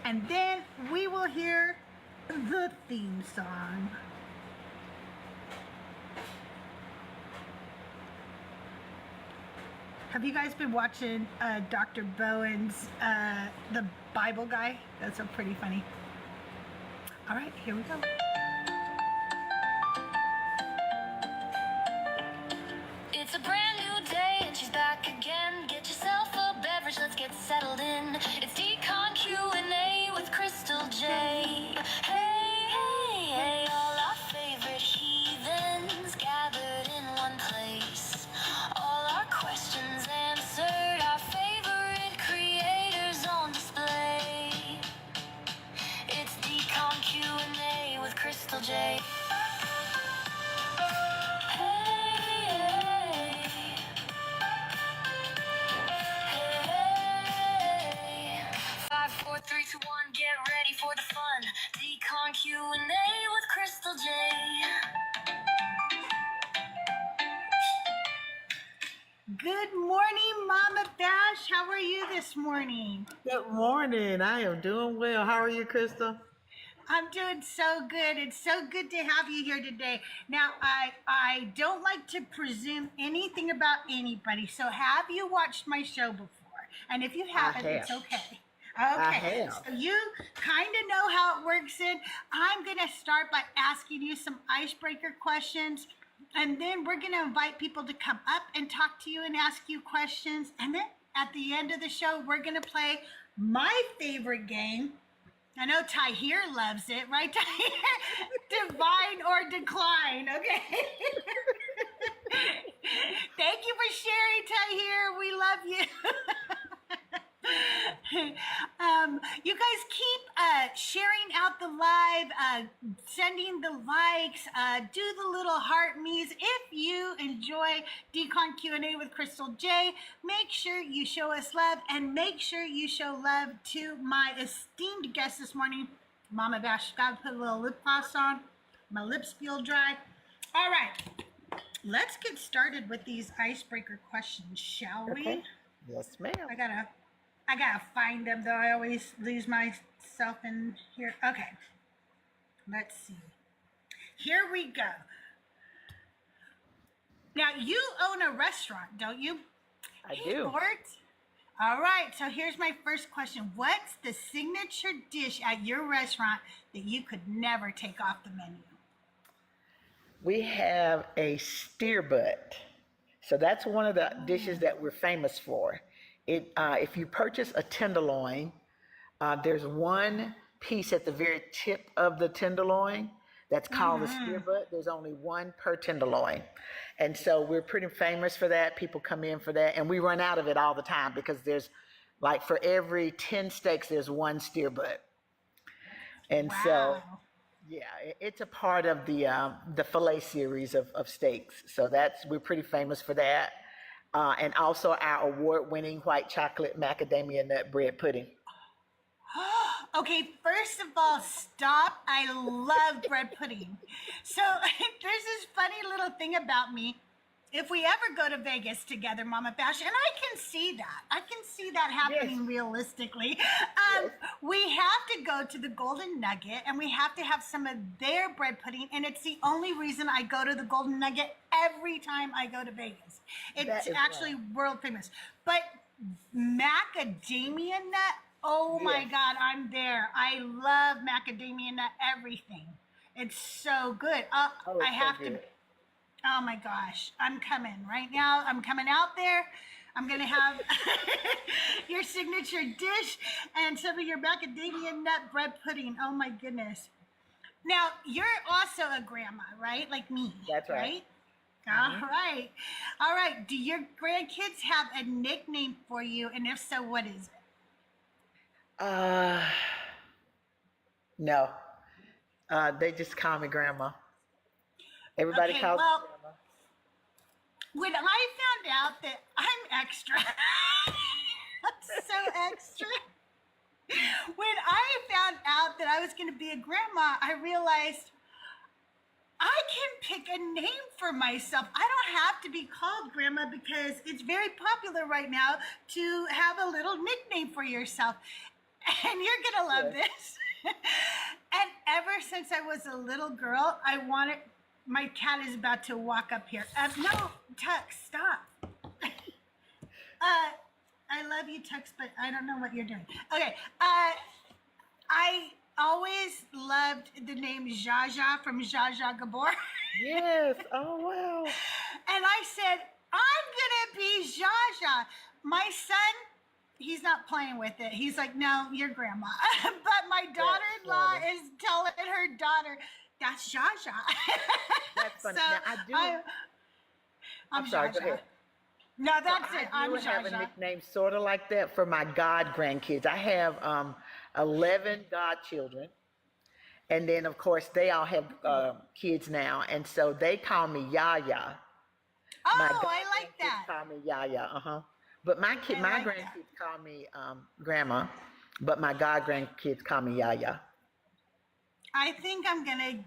and then we will hear the theme song. Have you guys been watching Dr. Bowen's The Bible Guy? That's so pretty funny. All right, here we go. It's a brand new day and she's back again. Get yourself a beverage, let's get settled in. It's Decon Q&A with CrystalJae. Hey, hey, hey, all our favorite heathens gathered in one place. All our questions answered, our favorite creators on display. It's Decon Q&A with CrystalJae. 5, 4, 3, 2, 1, get ready for the fun. Decon Q&A with CrystalJae. Good morning, Mama Bash. How are you this morning? Good morning. I am doing well. How are you, Crystal? I'm doing so good. It's so good to have you here today. Now, I don't like to presume anything about anybody, so have you watched my show before? And if you haven't, it's okay. Okay, so you kind of know how it works in. I'm going to start by asking you some icebreaker questions, and then we're going to invite people to come up and talk to you and ask you questions. And then at the end of the show, we're going to play my favorite game. I know Tahir loves it, right, Tahir? Divine or decline, okay? Thank you for sharing, Tahir. We love you. You guys keep sharing out the live, sending the likes, do the little heart me's. If you enjoy Decon Q&A with CrystalJae, make sure you show us love, and make sure you show love to my esteemed guest this morning, Mama Bash. Gotta put a little lip gloss on. My lips feel dry. All right, let's get started with these icebreaker questions, shall we? Yes, ma'am. I gotta find them, though. I always lose myself in here. Okay, let's see. Here we go. Now, you own a restaurant, don't you? I do. Bort? All right, so here's my first question. What's the signature dish at your restaurant that you could never take off the menu? We have a steer butt. So that's one of the dishes that we're famous for. If you purchase a tenderloin, there's one piece at the very tip of the tenderloin that's called the steer butt. There's only one per tenderloin. And so we're pretty famous for that. People come in for that. And we run out of it all the time because there's, like, for every 10 steaks, there's one steer butt. And so, yeah, it's a part of the filet series of steaks. So we're pretty famous for that. And also our award-winning white chocolate macadamia nut bread pudding. Okay, first of all, stop. I love bread pudding. So there's this funny little thing about me. If we ever go to Vegas together, Mama Bash, and I can see that. I can see that happening realistically. We have to go to the Golden Nugget, and we have to have some of their bread pudding, and it's the only reason I go to the Golden Nugget every time I go to Vegas. It's actually world famous. But macadamia nut, oh my God, I'm there. I love macadamia nut everything. It's so good. I have to... Oh my gosh, I'm coming right now. I'm coming out there. I'm going to have your signature dish and some of your macadamia nut bread pudding. Oh my goodness. Now, you're also a grandma, right? Like me. That's right. All right. All right. Do your grandkids have a nickname for you? And if so, what is it? No. They just call me Grandma. Everybody calls me Grandma. When I found out that I'm extra, I'm so extra. When I found out that I was going to be a grandma, I realized I can pick a name for myself. I don't have to be called Grandma because it's very popular right now to have a little nickname for yourself. and you're gonna love this. And ever since I was a little girl, I wanted. My cat is about to walk up here. No, Tux, stop. I love you, Tux, but I don't know what you're doing. Okay. I always loved the name Zsa Zsa from Zsa Zsa Gabor. Yes. Oh, wow. And I said, I'm going to be Zsa Zsa. My son, he's not playing with it. He's like, no, you're grandma. But my daughter-in-law is telling her daughter, that's Zsa Zsa. That's funny. So now, I do. I'm sorry, Zsa go Zsa. ahead. No, that's it. I I'm do have a Zsa Zsa. nickname sort of like that for my god grandkids. I have 11 godchildren. And then, of course, they all have kids now. And so they call me Yaya. Oh, My I like godgrandkids that. call me Yaya. But my I my like grandkids that. call me Grandma. But my god grandkids call me Yaya. I think I'm going to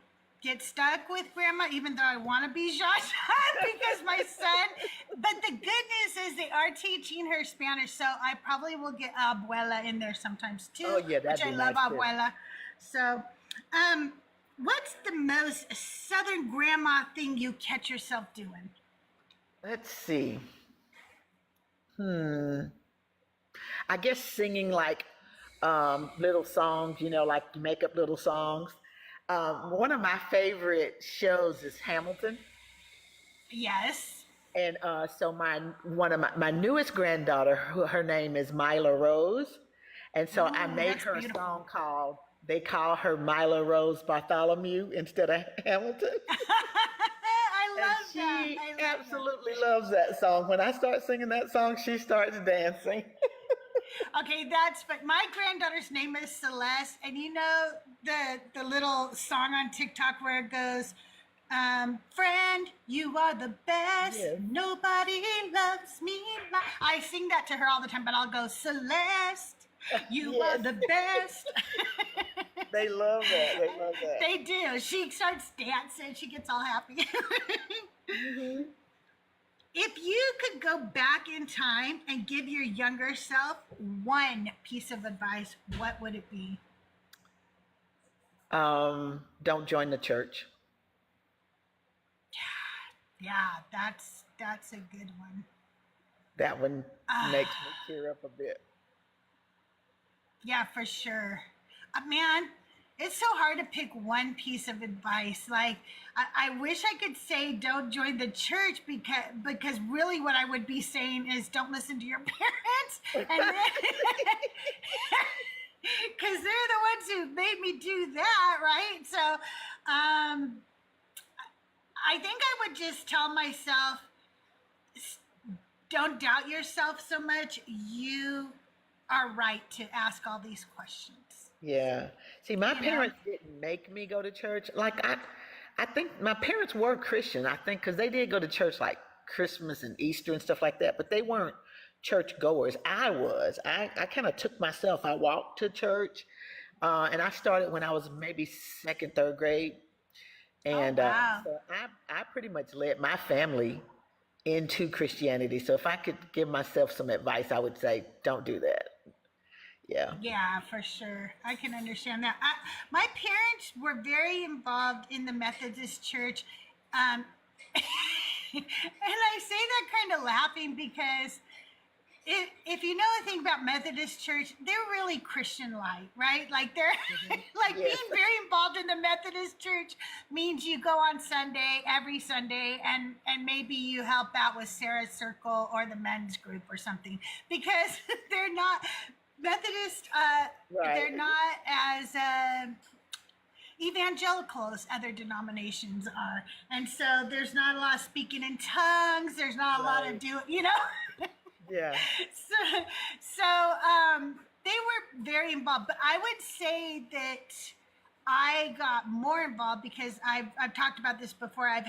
get stuck with grandma, even though I want to be Zsa Zsa because my son. But the good news is they are teaching her Spanish, so I probably will get abuela in there sometimes too. Oh, yeah, that'd which I be love nice, too. abuela. So, what's the most Southern grandma thing you catch yourself doing? Let's see. I guess singing like little songs, like you make up little songs. One of my favorite shows is Hamilton. Yes. And so one of my newest granddaughter, her name is Mila Rose. And so I made that's her beautiful. a song called, they call her Mila Rose Bartholomew instead of Hamilton. I And love she that. I love that. absolutely loves that song. When I start singing that song, she starts dancing. Okay, but my granddaughter's name is Celeste, and you know the little song on TikTok where it goes, friend, you are the best. Yes. Nobody loves me like. I sing that to her all the time, but I'll go, Celeste, you are Yes. the best. They love that. They love that. They do. She starts dancing. She gets all happy. If you could go back in time and give your younger self one piece of advice, what would it be? Don't join the church. Yeah, that's a good one. That one makes me tear up a bit. Yeah, for sure. Man, it's so hard to pick one piece of advice. Like, I wish I could say don't join the church because really what I would be saying is don't listen to your parents. And then, because they're the ones who made me do that, right? So I think I would just tell myself, don't doubt yourself so much. You are right to ask all these questions. Yeah. See, my parents didn't make me go to church. Like I think my parents were Christian. I think because they did go to church like Christmas and Easter and stuff like that, but they weren't church goers. I was. I kind of took myself. I walked to church, and I started when I was maybe second, third grade, and wow. so I pretty much led my family into Christianity. So if I could give myself some advice, I would say don't do that. Yeah. Yeah, for sure. I can understand that. My parents were very involved in the Methodist Church. And I say that kind of laughing because if you know anything about Methodist Church, they're really Christian-like, right? Like they're like Yes. being very involved in the Methodist Church means you go on Sunday, every Sunday, and maybe you help out with Sarah's Circle or the men's group or something because they're not Methodist. Right. They're not as evangelical as other denominations are, and so there's not a lot of speaking in tongues. There's not a lot of doing, Yeah. So they were very involved, but I would say that I got more involved because I've talked about this before. I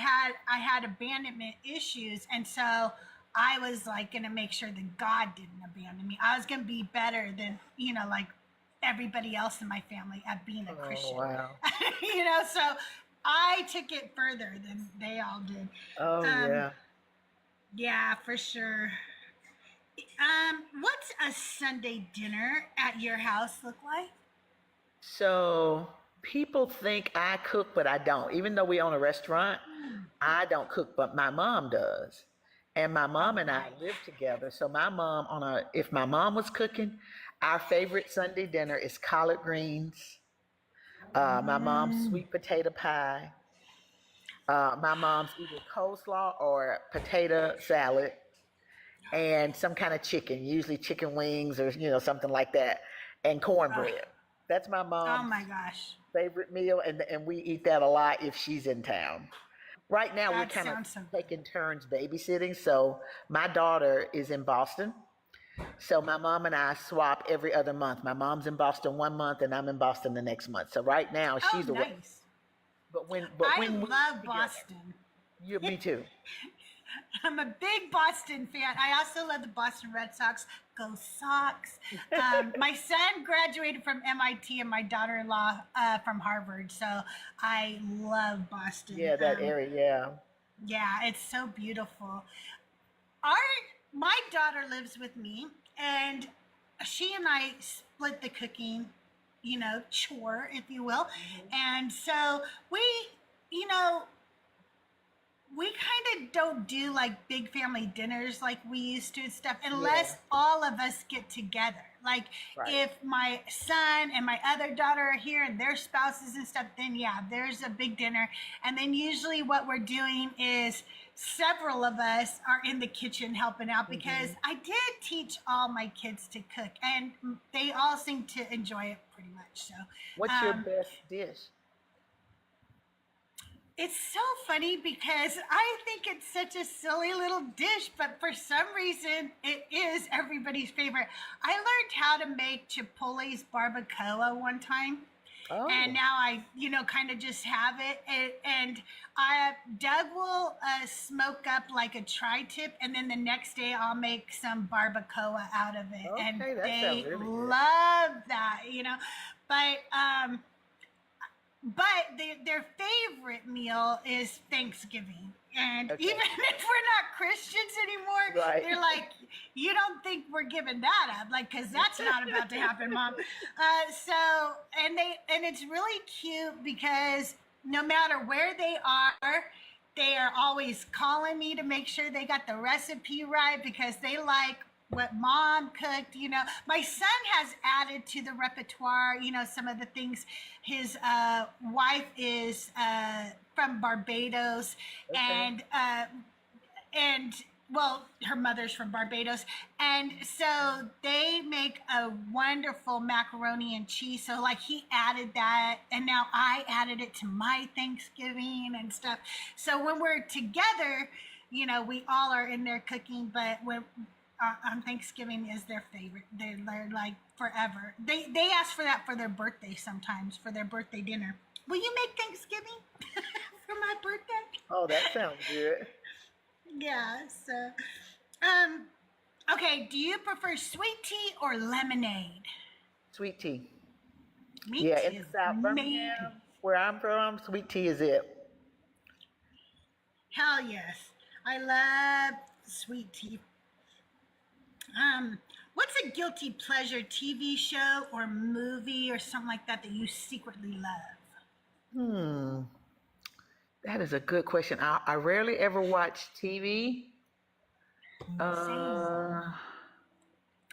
had abandonment issues, and so I was like going to make sure that God didn't abandon me. I was going to be better than like everybody else in my family at being a Christian. Wow. So I took it further than they all did. Oh, yeah. Yeah, for sure. What's a Sunday dinner at your house look like? So people think I cook, but I don't. Even though we own a restaurant, I don't cook, but my mom does. And my mom and I live together. So my mom if my mom was cooking, our favorite Sunday dinner is collard greens, my mom's sweet potato pie, my mom's either coleslaw or potato salad, and some kind of chicken, usually chicken wings or something like that, and cornbread. That's my Oh mom's my gosh. favorite meal, and we eat that a lot if she's in town. Right now, we're That kind of sounds so good. taking turns babysitting. So my daughter is in Boston. So my mom and I swap every other month. My mom's in Boston one month, and I'm in Boston the next month. So right now, Oh, she's away. nice. But when I we love together, Boston. me too. I'm a big Boston fan. I also love the Boston Red Sox. Go Sox. My son graduated from MIT and my daughter-in-law from Harvard. So I love Boston. Yeah, that area. Yeah. Yeah, it's so beautiful. My daughter lives with me, and she and I split the cooking, chore, if you will. And so you know, we kind of don't do like big family dinners like we used to and stuff unless all of us get together. Like Right. if my son and my other daughter are here and their spouses and stuff, then yeah, there's a big dinner. And then usually what we're doing is several of us are in the kitchen helping out because I did teach all my kids to cook and they all seem to enjoy it pretty much. So What's your best dish? it's so funny because I think it's such a silly little dish, but for some reason it is everybody's favorite. I learned how to make Chipotle's barbacoa one time. Oh, And now I, kind of just have it. And Doug will smoke up like a tri-tip, and then the next day I'll make some barbacoa out of it. And Okay, that they sounds really good. love that, But their favorite meal is Thanksgiving. And Okay. even if we're not Christians anymore, Right. they're like, you don't think we're giving that up, like, because that's not about to happen, Mom. And it's really cute because no matter where they are always calling me to make sure they got the recipe right because they like what Mom cooked. My son has added to the repertoire, some of the things. His wife is from Barbados, Okay. and well, her mother's from Barbados, and so they make a wonderful macaroni and cheese. So like he added that, and now I added it to my Thanksgiving and stuff. So when we're together, we all are in there cooking, but when on Thanksgiving is their favorite. They're like forever. They ask for that for their birthday sometimes, for their birthday dinner. Will you make Thanksgiving for my birthday? Oh, that sounds good. Yeah. So, okay. Do you prefer sweet tea or lemonade? Sweet tea. Me Yeah, too. in the South Me Birmingham, too. where I'm from, sweet tea is it. Hell yes. I love sweet tea. What's a guilty pleasure TV show or movie or something like that you secretly love? That is a good question. I rarely ever watch TV. Same. Uh,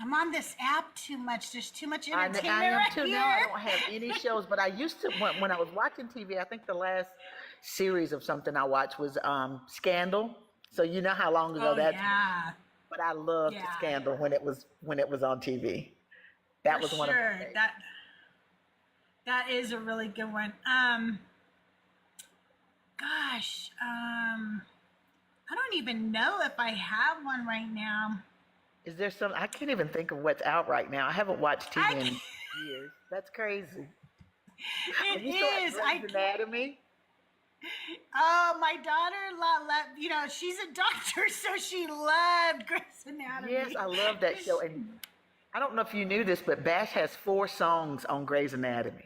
I'm on this app too much. There's too much I entertainment am right too. here. Now I don't have any shows, but I used to when I was watching TV. I think the last series of something I watched was Scandal. So you know how long ago Oh that's. yeah, But I loved yeah, Scandal when it was on TV. That for was one of my sure. favorites. That is a really good one. Gosh, I don't even know if I have one right now. Is there some? I can't even think of what's out right now. I haven't watched TV in years. That's crazy. It You still is. have Grey's Anatomy? Oh, my daughter, she's a doctor, so she loved Grey's Anatomy. Yes, I love that show. And I don't know if you knew this, but Bash has 4 songs on Grey's Anatomy.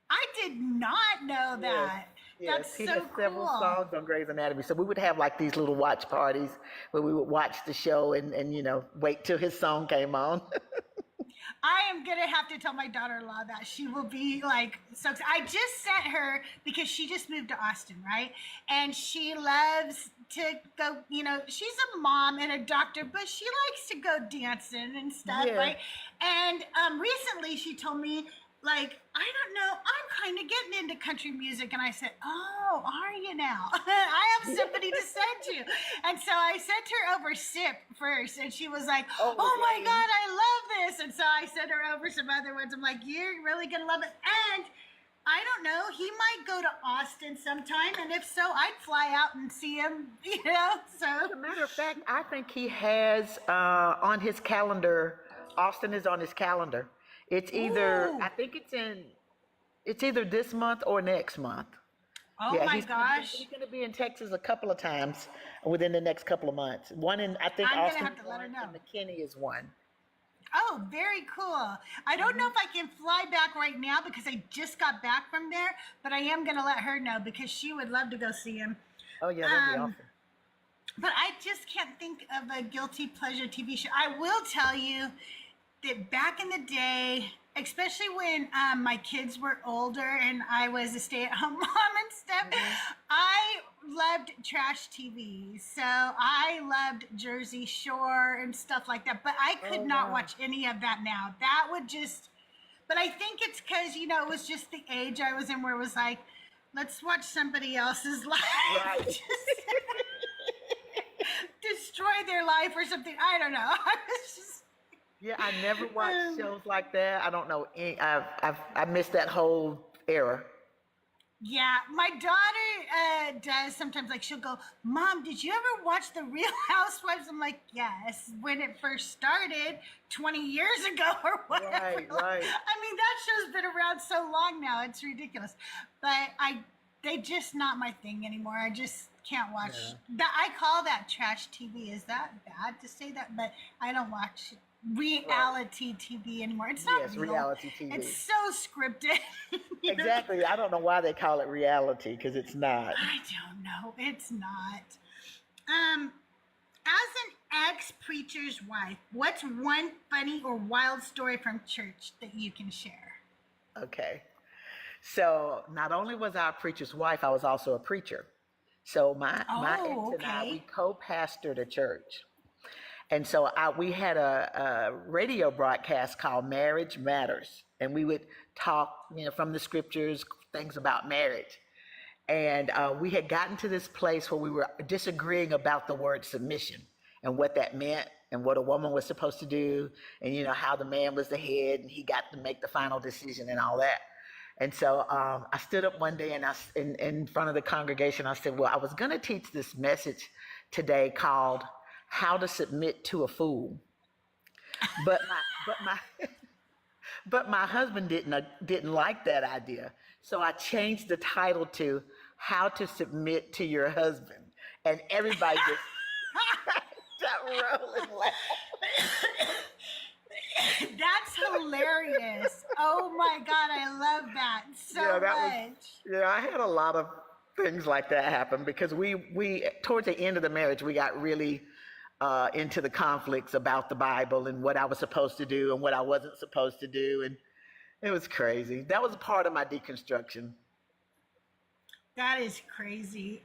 I did not know that. Yes, That's he so has several cool. songs on Grey's Anatomy. So we would have like these little watch parties where we would watch the show and wait till his song came on. I am gonna have to tell my daughter-in-law that. She will be like so excited. I just sent her because she just moved to Austin, right? And she loves to go, she's a mom and a doctor, but she likes to go dancing and stuff, Yeah. right? And recently she told me, like, I don't know, I'm kind of getting into country music. And I said, oh, are you now? I have somebody to send you. And so I sent her over SIP first. And she was like, oh my God, I love this. And so I sent her over some other ones. I'm like, you're really going to love it. And I don't know, he might go to Austin sometime. And if so, I'd fly out and see him, so. As a matter of fact, I think he has on his calendar, Austin is on his calendar. It's either, Ooh. I think it's either this month or next month. Oh Yeah, my gosh. He's going to be in Texas a couple of times within the next couple of months. One in, I think I'm gonna Austin have to let her one, know. and McKinney is one. Oh, very cool. I don't know if I can fly back right now because I just got back from there, but I am going to let her know because she would love to go see him. Oh yeah, that'd be awesome. But I just can't think of a guilty pleasure TV show. I will tell you that back in the day, especially when my kids were older and I was a stay-at-home mom and stuff, I loved trash TV. So I loved Jersey Shore and stuff like that. But I could not watch any of that now. That would just, but I think it's because, it was just the age I was in where it was like, let's watch somebody else's life. Right. Just destroy their life or something. I don't know. I was just, Yeah, I never watched shows like that. I don't know. I missed that whole era. yeah, my daughter does sometimes. Like, she'll go, Mom, did you ever watch The Real Housewives? I'm like, yes, when it first started 20 years ago or whatever. Right. I mean, that show's been around so long now, it's ridiculous. But they just not my thing anymore. I just can't watch that. I call that trash TV. Is that bad to say that? But I don't watch reality TV anymore. It's not real. Reality TV. It's so scripted. you know? Exactly. I don't know why they call it reality because it's not. I don't know. It's not. As an ex-preacher's wife, what's one funny or wild story from church that you can share? Okay. So not only was I a preacher's wife, I was also a preacher. So my ex and I, we co-pastored a church. And so we had a radio broadcast called Marriage Matters. And we would talk, from the scriptures, things about marriage. And we had gotten to this place where we were disagreeing about the word submission and what that meant and what a woman was supposed to do. And, how the man was the head and he got to make the final decision and all that. And so I stood up one day and in front of the congregation, I said, well, I was going to teach this message today called How to Submit to a Fool. But my husband didn't like that idea. So I changed the title to How to Submit to Your Husband. And everybody just got rolling laughing. That's hilarious. Oh my God, I love that so much. I had a lot of things like that happen because we towards the end of the marriage, we got really into the conflicts about the Bible and what I was supposed to do and what I wasn't supposed to do. And it was crazy. That was a part of my deconstruction. That is crazy.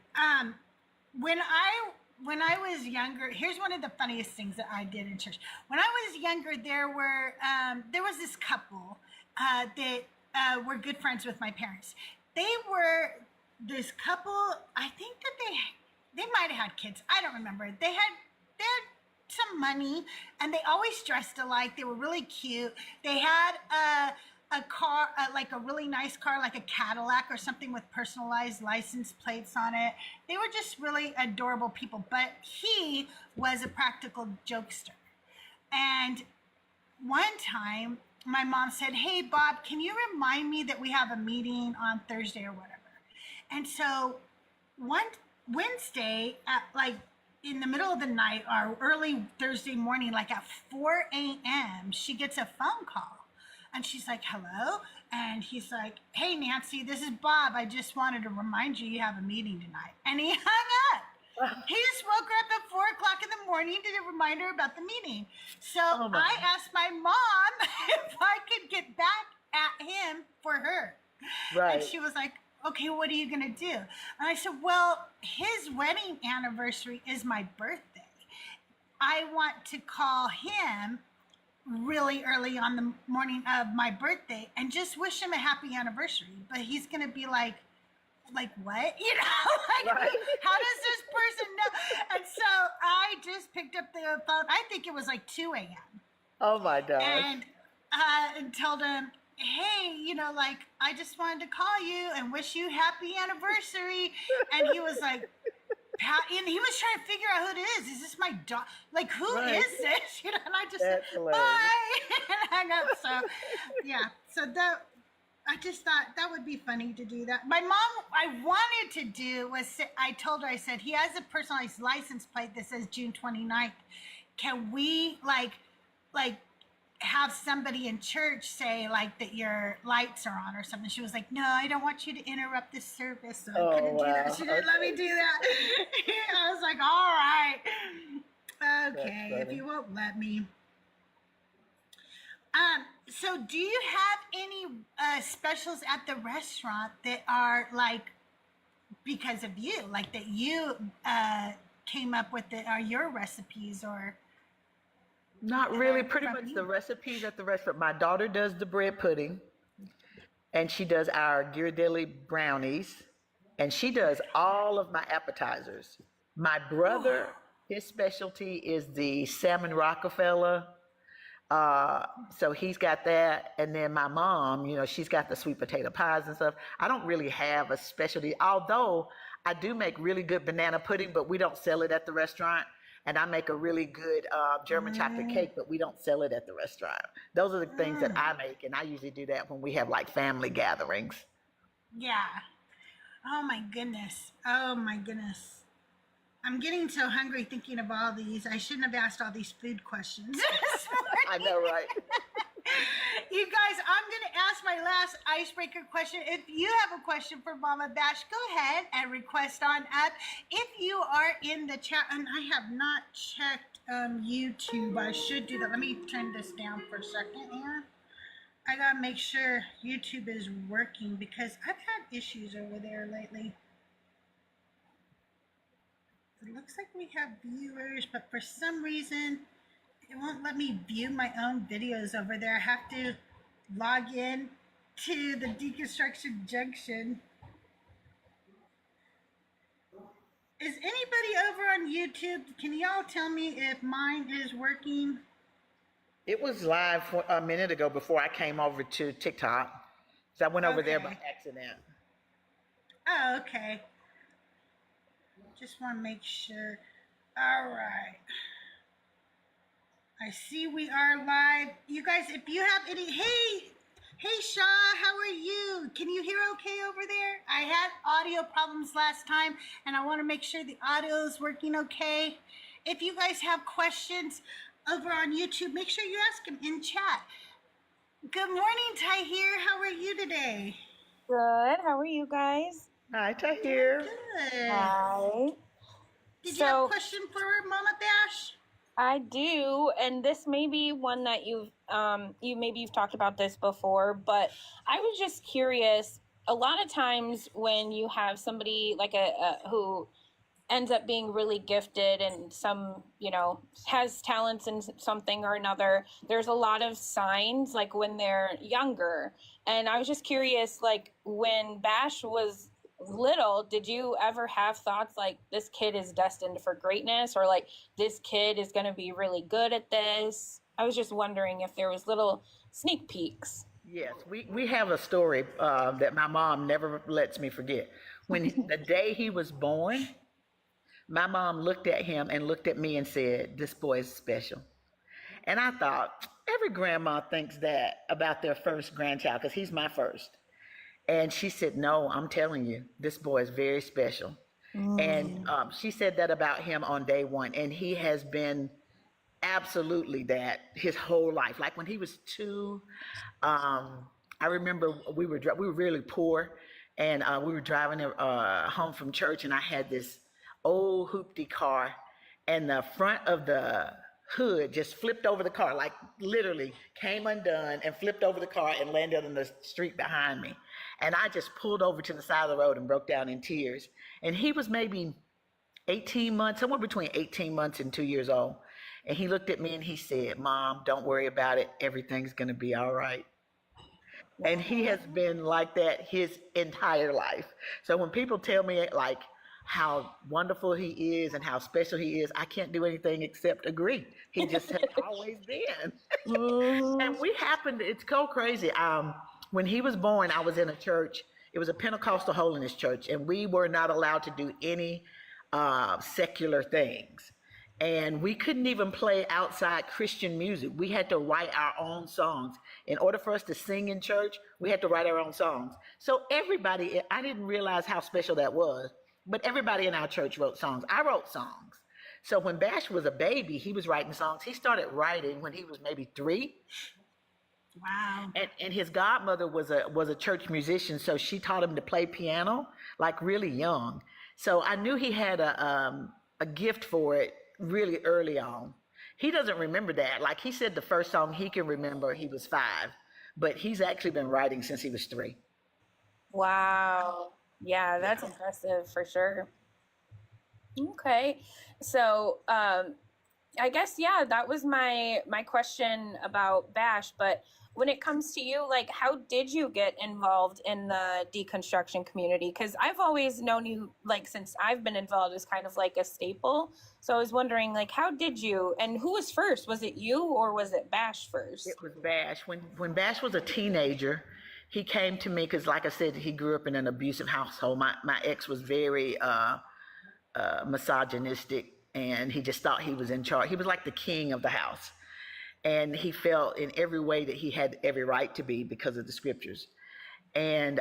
When I was younger, here's one of the funniest things that I did in church. When I was younger, there was this couple that were good friends with my parents. They were this couple. I think that they might have had kids. I don't remember. They had some money, and they always dressed alike. They were really cute. They had a car, like a really nice car, like a Cadillac or something with personalized license plates on it. They were just really adorable people, but he was a practical jokester. And one time my mom said, hey, Bob, can you remind me that we have a meeting on Thursday or whatever? And so one Wednesday at in the middle of the night or early Thursday morning, like at 4 a.m., she gets a phone call. And she's like, hello? And he's like, hey, Nancy, this is Bob. I just wanted to remind you have a meeting tonight. And he hung up. He just woke her up at 4 o'clock in the morning to remind her about the meeting. So Oh, my. I asked my mom if I could get back at him for her. Right. And she was like, okay, what are you going to do? And I said, well, his wedding anniversary is my birthday. I want to call him really early on the morning of my birthday and just wish him a happy anniversary. But he's going to be like what? You know, like, Right. how does this person know? And so I just picked up the phone. I think it was like 2 a.m. Oh my gosh. And told him, hey, you know, like, I just wanted to call you and wish you happy anniversary. And he was like, and he was trying to figure out who it is. Is this my dog? Like, who Right. is this? You know, and I just That's said, hilarious. bye, and hung up. So, yeah. So I just thought that would be funny to do that. My mom, I wanted to do was, I told her, I said, he has a personalized license plate that says June 29th. Can we like have somebody in church say like that your lights are on or something? She was like, no, I don't want you to interrupt this service. So I couldn't do wow. that. She didn't let me do that. I was like, all right. Okay, That's if funny. you won't let me. So do you have any specials at the restaurant that are like because of you, like that you came up with it, are your recipes or? Not really. From Pretty much you? the recipes at the restaurant. My daughter does the bread pudding, and she does our Ghirardelli brownies, and she does all of my appetizers. My brother, his specialty is the salmon Rockefeller. So he's got that, and then my mom, you know, she's got the sweet potato pies and stuff. I don't really have a specialty, although I do make really good banana pudding, but we don't sell it at the restaurant. And I make a really good German chocolate cake, but we don't sell it at the restaurant. Those are the things that I make, and I usually do that when we have like family gatherings. Yeah. Oh my goodness. Oh my goodness. I'm getting so hungry thinking of all these. I shouldn't have asked all these food questions this I morning. know, right? You guys, I'm going to ask my last icebreaker question. If you have a question for Mama Bash, go ahead and request on up. If you are in the chat, and I have not checked YouTube, I should do that. Let me turn this down for a second here. I got to make sure YouTube is working because I've had issues over there lately. It looks like we have viewers, but for some reason, it won't let me view my own videos over there. I have to log in to the Deconstruction Junction. Is anybody over on YouTube? Can y'all tell me if mine is working? It was live a minute ago before I came over to TikTok. So I went over there by Okay. accident. Oh, okay. Just want to make sure. All right. I see we are live. You guys, if you have any, hey Shaw, how are you? Can you hear okay over there? I had audio problems last time, and I want to make sure the audio is working okay. If you guys have questions over on YouTube, make sure you ask them in chat. Good morning, Tahir. How are you today? Good. How are you guys? Hi, Tahir. Good. Hi. Did you have a So question for Mama Bash? I do, and this may be one that you've talked about this before, but I was just curious. A lot of times when you have somebody like who ends up being really gifted and has talents in something or another, there's a lot of signs like when they're younger. And I was just curious, like when Bash was little, did you ever have thoughts like this kid is destined for greatness, or like this kid is going to be really good at this? I was just wondering if there was little sneak peeks. Yes, we have a story that my mom never lets me forget. When the day he was born, my mom looked at him and looked at me and said, "This boy is special." And I thought, every grandma thinks that about their first grandchild, because he's my first. And she said, "No, I'm telling you, this boy is very special." And she said that about him on day one. And he has been absolutely that his whole life. Like when he was 2, I remember we were really poor, and we were driving home from church, and I had this old hoopty car, and the front of the hood just flipped over the car, like literally came undone and flipped over the car and landed on the street behind me. And I just pulled over to the side of the road and broke down in tears. And he was maybe 18 months, somewhere between 18 months and 2 years old. And he looked at me and he said, "Mom, don't worry about it. Everything's going to be all right." And he has been like that his entire life. So when people tell me like how wonderful he is and how special he is, I can't do anything except agree. He just has always been. And we happened, it's so crazy. When he was born, I was in a church. It was a Pentecostal holiness church, and we were not allowed to do any secular things. And we couldn't even play outside Christian music. We had to write our own songs. In order for us to sing in church, we had to write our own songs. So everybody, I didn't realize how special that was, but everybody in our church wrote songs. I wrote songs. So when Bash was a baby, he was writing songs. He started writing when he was maybe 3. Wow. And his godmother was a church musician, so she taught him to play piano, like really young. So I knew he had a gift for it really early on. He doesn't remember that. Like he said, the first song he can remember, he was 5, but he's actually been writing since he was 3. Wow. Yeah, that's impressive for sure. Okay. So, I guess, yeah, that was my question about Bash, but when it comes to you, like, how did you get involved in the deconstruction community? Because I've always known you, like, since I've been involved, as kind of like a staple. So I was wondering, like, how did you, and who was first? Was it you or was it Bash first? It was Bash. When Bash was a teenager, he came to me because, like I said, he grew up in an abusive household. My ex was very misogynistic, and he just thought he was in charge. He was like the king of the house. And he felt in every way that he had every right to be because of the scriptures. And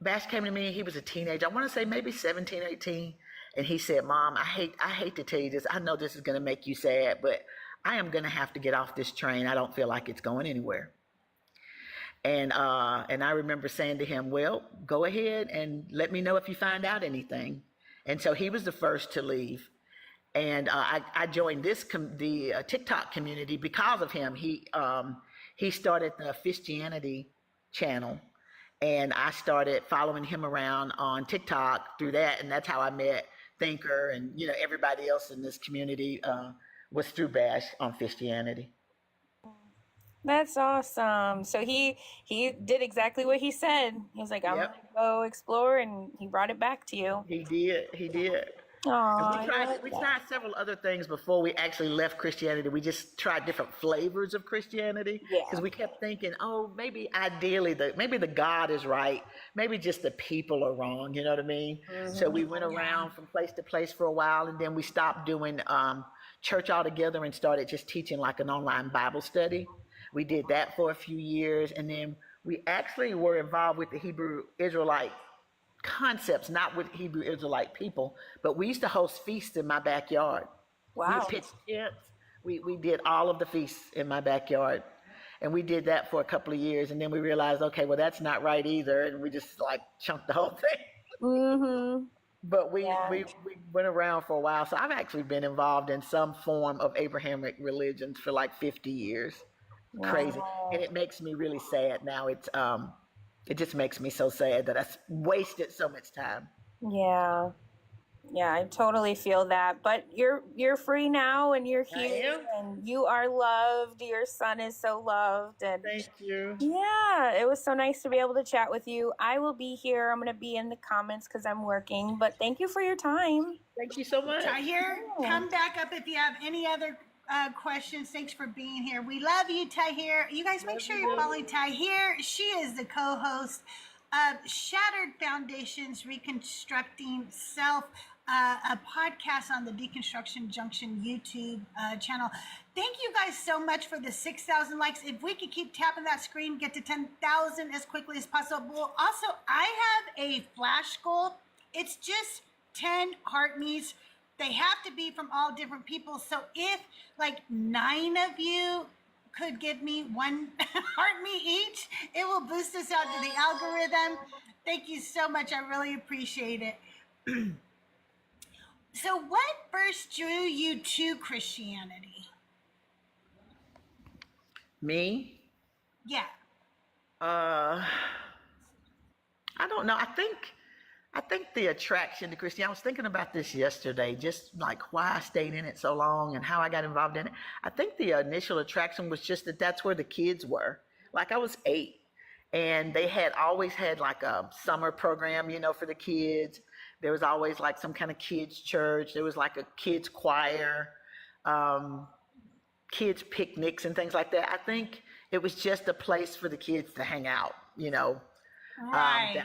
Bash came to me, he was a teenager, I want to say maybe 17, 18. And he said, "Mom, I hate to tell you this. I know this is going to make you sad, but I am going to have to get off this train. I don't feel like it's going anywhere." And I remember saying to him, "Well, go ahead and let me know if you find out anything." And so he was the first to leave. And I joined the TikTok community because of him. He started the Christianity channel, and I started following him around on TikTok through that, and that's how I met Thinker and everybody else in this community was through Bash on Christianity. That's awesome. So he did exactly what he said. He was like, "I'm Yep. gonna go explore," and he brought it back to you. He did. Oh, And we tried several other things before we actually left Christianity. We just tried different flavors of Christianity because we kept thinking, oh, maybe ideally maybe the God is right, maybe just the people are wrong. You know what I mean? So we went around from place to place for a while, and then we stopped doing church altogether and started just teaching like an online Bible study. We did that for a few years, and then we actually were involved with the Hebrew Israelite concepts, not with Hebrew Israelite people, but we used to host feasts in my backyard. wow. We pitched tents. We did all of the feasts in my backyard, and we did that for a couple of years, and then we realized, okay, well, that's not right either, and we just like chunked the whole thing. Mm-hmm. But we went around for a while, so I've actually been involved in some form of Abrahamic religions for like 50 years. Crazy. And it makes me really sad now. It just makes me so sad that I wasted so much time. Yeah. Yeah, I totally feel that. But you're free now, and you're here, and you are loved. Your son is so loved, and Thank you. yeah, it was so nice to be able to chat with you. I will be here. I'm going to be in the comments because I'm working. But thank you for your time. Thank you so much. Tahir, come back up if you have any other questions. Thanks for being here. We love you, Tahir. You guys make sure you're following Tahir. She is the co-host of Shattered Foundations, Reconstructing Self, a podcast on the Deconstruction Junction YouTube channel. Thank you guys so much for the 6,000 likes. If we could keep tapping that screen, get to 10,000 as quickly as possible. Also, I have a flash goal. It's just 10 heart me's. They have to be from all different people. So if like 9 of you could give me 1 heart me each, it will boost us out to the algorithm. Thank you so much. I really appreciate it. So what first drew you to Christianity? Me? Yeah. Uh, I don't know. I think the attraction to Christianity, I was thinking about this yesterday, just like why I stayed in it so long and how I got involved in it. I think the initial attraction was just that that's where the kids were. Like I was 8 and they had always had like a summer program, for the kids. There was always like some kind of kids church. There was like a kids choir, um, kids picnics and things like that. I think it was just a place for the kids to hang out. Right.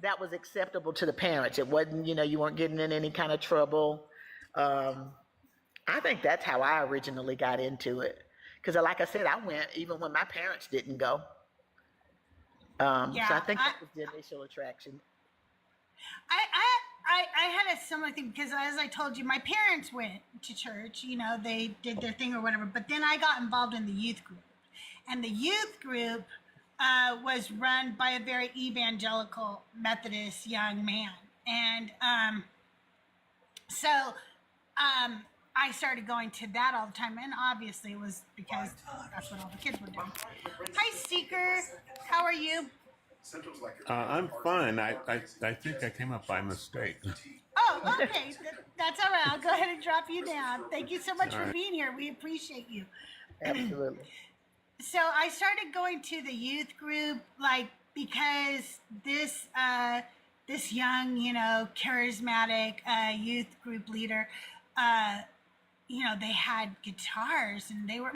That was acceptable to the parents. It wasn't, you weren't getting in any kind of trouble. Um, I think that's how I originally got into it. Because, like I said, I went even when my parents didn't go. So I think that was the initial attraction. I had a similar thing because, as I told you, my parents went to church. They did their thing or whatever. But then I got involved in the youth group, and the youth group was run by a very evangelical Methodist young man, and so I started going to that all the time, and obviously it was because that's what all the kids were doing. Hi, Seeker. How are you? I'm fine. I think I came up by mistake. Oh, okay. That's all right. I'll go ahead and drop you down. Thank you so much All for right. being here. We appreciate you. Absolutely. So I started going to the youth group, like, because this young, charismatic youth group leader, they had guitars and they were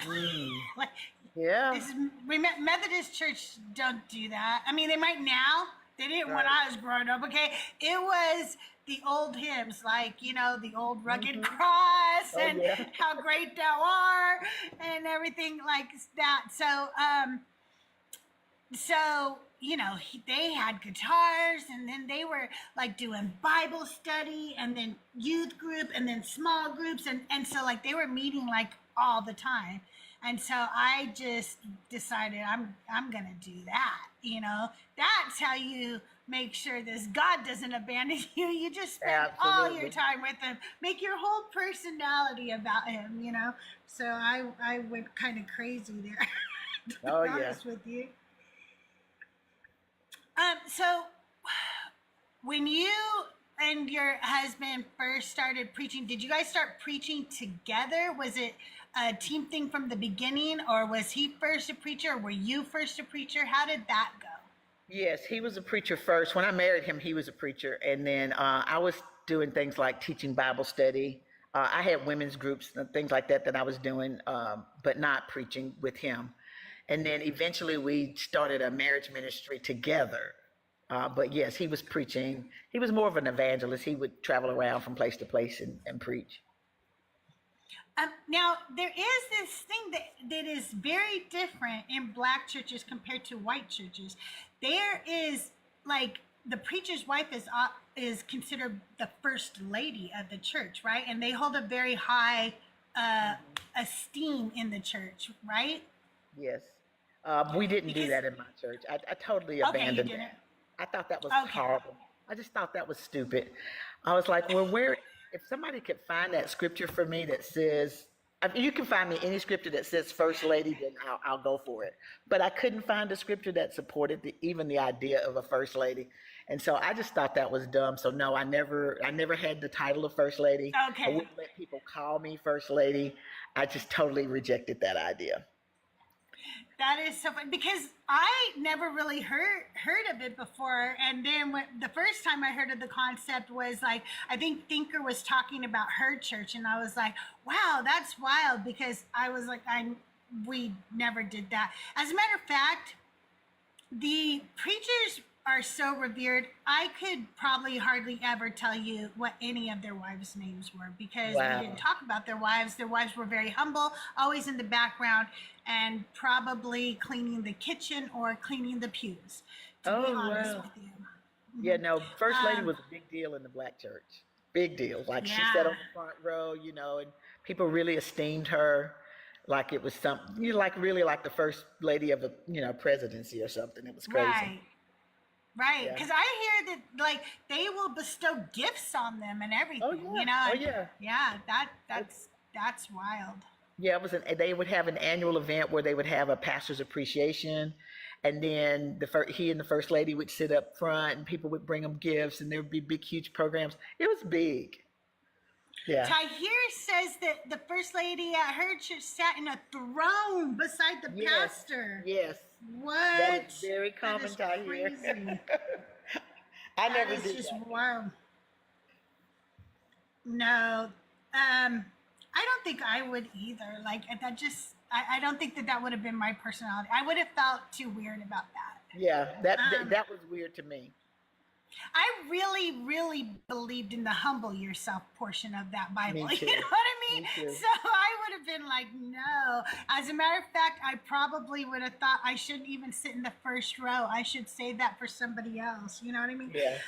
like, Yeah. this is, Methodist Church don't do that. I mean, they might now. They didn't when Right. I was growing up. Okay, it was the old hymns, like the old rugged cross Oh, and yeah. how great thou art and everything like that. They had guitars, and then they were like doing Bible study, and then youth group, and then small groups, and so like they were meeting like all the time. And so I just decided I'm gonna do that. That's how you make sure this God doesn't abandon you. You just spend all your Absolutely. time with him, make your whole personality about him. So I went kind of crazy there. To be Oh, yeah. honest with you. So when you and your husband first started preaching, did you guys start preaching together? Was it a team thing from the beginning, or was he first a preacher, or were you first a preacher? How did that go? Yes, he was a preacher first. When I married him, he was a preacher. And then I was doing things like teaching Bible study. I had women's groups and things like that I was doing, but not preaching with him. And then eventually we started a marriage ministry together. But yes, he was preaching. He was more of an evangelist. He would travel around from place to place and preach. Now, there is this thing that is very different in black churches compared to white churches. There is, like, the preacher's wife is considered the first lady of the church, right? And they hold a very high esteem in the church, right? Yes. We didn't do that in my church. I totally Okay, you abandoned didn't. that. I thought that was Okay. horrible. I just thought that was stupid. I was like, well, if somebody could find that scripture for me that says, if you can find me any scripture that says first lady, then I'll go for it. But I couldn't find a scripture that supported even the idea of a first lady. And so I just thought that was dumb. So no, I never had the title of first lady. Okay. I wouldn't let people call me first lady. I just totally rejected that idea. That is so funny because I never really heard of it before. And then the first time I heard of the concept was like, I think Thinker was talking about her church, and I was like, wow, that's wild, because I was like, we never did that. As a matter of fact, the preachers are so revered, I could probably hardly ever tell you what any of their wives' names were, because Wow. we didn't talk about their wives. Their wives were very humble, always in the background, and probably cleaning the kitchen or cleaning the pews, to be Oh, honest wow. with you. Yeah, no, first lady was a big deal in the black church. Big deal. Like she sat on the front row, and people really esteemed her. Like it was something, like really like the first lady of a, presidency or something. It was crazy. Right. Right, Yeah. because I hear that like they will bestow gifts on them and everything. Oh yeah. You know, Oh and- yeah. yeah, that's wild. Yeah, they would have an annual event where they would have a pastor's appreciation, and then he and the first lady would sit up front, and people would bring them gifts, and there would be big, huge programs. It was big. Yeah. Tahir says that the first lady at her church sat in a throne beside the Yes. pastor. Yes. What? That is very That common, is Tahir. crazy. I That never is did just that. wild. No, I don't think I would either. Like that just, I don't think that that would have been my personality. I would have felt too weird about that. Yeah, that was weird to me. I really, really believed in the humble yourself portion of that Bible. Me too. You know what I mean? Me too. So I would have been like, no. As a matter of fact, I probably would have thought I shouldn't even sit in the first row. I should save that for somebody else. You know what I mean? Yeah.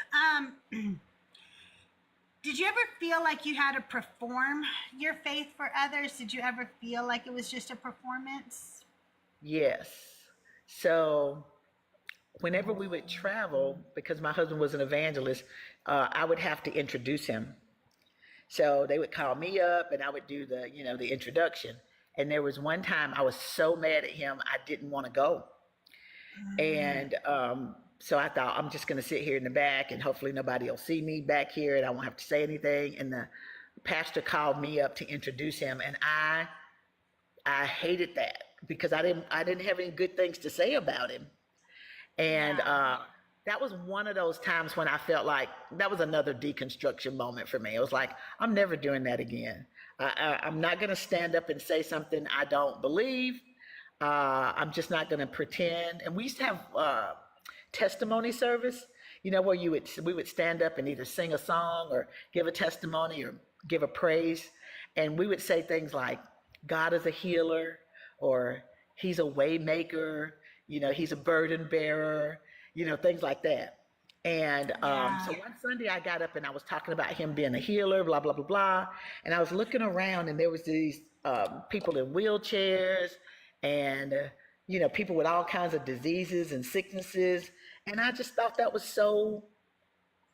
Did you ever feel like you had to perform your faith for others? Did you ever feel like it was just a performance? Yes. So whenever we would travel, because my husband was an evangelist, I would have to introduce him. So they would call me up and I would do the introduction. And there was one time I was so mad at him, I didn't want to go. And so I thought, I'm just going to sit here in the back and hopefully nobody will see me back here and I won't have to say anything. And the pastor called me up to introduce him. And I hated that because I didn't have any good things to say about him. And that was one of those times when I felt like that was another deconstruction moment for me. It was like, I'm never doing that again. I'm not going to stand up and say something I don't believe. I'm just not going to pretend. And we used to have testimony service, where we would stand up and either sing a song or give a testimony or give a praise. And we would say things like, God is a healer, or he's a way maker, he's a burden bearer, things like that. And so one Sunday I got up and I was talking about him being a healer, blah, blah, blah, blah. And I was looking around and there was these people in wheelchairs and, people with all kinds of diseases and sicknesses. And I just thought that was so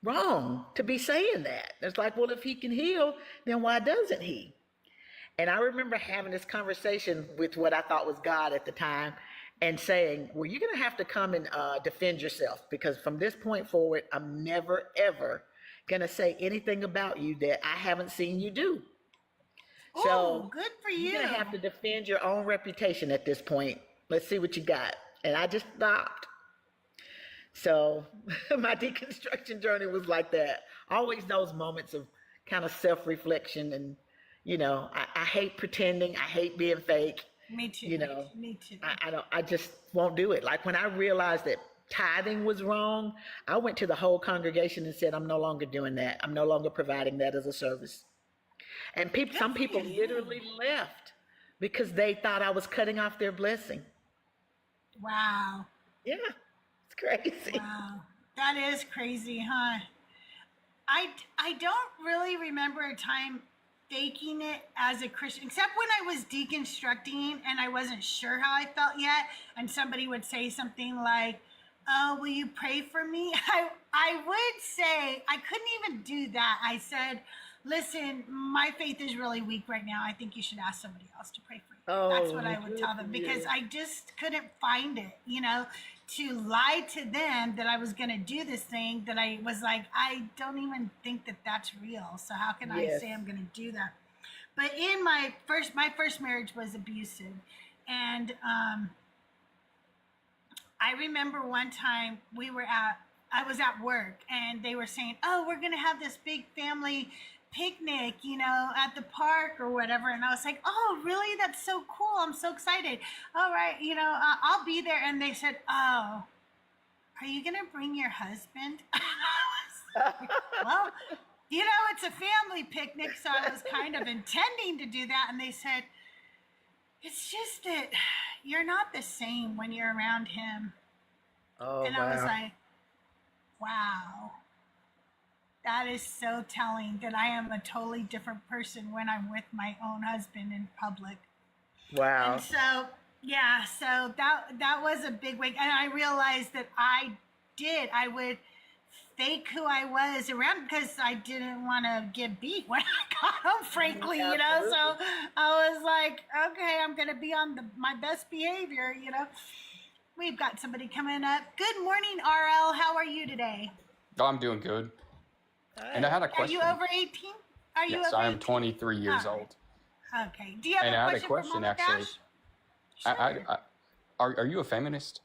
wrong to be saying that. It's like, well, if he can heal, then why doesn't he? And I remember having this conversation with what I thought was God at the time and saying, well, you're going to have to come and defend yourself, because from this point forward, I'm never, ever going to say anything about you that I haven't seen you do. Oh, So good for you. you're going to have to defend your own reputation at this point. Let's see what you got. And I just stopped. So my deconstruction journey was like that. Always those moments of kind of self-reflection. And, I hate pretending. I hate being fake. Me too. Me too. I just won't do it. Like when I realized that tithing was wrong, I went to the whole congregation and said, I'm no longer doing that. I'm no longer providing that as a service. And some people literally left because they thought I was cutting off their blessing. Wow. Yeah, it's crazy. Wow. That is crazy, huh? I don't really remember a time faking it as a Christian, except when I was deconstructing and I wasn't sure how I felt yet, and somebody would say something like, oh, will you pray for me? I would say, I couldn't even do that. I said, listen, my faith is really weak right now. I think you should ask somebody else to pray for you. That's what I would tell them, because I just couldn't find it, to lie to them that I was going to do this thing that I was like, I don't even think that that's real. So how can I say I'm going to do that? But in my first marriage was abusive. And I remember one time I was at work and they were saying, oh, we're going to have this big family picnic, at the park or whatever. And I was like, oh, really? That's so cool. I'm so excited. All right. I'll be there. And they said, oh, are you going to bring your husband? I was like, well, it's a family picnic. So I was kind of intending to do that. And they said, it's just that you're not the same when you're around him. Oh, and I was like, wow. That is so telling that I am a totally different person when I'm with my own husband in public. Wow. And so, so that was a big wake. And I realized that I did. I would fake who I was around because I didn't want to get beat when I got home, frankly, you know. So I was like, okay, I'm going to be on my best behavior, you know. We've got somebody coming up. Good morning, RL. How are you today? Oh, I'm doing good. And I had a Are question. you over 18? Are you Yes, over I am 18? 23 years All right. old. Okay. Do you have And I had a for question, Mama actually. Bash? Sure. Are you a feminist?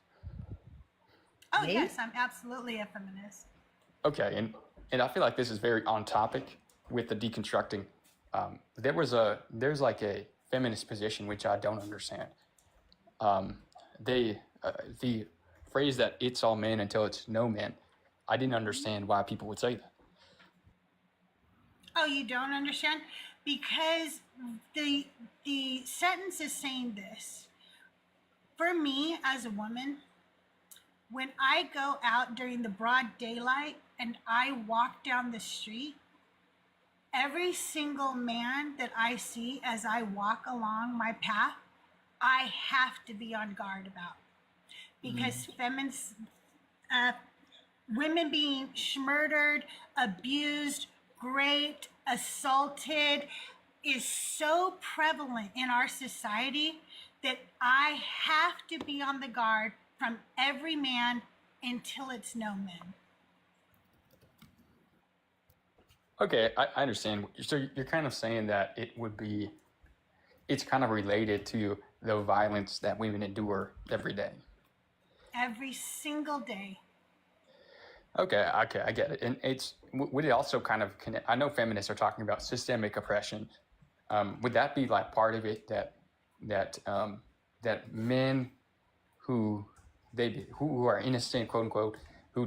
Oh, Me? yes, I'm absolutely a feminist. Okay, and I feel like this is very on topic with the deconstructing. There's like a feminist position which I don't understand. The phrase that it's all men until it's no men. I didn't understand why people would say that. Oh, you don't understand? Because the sentence is saying this. For me as a woman, when I go out during the broad daylight and I walk down the street, every single man that I see as I walk along my path, I have to be on guard about. Because women being murdered, abused, raped, assaulted is so prevalent in our society that I have to be on the guard from every man until it's no men. Okay, I understand. So you're kind of saying that it's kind of related to the violence that women endure every day. Every single day. Okay, I get it. And would it also kind of connect? I know feminists are talking about systemic oppression. Would that be like part of it that men who are innocent, quote unquote, who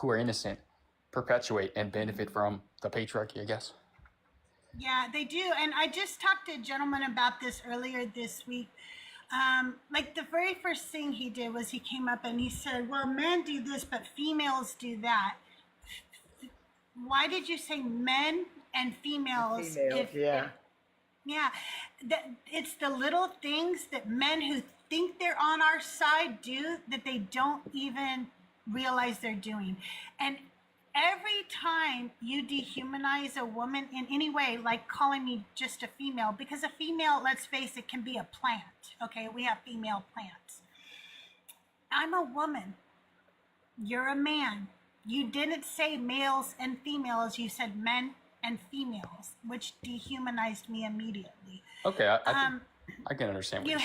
are innocent perpetuate and benefit from the patriarchy, I guess? Yeah, they do. And I just talked to a gentleman about this earlier this week. Like the very first thing he did was he came up and he said, well, men do this, but females do that. Why did you say men and females? Yeah. Yeah, it's the little things that men who think they're on our side do that they don't even realize they're doing. And every time you dehumanize a woman in any way, like calling me just a female, because a female, let's face it, can be a plant. Okay, we have female plants. I'm a woman. You're a man. You didn't say males and females. You said men and females, which dehumanized me immediately. Okay, I can understand what You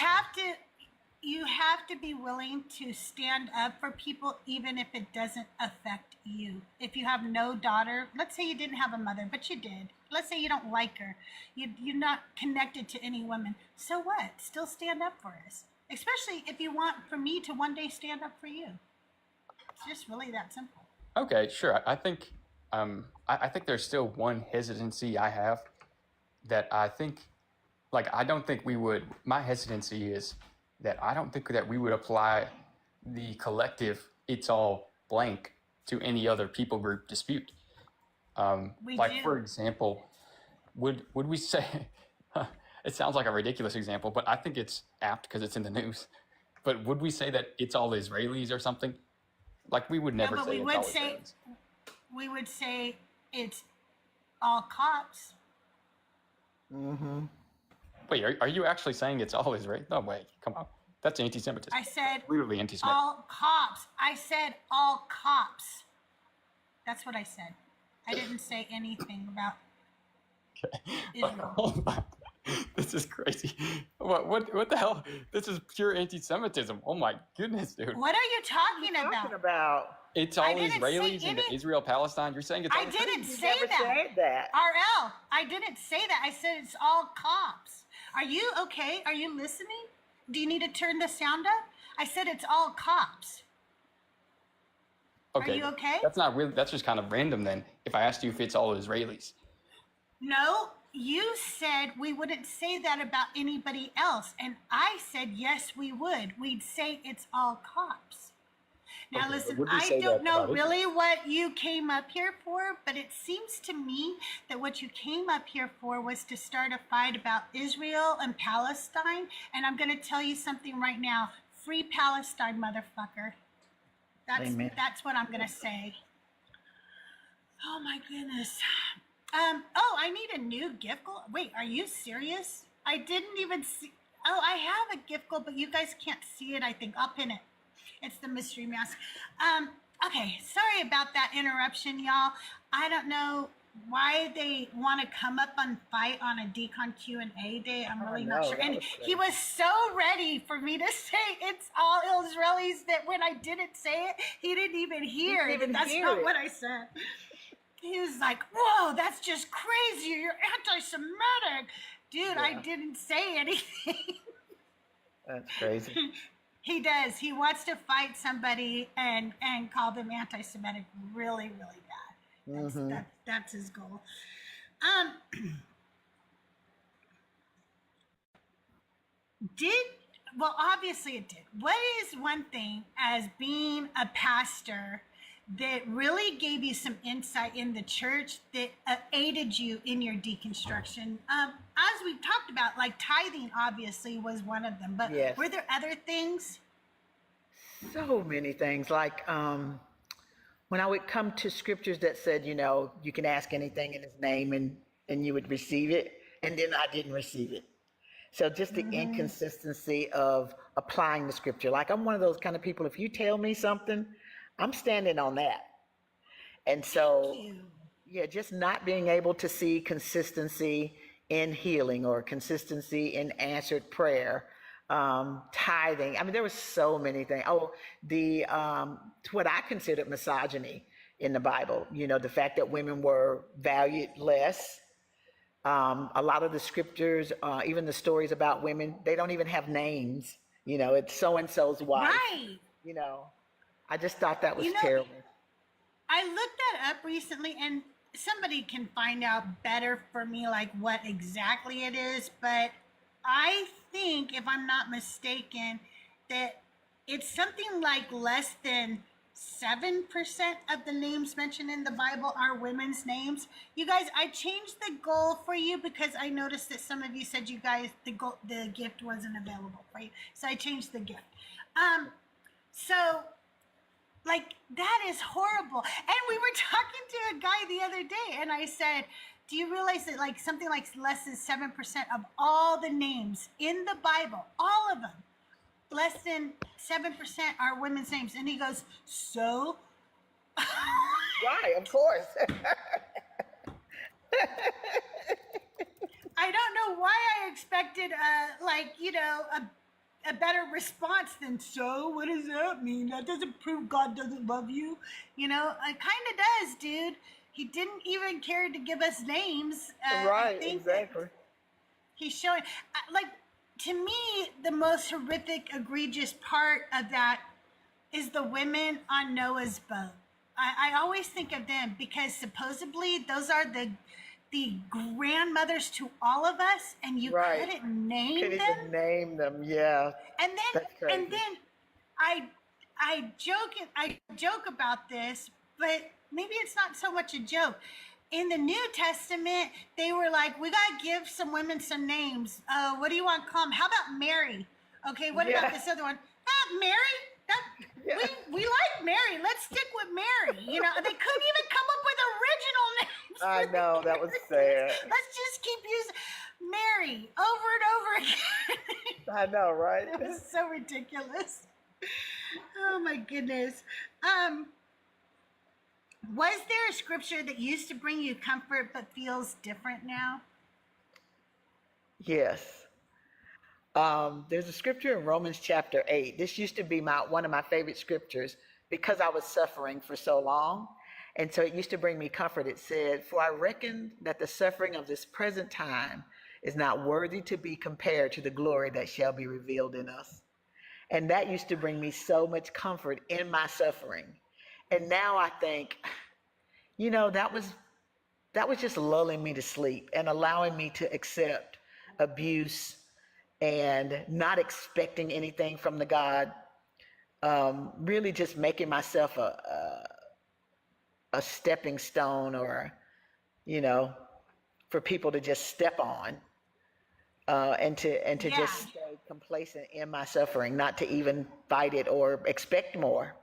you're have to be willing to stand up for people, even if it doesn't affect you. If you have no daughter, let's say you didn't have a mother, but you did. Let's say you don't like her. You're not connected to any woman. So what? Still stand up for us. Especially if you want for me to one day stand up for you. It's just really that simple. Okay, sure. I think there's still one hesitancy I have that I think, like, I don't think we would. My hesitancy is that I don't think that we would apply the collective "it's all blank" to any other people group dispute. For example, would we say? It sounds like a ridiculous example, but I think it's apt because it's in the news. But would we say that it's all Israelis or something? Like, we would never No, but say it's all Israelis. We would say it's all cops. Mm-hmm. Wait, are you actually saying it's all Israeli? No way, come on. That's anti-Semitism. I said Literally anti-Semitic. all cops. I said all cops. That's what I said. I didn't say anything about Israel. Hold on. This is crazy. What the hell? This is pure anti-Semitism. Oh my goodness, dude. What are you talking about? It's all I didn't say Israelis and any- Israel-Palestine. You're saying it's all I didn't You say never that. said that. RL, I didn't say that. I said it's all cops. Are you okay? Are you listening? Do you need to turn the sound up? I said it's all cops. Okay. Are you okay? That's not really. That's just kind of random then. If I asked you if it's all Israelis. No, you said we wouldn't say that about anybody else. And I said, yes, we would. We'd say it's all cops. Now, Okay, listen, but would we I say don't that know about really what you came up here for, but it seems to me that what you came up here for was to start a fight about Israel and Palestine. And I'm going to tell you something right now. Free Palestine, motherfucker. Amen. That's what I'm gonna say. Oh my goodness. Oh, I need a new gift goal. Wait, are you serious? I didn't even see. Oh, I have a gift goal, but you guys can't see it. I think I'll pin it. It's the mystery mask. Okay, sorry about that interruption, y'all. I don't know why they want to come up and fight on a Decon Q&A day. I'm really not know, sure. that And was he was so ready for me to say it's all Israelis that when I didn't say it, he didn't even hear it. even That's hear not it. what I said. He was like, whoa, that's just crazy. You're anti-Semitic. Dude, I Yeah. didn't say anything. That's crazy. He does. He wants to fight somebody and call them anti-Semitic really, really bad. That's his goal. Well, obviously it did. What is one thing as being a pastor that really gave you some insight in the church that aided you in your deconstruction? As we've talked about, like tithing obviously was one of them, but Yes. were there other things? So many things. Like when I would come to scriptures that said, you can ask anything in his name and you would receive it, and then I didn't receive it. So just the inconsistency of applying the scripture. Like I'm one of those kind of people, if you tell me something, I'm standing on that. And so, yeah, just not being able to see consistency in healing or consistency in answered prayer, tithing. I mean, there were so many things. Oh, what I considered misogyny in the Bible, the fact that women were valued less. A lot of the scriptures, even the stories about women, they don't even have names. It's so-and-so's wife. Right. I just thought that was You know, terrible. I looked that up recently, and somebody can find out better for me, like what exactly it is. But I think, if I'm not mistaken, that it's something like less than 7% of the names mentioned in the Bible are women's names. You guys, I changed the goal for you because I noticed that some of you said you guys the gift wasn't available for you, so I changed the gift. So. Like, that is horrible. And we were talking to a guy the other day, and I said, do you realize that, like, something like less than 7% of all the names in the Bible, all of them, less than 7% are women's names? And he goes, so? Right, of course. I don't know why I expected, a better response than, so what does that mean? That doesn't prove God doesn't love you. It kind of does, dude. He didn't even care to give us names. Right, exactly. He's showing, to me, the most horrific, egregious part of that is the women on Noah's boat. I always think of them because supposedly those are the grandmothers to all of us, and you couldn't name them. Couldn't even name them, yeah. And then, That's crazy. and then, I joke about this, but maybe it's not so much a joke. In the New Testament, they were like, we gotta give some women some names. What do you want to call them? How about Mary? Okay, what about this other one? Mary. We like Mary. Let's stick with Mary. They couldn't even come up with original names. I know, that was sad. Let's just keep using Mary over and over again. I know, right? It was so ridiculous. Oh my goodness. Was there a scripture that used to bring you comfort but feels different now? Yes. There's a scripture in Romans chapter 8. This used to be one of my favorite scriptures because I was suffering for so long. And so it used to bring me comfort. It said, for I reckon that the suffering of this present time is not worthy to be compared to the glory that shall be revealed in us. And that used to bring me so much comfort in my suffering. And now I think, that was just lulling me to sleep and allowing me to accept abuse and not expecting anything from the God, really just making myself a stepping stone or, for people to just step on, and to just stay complacent in my suffering, not to even fight it or expect more.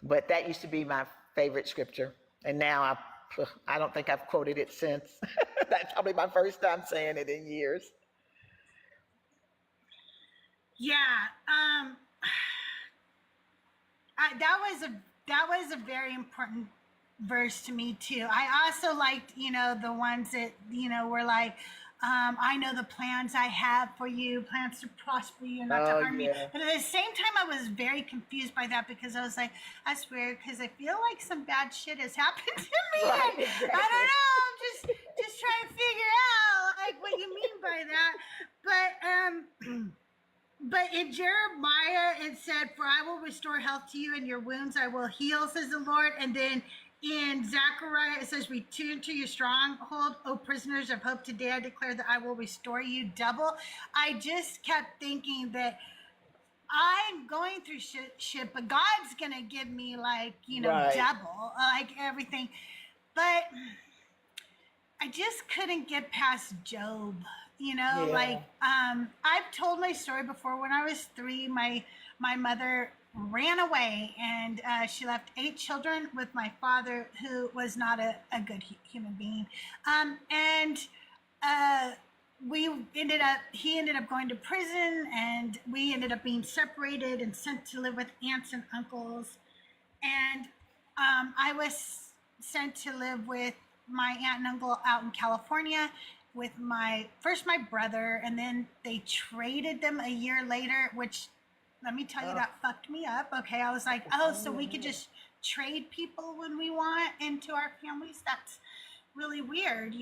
But that used to be my favorite scripture. And now I don't think I've quoted it since. That's probably my first time saying it in years. Yeah. That was a very important verse to me too. I also liked, the ones that, were like, I know the plans I have for you, plans to prosper you and not to Oh, harm you. yeah. But at the same time, I was very confused by that because I was like, that's weird because I feel like some bad shit has happened to me. Right, And exactly. I don't know. I'm just trying to figure out like what you mean by that. But in Jeremiah, it said, for I will restore health to you and your wounds I will heal, says the Lord. And then in Zechariah, it says, return to your stronghold, O prisoners of hope. Today I declare that I will restore you double. I just kept thinking that I'm going through shit, but God's going to give me like, Right. double, like everything. But I just couldn't get past Job, Yeah. like I've told my story before. When I was 3, my mother ran away and she left 8 children with my father, who was not a good human being. And he ended up going to prison, and we ended up being separated and sent to live with aunts and uncles. And I was sent to live with my aunt and uncle out in California with my brother, and then they traded them a year later, which, let me tell you, that fucked me up. Okay, I was like, oh, so we could just trade people when we want into our families? That's really weird,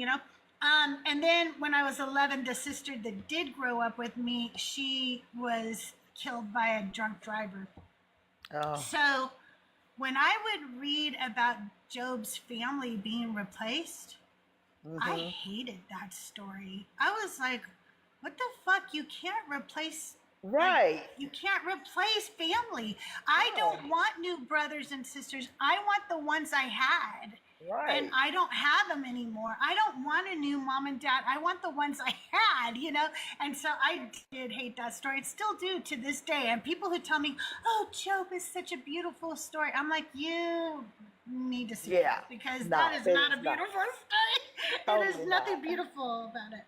And then when I was 11, the sister that did grow up with me, she was killed by a drunk driver. Oh. So when I would read about Job's family being replaced, I hated that story. I was like, what the fuck? You can't replace, Right. you can't replace family. I don't want new brothers and sisters. I want the ones I had. Right. And I don't have them anymore. I don't want a new mom and dad. I want the ones I had, And so I did hate that story. I still do to this day. And people who tell me, oh, Job is such a beautiful story. I'm like, you need to see it, because that is not a beautiful story. Totally There's nothing beautiful about it.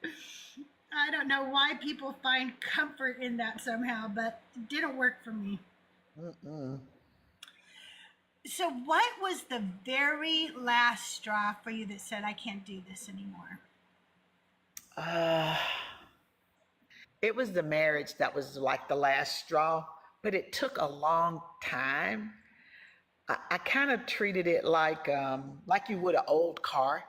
I don't know why people find comfort in that somehow, but it didn't work for me. Mm-mm. So what was the very last straw for you that said, I can't do this anymore? It was the marriage that was like the last straw, but it took a long time. I kind of treated it like you would an old car.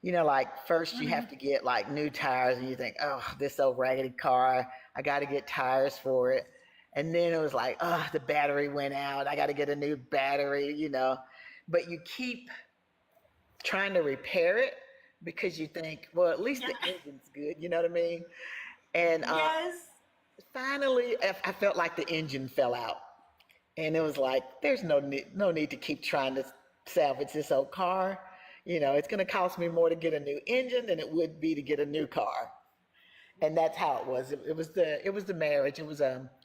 Like first you have to get like new tires, and you think, oh, this old raggedy car, I got to get tires for it. And then it was like, oh, the battery went out, I got to get a new battery, But you keep trying to repair it because you think, well, at least the engine's good, you know what I mean? And Yes. finally, I felt like the engine fell out. And it was like, there's no need to keep trying to salvage this old car. It's going to cost me more to get a new engine than it would be to get a new car. And that's how it was. It was the marriage. It was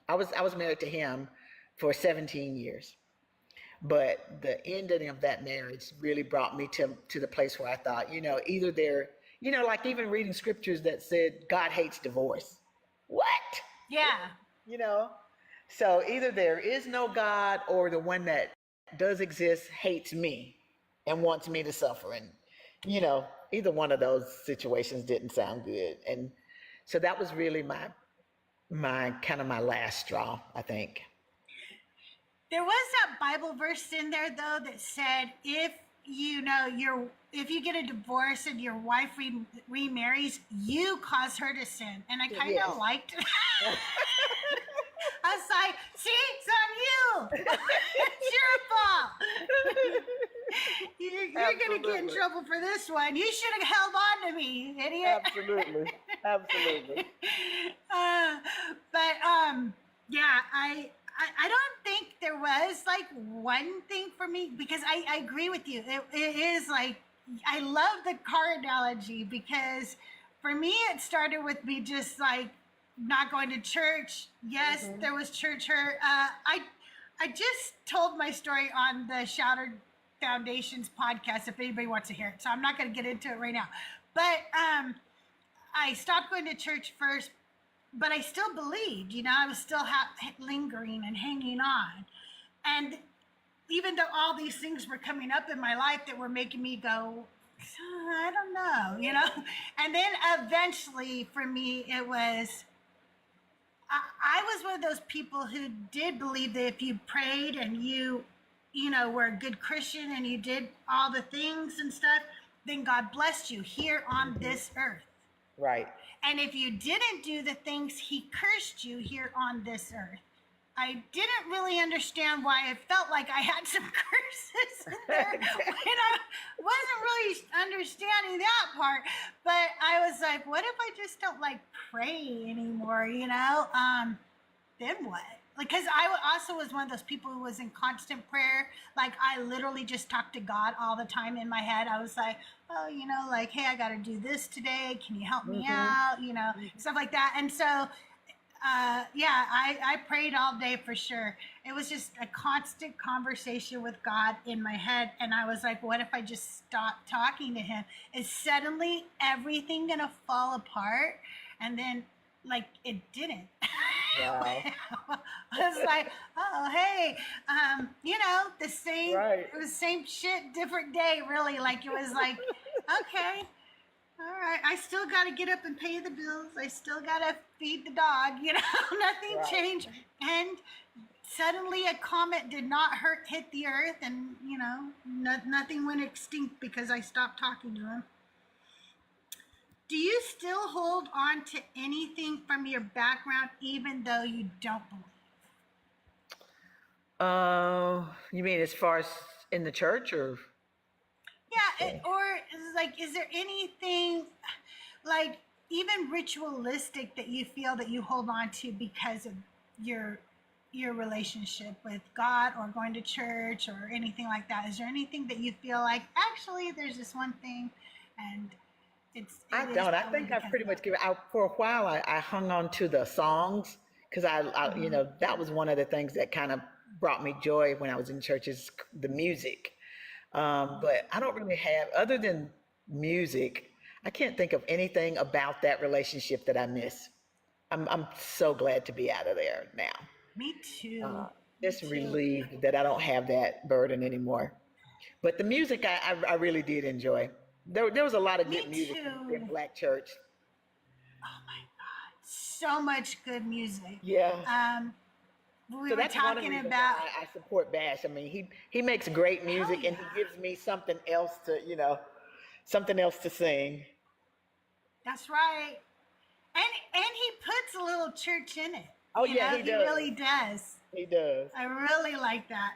I was married to him for 17 years. But the ending of that marriage really brought me to the place where I thought, either they're, like even reading scriptures that said God hates divorce. What? Yeah. So either there is no God, or the one that does exist hates me and wants me to suffer. And, either one of those situations didn't sound good. And so that was really my kind of my last straw, I think. There was that Bible verse in there though that said, if if you get a divorce and your wife remarries, you cause her to sin. And I kind of liked it. I was like, see, it's on you. It's your fault. You're going to get in trouble for this one. You should have held on to me, idiot. Absolutely. Yeah, I don't think there was like one thing for me, because I agree with you. It is like, I love the car analogy, because for me it started with me just like not going to church. Yes, there was church hurt. I just told my story on the Shattered Foundations podcast if anybody wants to hear it. So I'm not going to get into it right now. But I stopped going to church first, but I still believed, you know, I was still lingering and hanging on. And even though all these things were coming up in my life that were making me go, I don't know, you know. And then eventually for me, it was, I was one of those people who did believe that if you prayed and you know, were a good Christian and you did all the things and stuff, then God blessed you here on this earth. Right. And if you didn't do the things, he cursed you here on this earth. I didn't really understand why I felt like I had some curses in there when I wasn't really understanding that part. But I was like, what if I just don't like pray anymore, you know? Then what? Like, because I also was one of those people who was in constant prayer. Like, I literally just talked to God all the time in my head. I was like, oh, you know, like, hey, I got to do this today. Can you help me out? You know, stuff like that. And so, yeah, I prayed all day for sure. It was just a constant conversation with God in my head. And I was like, what if I just stop talking to him? Is suddenly everything going to fall apart? And then, like, it didn't. Wow. I was like, oh, hey, you know, the same, Right. it was same shit, different day, really. Like, it was like, okay, all right, I still got to get up and pay the bills. I still got to feed the dog, you know, nothing Right. changed. And suddenly a comet did not hit the earth, and, you know, nothing went extinct because I stopped talking to him. Do you still hold on to anything from your background, even though you don't believe? You mean as far as in the church or? Yeah, or like, is there anything like even ritualistic that you feel that you hold on to because of your relationship with God or going to church or anything like that? Is there anything that you feel like actually there's this one thing and I don't. I think I pretty much give out for a while. I hung on to the songs because I you know, that was one of the things that kind of brought me joy when I was in church is the music. But I don't really have, other than music, I can't think of anything about that relationship that I miss. I'm so glad to be out of there now. Me too. Just relieved that I don't have that burden anymore. But the music I really did enjoy. There was a lot of good music too. in Black church. Oh my God, so much good music. Yeah. We So were that's one of the talking reasons about. why I support Bash. I mean, he makes great music and he gives me something else to, you know, something else to sing. That's right. And he puts a little church in it. Oh, You yeah, know, he he does. really does. He does. I really like that.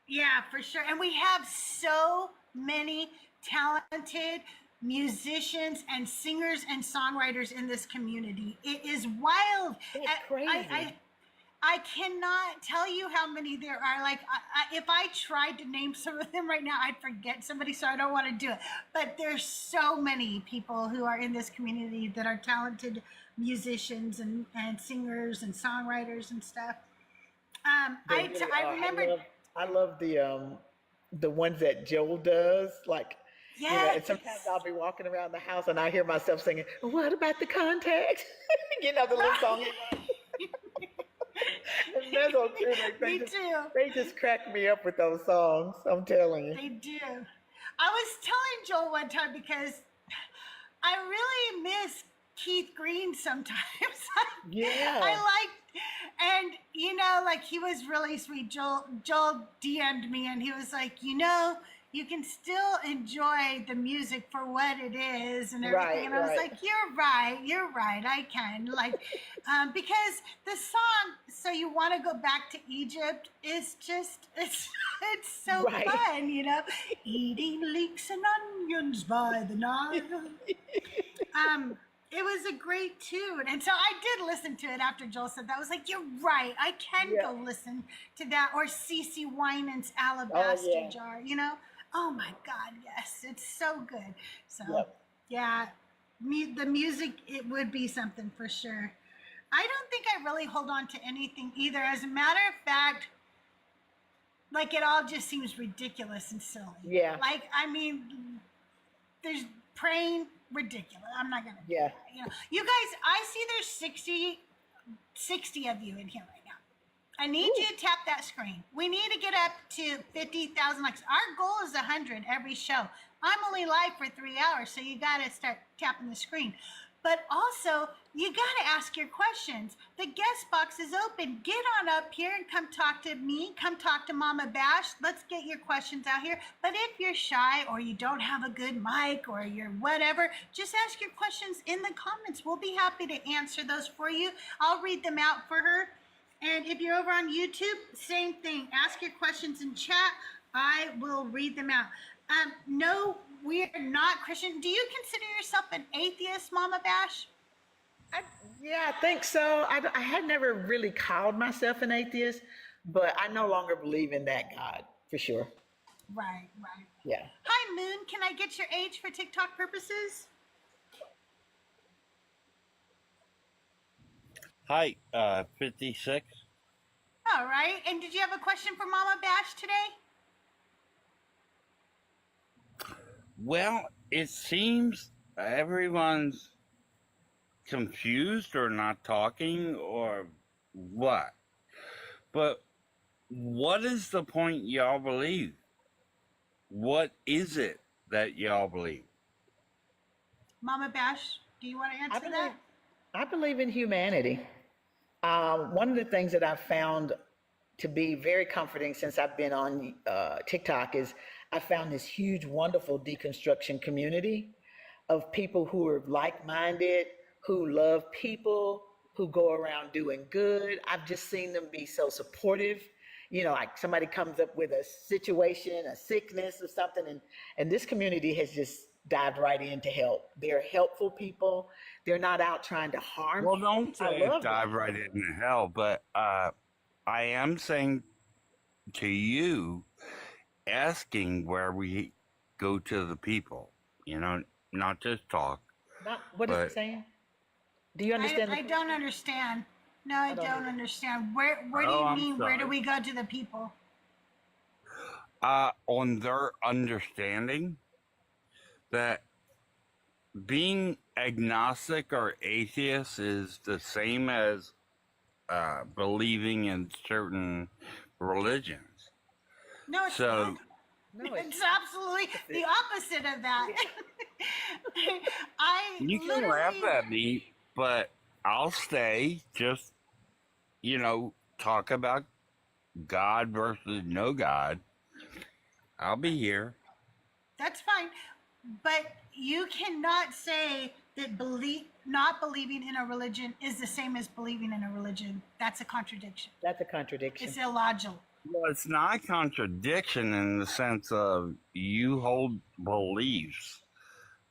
Yeah, for sure. And we have so many talented musicians and singers and songwriters in this community. It is wild. It's I- crazy. I cannot tell you how many there are. Like, if I tried to name some of them right now, I'd forget somebody, so I don't want to do it. But there's so many people who are in this community that are talented musicians and singers and songwriters and stuff. They I really are. remember. I love the ones that Joel does. Like, you know, and Yes. sometimes I'll be walking around the house and I hear myself singing, "What about the contacts?" You know, the little song. And they're so cute. Me too. They just crack me up with those songs. I'm telling you. They do. I was telling Joel one time because I really miss Keith Green sometimes. Yeah. I liked, and you know, like he was really sweet. Joel DM'd me and he was like, you know, you can still enjoy the music for what it is and everything. Right, and I was right. like, you're right, I can. Like, because the song, So You Want to Go Back to Egypt, is just, it's so Right. fun, you know? Eating leeks and onions by the Nile. It was a great tune. And so I did listen to it after Joel said that. I was like, you're right. I can Yeah. go listen to that. Or CeCe Winans Alabaster yeah. Jar, you know? Oh my God, yes. It's so good. So, Yep. yeah, the music, it would be something for sure. I don't think I really hold on to anything either. As a matter of fact, like it all just seems ridiculous and silly. Yeah. Like, I mean, there's praying ridiculous. I'm not gonna. Yeah. You know, you guys. I see there's 60 of you in here right now. I need you to tap that screen. We need to get up to 50,000 likes. Our goal is 100 every show. I'm only live for 3 hours, so you got to start tapping the screen. But also, you got to ask your questions. The guest box is open. Get on up here and come talk to me. Come talk to Mama Bash. Let's get your questions out here. But if you're shy or you don't have a good mic or you're whatever, just ask your questions in the comments. We'll be happy to answer those for you. I'll read them out for her. And if you're over on YouTube, same thing. Ask your questions in chat. I will read them out. No, we're not Christian. Do you consider yourself an atheist, Mama Bash? Yeah, I think so. I had never really called myself an atheist, but I no longer believe in that God, for sure. Right, right. Yeah. Hi, Moon. Can I get your age for TikTok purposes? Hi, 56. All right. And did you have a question for Mama Bash today? Well, it seems everyone's confused or not talking or what. But what is the point y'all believe? What is it that y'all believe? Mama Bash, do you want to answer that? I believe in humanity. One of the things that I've found to be very comforting since I've been on TikTok is I found this huge, wonderful deconstruction community of people who are like-minded, who love people, who go around doing good. I've just seen them be so supportive. You know, like somebody comes up with a situation, a sickness or something, and this community has just dived right in to help. They're helpful people. They're not out trying to harm. Well, don't I say love dive them. right into hell, but I am saying to you, asking where we go to the people, you know, not just talk. What is but it saying? Do you understand? I don't understand. No, I don't understand. Where do you I'm mean? Where do sorry. we go to the people? On their understanding that being agnostic or atheist is the same as believing in certain religions. No, it's So, not. No, It's absolutely the opposite of that. I you can literally, laugh at me, but I'll stay. Just, you know, talk about God versus no God. I'll be here. that's fine, but you cannot say that not believing in a religion is the same as believing in a religion. That's a contradiction. that's a contradiction. It's illogical. Well, it's not a contradiction in the sense of you hold beliefs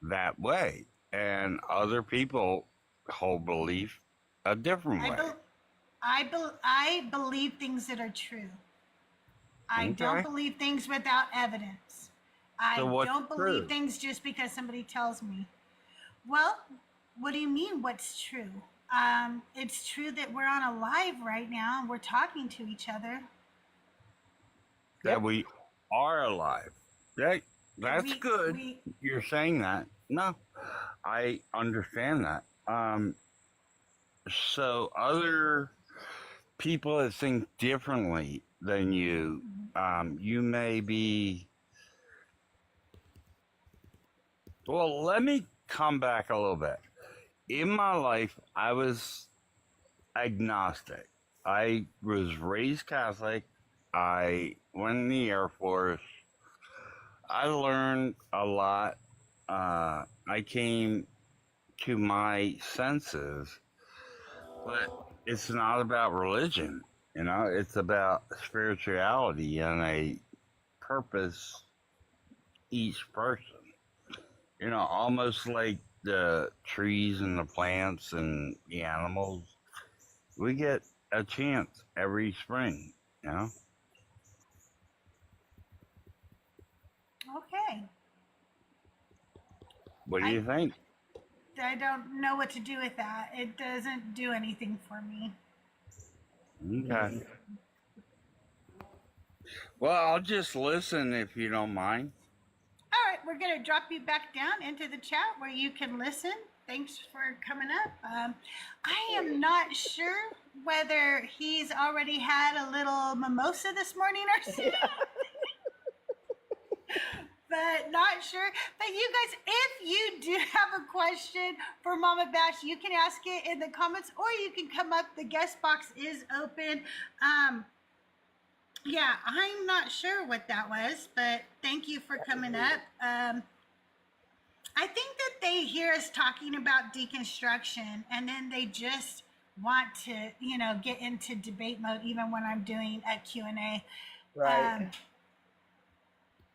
that way, and other people hold belief a different way. I believe things that are true. I don't Okay. believe things without evidence. I So what's don't believe true? things just because somebody tells me. Well, what do you mean what's true? It's true that we're on a live right now and we're talking to each other. That we are alive. That's We- good. we- You're saying that. No, I understand that. So other people that think differently than you, you may be. Well, let me come back a little bit. In my life, I was agnostic. I was raised Catholic. I went in the Air Force. I learned a lot. I came to my senses, but it's not about religion. You know, it's about spirituality and a purpose each person. You know, almost like the trees and the plants and the animals. We get a chance every spring, you know? Okay. What do you think? don't know what to do with that. It doesn't do anything for me. Okay. Well, I'll just listen if you don't mind. All right, we're going to drop you back down into the chat where you can listen. Thanks for coming up. I am not sure whether he's already had a little mimosa this morning or something. But not sure. But you guys, if you do have a question for Mama Bash, you can ask it in the comments, or you can come up. The guest box is open. Yeah, I'm not sure what that was, but thank you for coming up. I think that they hear us talking about deconstruction, and then they just want to, get into debate mode, even when I'm doing a Q&A. Right.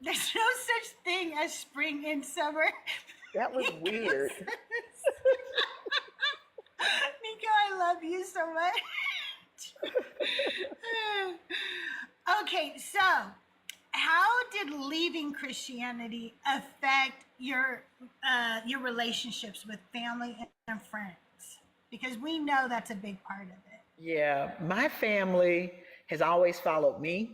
There's no such thing as spring and summer. That was weird. Nico, I love you so much. Okay, so how did leaving Christianity affect your relationships with family and friends? Because we know that's a big part of it. Yeah, my family has always followed me.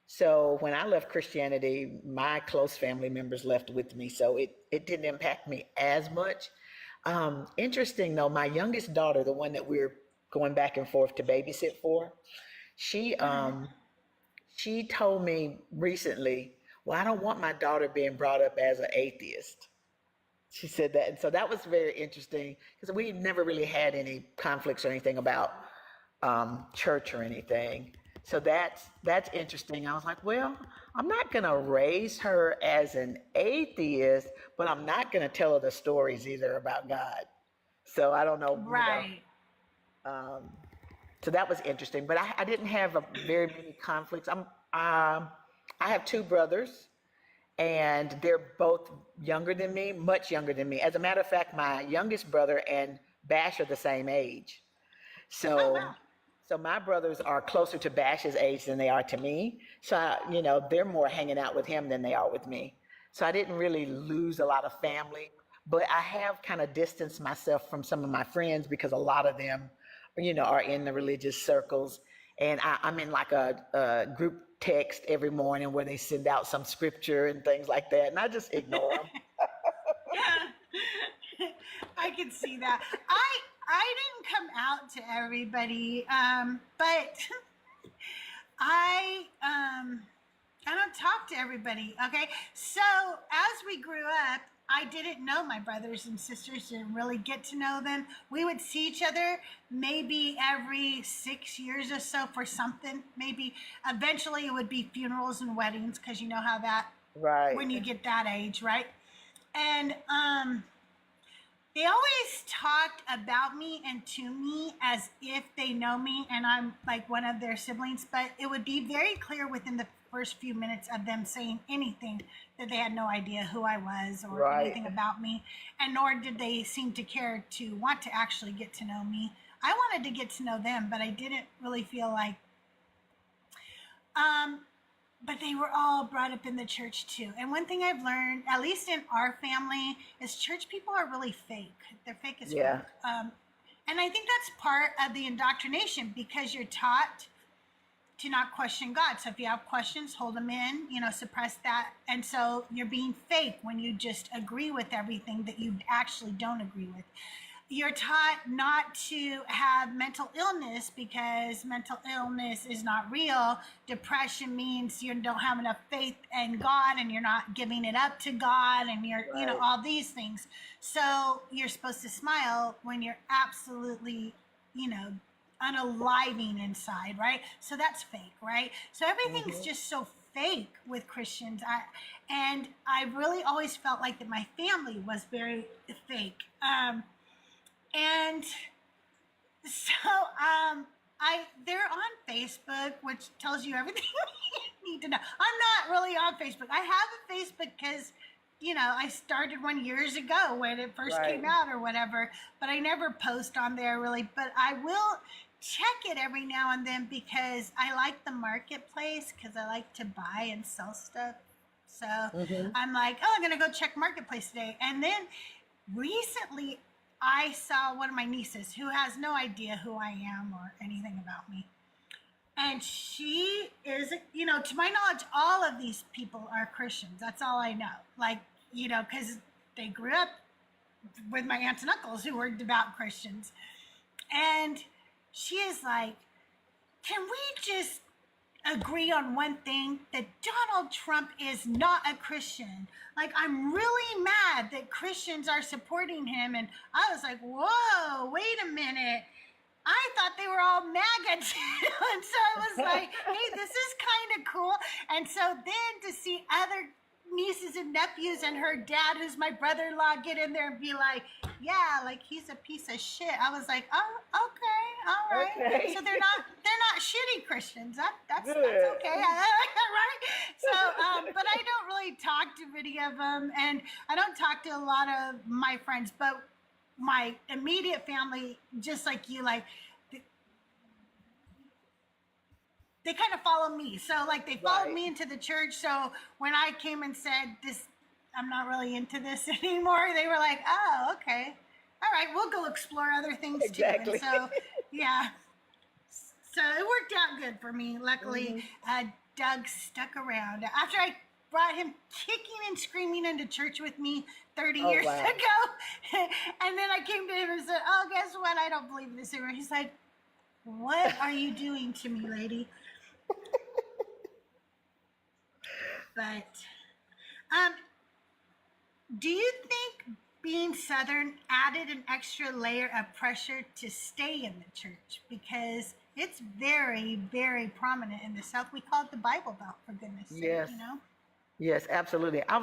So when I left Christianity, my close family members left with me. So it didn't impact me as much. Interesting though, my youngest daughter, the one that we're going back and forth to babysit for, she told me recently, well, I don't want my daughter being brought up as an atheist. She said that. And so that was very interesting because we never really had any conflicts or anything about church or anything. So that's interesting. I was like, well, I'm not going to raise her as an atheist, but I'm not going to tell her the stories either about God. So I don't know. Right. So that was interesting, but I didn't have very many conflicts. I have two brothers, and they're both younger than me, much younger than me. As a matter of fact, my youngest brother and Bash are the same age. So, so my brothers are closer to Bash's age than they are to me. So, they're more hanging out with him than they are with me. So I didn't really lose a lot of family, but I have kind of distanced myself from some of my friends because a lot of them are in the religious circles. And I'm in like a group text every morning where they send out some scripture and things like that. And I just ignore them. I can see that. I didn't come out to everybody, but I don't talk to everybody. Okay. So as we grew up, I didn't know my brothers and sisters, didn't really get to know them. We would see each other maybe every 6 years or so for something. Maybe eventually it would be funerals and weddings, because you know how that, Right. when you get that age, right? And they always talked about me and to me as if they know me and I'm like one of their siblings, but it would be very clear within the first few minutes of them saying anything that they had no idea who I was or Right. anything about me, and nor did they seem to care to want to actually get to know me. I wanted to get to know them, but I didn't really feel like but they were all brought up in the church too. And one thing I've learned, at least in our family, is church people are really fake. They're fake as Yeah. fuck. And I think that's part of the indoctrination, because you're taught to not question God. So if you have questions, hold them in, suppress that. And so you're being fake when you just agree with everything that you actually don't agree with. You're taught not to have mental illness because mental illness is not real. Depression means you don't have enough faith in God and you're not giving it up to God, and you're, Right. all these things. So you're supposed to smile when you're absolutely, unaliving inside, right? So that's fake, right? So everything's just so fake with Christians. And I really always felt like that my family was very fake. And so they're on Facebook, which tells you everything you need to know. I'm not really on Facebook. I have a Facebook because, I started one years ago when it first Right. came out or whatever, but I never post on there really. But I will check it every now and then because I like the marketplace, because I like to buy and sell stuff. So I'm like, oh, I'm going to go check marketplace today. And then recently, I saw one of my nieces who has no idea who I am or anything about me. And she is, to my knowledge, all of these people are Christians. That's all I know. Like, because they grew up with my aunts and uncles who were devout Christians. And she is like, can we just agree on one thing, that Donald Trump is not a Christian? Like, I'm really mad that Christians are supporting him. And I was like, whoa, wait a minute. I thought they were all MAGA too. And so I was like, hey, this is kind of cool. And so then to see other nieces and nephews and her dad, who's my brother-in-law, get in there and be like, yeah, like he's a piece of shit. I was like, oh, okay, all right. Okay. So they're not shitty Christians. That's Good. okay, right? So, but I don't really talk to many of them, and I don't talk to a lot of my friends, but my immediate family, just like you, like they kind of follow me. So like they followed Right. me into the church. So when I came and said this, I'm not really into this anymore, they were like, oh, okay. All right, we'll go explore other things Exactly. too. And so, yeah. So it worked out good for me. Luckily, Doug stuck around. After I brought him kicking and screaming into church with me 30 years wow. ago. And then I came to him and said, oh, guess what? I don't believe this anymore. He's like, what are you doing to me, lady? But, do you think being Southern added an extra layer of pressure to stay in the church? Because it's very, very prominent in the South. We call it the Bible Belt, for goodness sake, Yes. Yes, absolutely. I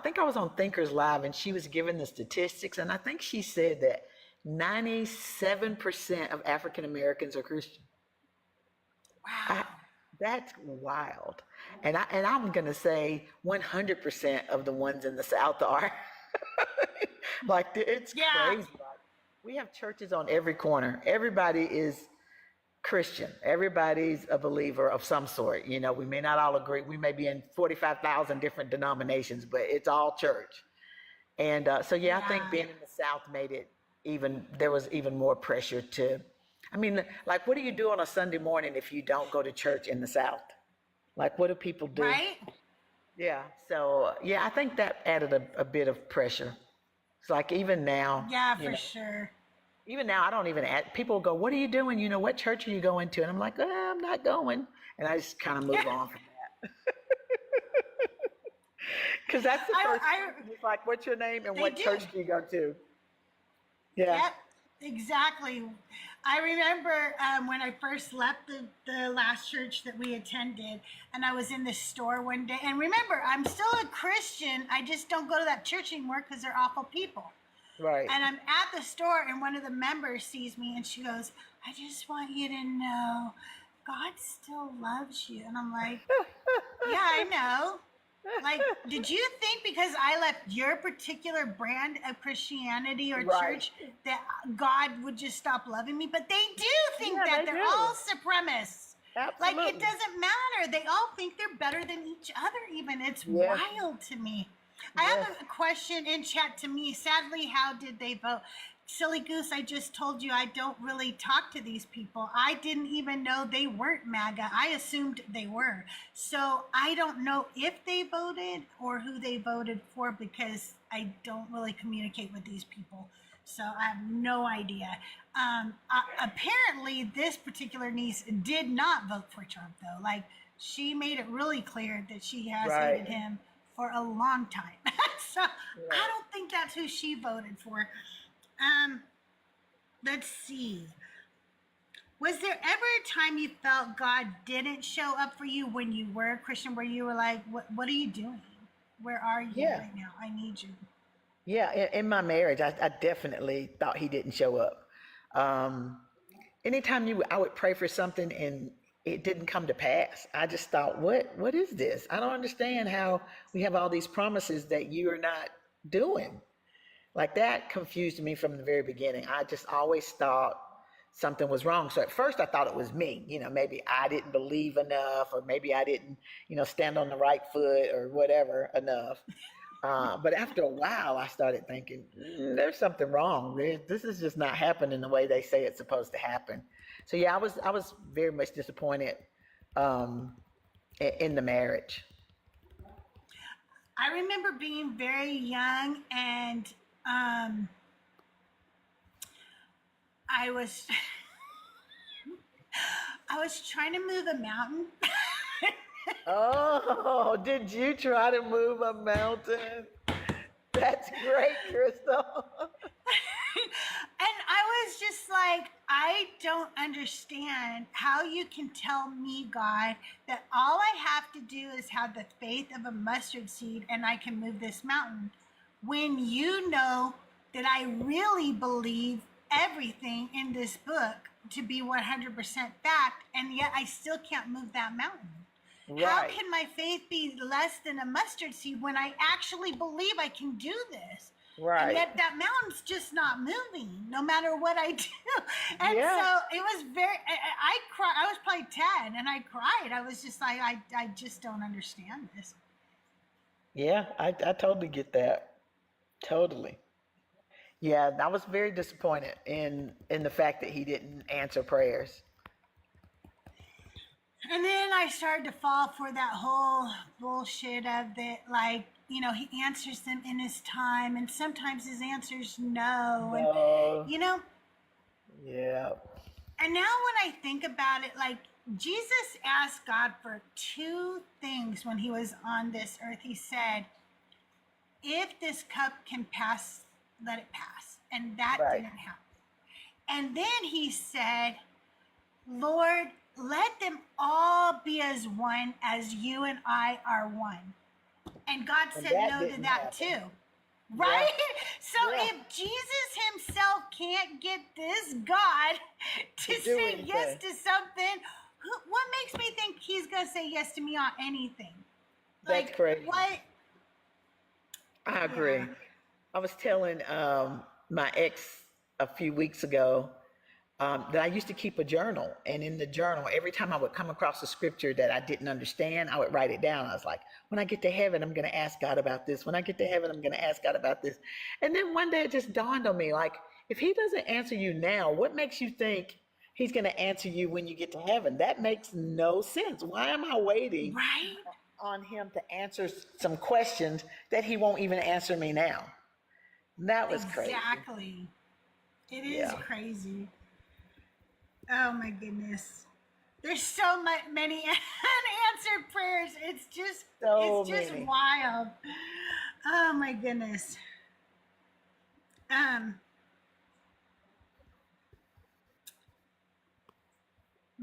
think I was on Thinkers Live, and she was giving the statistics, and I think she said that 97% of African Americans are Christian. Wow. That's wild. And I'm gonna say 100% of the ones in the South are. Like it's Yeah. crazy. We have churches on every corner. Everybody is Christian. Everybody's a believer of some sort. We may not all agree. We may be in 45,000 different denominations, but it's all church. And so, I think being in the South made it there was even more pressure to, like, what do you do on a Sunday morning if you don't go to church in the South? Like, what do people do? Right? Yeah. So, I think that added a bit of pressure. It's like even now. Yeah, for sure. Even now, I don't even ask. People go, what are you doing? What church are you going to? And I'm like, I'm not going. And I just kind of move on from that. Because that's the first question. It's like, what's your name and what church do you go to? Yeah. Yep, exactly. I remember when I first left the last church that we attended, and I was in the store one day. And remember, I'm still a Christian. I just don't go to that church anymore because they're awful people. Right. And I'm at the store, and one of the members sees me, and she goes, I just want you to know, God still loves you. And I'm like, yeah, I know. Like, did you think because I left your particular brand of Christianity or Right. church that God would just stop loving me? But they do think Yeah, that. they They're do. all supremacists. Like, Absolutely. it doesn't matter. They all think they're better than each other even. It's Yes. wild to me. I have a question in chat to me. Sadly, how did they vote? Silly goose, I just told you I don't really talk to these people. I didn't even know they weren't MAGA. I assumed they were. So I don't know if they voted or who they voted for because I don't really communicate with these people. So I have no idea. Apparently, this particular niece did not vote for Trump, though. Like, she made it really clear that she has Right. hated him for a long time. So I don't think that's who she voted for. Let's see. Was there ever a time you felt God didn't show up for you when you were a Christian, where you were like, what are you doing? Where are you right now? I need you. Yeah, in my marriage, I definitely thought he didn't show up. Anytime I would pray for something and it didn't come to pass, I just thought, what is this? I don't understand how we have all these promises that you are not doing. Like, that confused me from the very beginning. I just always thought something was wrong. So at first I thought it was me. Maybe I didn't believe enough, or maybe I didn't, stand on the right foot or whatever enough. But after a while, I started thinking, there's something wrong. This is just not happening the way they say it's supposed to happen. So yeah, I was very much disappointed in the marriage. I remember being very young and I was I was trying to move a mountain. Oh, did you try to move a mountain? That's great, Crystal. And I was just like, I don't understand how you can tell me, God, that all I have to do is have the faith of a mustard seed and I can move this mountain. When you know that I really believe everything in this book to be 100% fact, and yet I still can't move that mountain. How Right, can my faith be less than a mustard seed when I actually believe I can do this? And right. yet that mountain's just not moving, no matter what I do. And Yeah, so it was very, I cried. I was probably 10 and I cried. I was just like, I just don't understand this. yeah, I totally get that. Totally. Yeah, I was very disappointed in the fact that he didn't answer prayers. And then I started to fall for that whole bullshit of that, like, you know, he answers them in his time, and sometimes his answer's no. No, And, you know, yeah, and now when I think about it, like, Jesus asked God for two things when he was on this earth. He said, if this cup can pass, let it pass. And that right. didn't happen. And then he said, Lord, let them all be as one as you and I are one. And God And said that no to didn't that happen. too. Yeah, Right? So yeah. if Jesus himself can't get this God to To do say yes anything. to something, what makes me think he's going to say yes to me on anything? That's Like, crazy. what? I agree. Yeah. I was telling my ex a few weeks ago that I used to keep a journal, and in the journal, every time I would come across a scripture that I didn't understand, I would write it down. I was like, when I get to heaven, I'm going to ask God about this. When I get to heaven, I'm going to ask God about this. And then one day it just dawned on me, like, if he doesn't answer you now, what makes you think he's going to answer you when you get to heaven? That makes no sense. Why am I waiting Right? on him to answer some questions that he won't even answer me now? That was crazy. Exactly. It is Yeah. crazy. Oh my goodness. There's so many unanswered prayers. So It's just many. wild. Oh my goodness.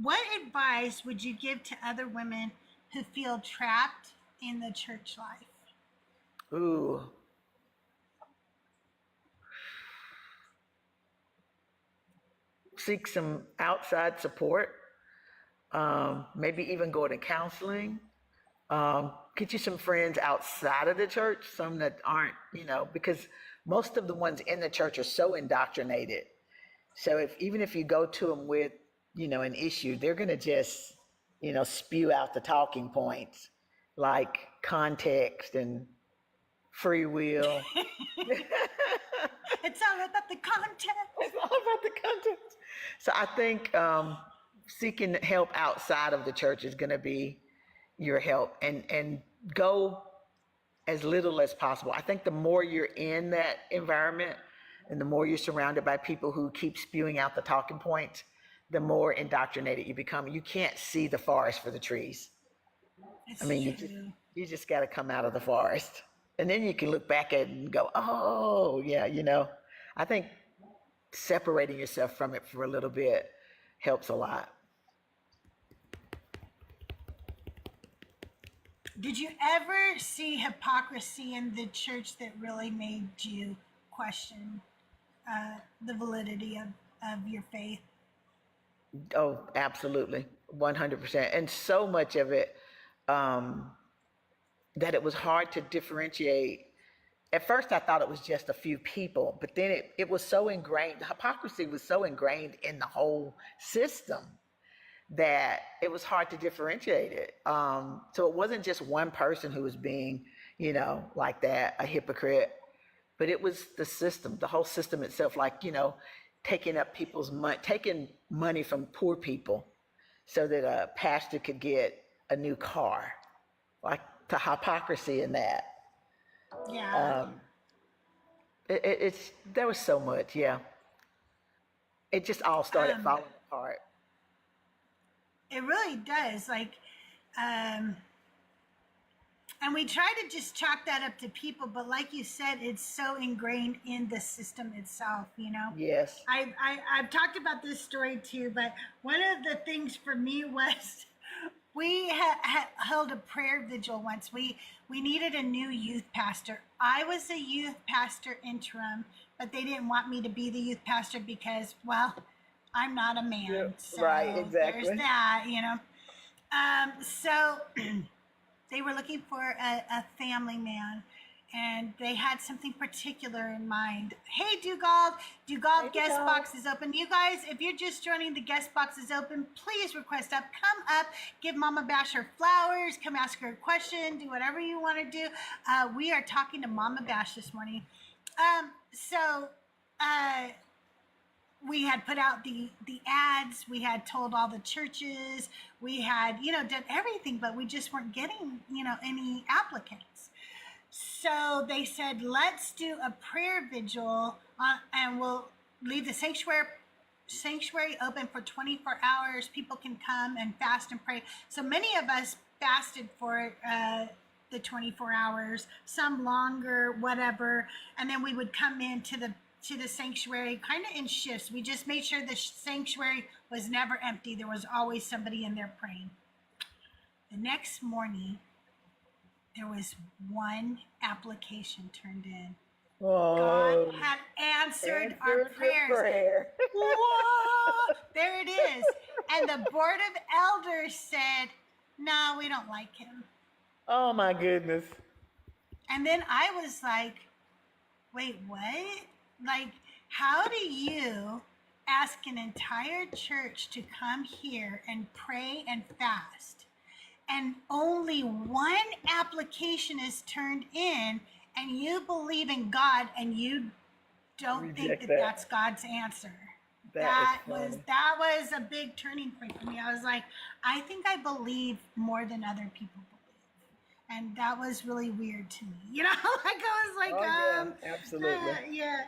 What advice would you give to other women who feel trapped in the church life? Ooh. Seek some outside support. Maybe even go to counseling. Get you some friends outside of the church, some that aren't, because most of the ones in the church are so indoctrinated. So even if you go to them with, an issue, they're going to just, spew out the talking points like context and free will. It's all about the content. It's all about the content. So I think seeking help outside of the church is going to be your help, and go as little as possible. I think the more you're in that environment and the more you're surrounded by people who keep spewing out the talking points, the more indoctrinated you become. You can't see the forest for the trees. It's I mean, true. you just got to come out of the forest, and then you can look back at it and go, oh yeah, I think separating yourself from it for a little bit helps a lot. Did you ever see hypocrisy in the church that really made you question the validity of your faith? Oh, absolutely. 100%. And so much of it that it was hard to differentiate. At first, I thought it was just a few people, but then it was so ingrained. Hypocrisy was so ingrained in the whole system that it was hard to differentiate it. So it wasn't just one person who was being, like that, a hypocrite. But it was the system, the whole system itself, like, taking up people's money, taking money from poor people so that a pastor could get a new car, like the hypocrisy in that. Yeah. It's there was so much, yeah. It just all started Um, falling apart. it really does. And we try to just chalk that up to people, but like you said, it's so ingrained in the system itself. Yes. I've talked about this story too, but one of the things for me was we held a prayer vigil once. We needed a new youth pastor. I was a youth pastor interim, but they didn't want me to be the youth pastor because, well, I'm not a man. Yeah, So right, exactly. there's that. So they were looking for a family man, and they had something particular in mind. Hey, Dugald, Hey, guest Dugald. box is open. You guys, if you're just joining, the guest box is open. Please request up, come up, give Mama Bash her flowers, come ask her a question, do whatever you want to do. We are talking to Mama Bash this morning. So we had put out the ads, we had told all the churches, we had done everything, but we just weren't getting any applicants. So they said, let's do a prayer vigil, and we'll leave the sanctuary open for 24 hours. People can come and fast and pray. So many of us fasted for the 24 hours, some longer, whatever, and then we would come into the sanctuary kind of in shifts. We just made sure the sanctuary was never empty. There was always somebody in there praying. The next morning, there was one application turned in. Oh, God had answered our answered the prayers. prayer. Whoa! There it is. And the board of elders said, no, we don't like him. Oh my goodness. And then I was like, wait, what? Like, how do you ask an entire church to come here and pray and fast, and only one application is turned in, and you believe in God and you don't think Reject that that. that's God's answer? That is funny. That was a big turning point for me. I was like, I think I believe more than other people believe. And that was really weird to me. Like I was like, Oh, yeah, absolutely. yeah.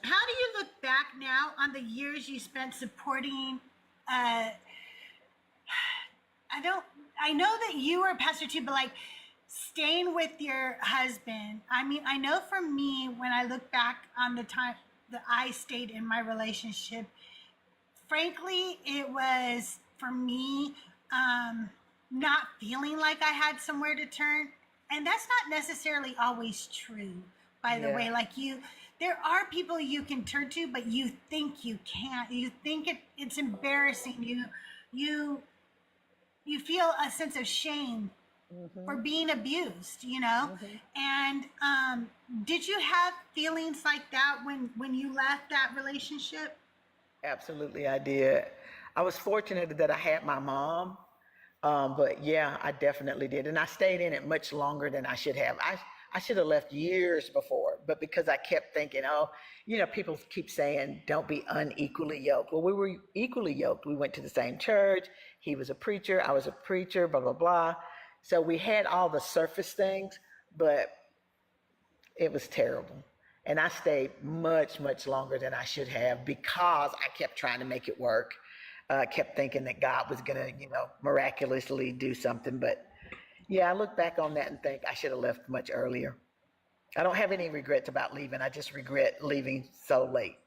How do you look back now on the years you spent supporting I know that you were a pastor too, but like staying with your husband. I mean, I know for me, when I look back on the time that I stayed in my relationship, frankly, it was for me not feeling like I had somewhere to turn. And that's not necessarily always true, by the Yeah. way. Like there are people you can turn to, but you think you can't. You think it's embarrassing. You feel a sense of shame for being abused, And did you have feelings like that when you left that relationship? Absolutely, I did. I was fortunate that I had my mom, but yeah, I definitely did, and I stayed in it much longer than I should have. I should have left years before, but because I kept thinking, people keep saying don't be unequally yoked. Well, we were equally yoked. We went to the same church. He was a preacher. I was a preacher. Blah blah blah. So we had all the surface things, but it was terrible. And I stayed much, much longer than I should have because I kept trying to make it work. I kept thinking that God was going to, miraculously do something. But yeah, I look back on that and think I should have left much earlier. I don't have any regrets about leaving. I just regret leaving so late.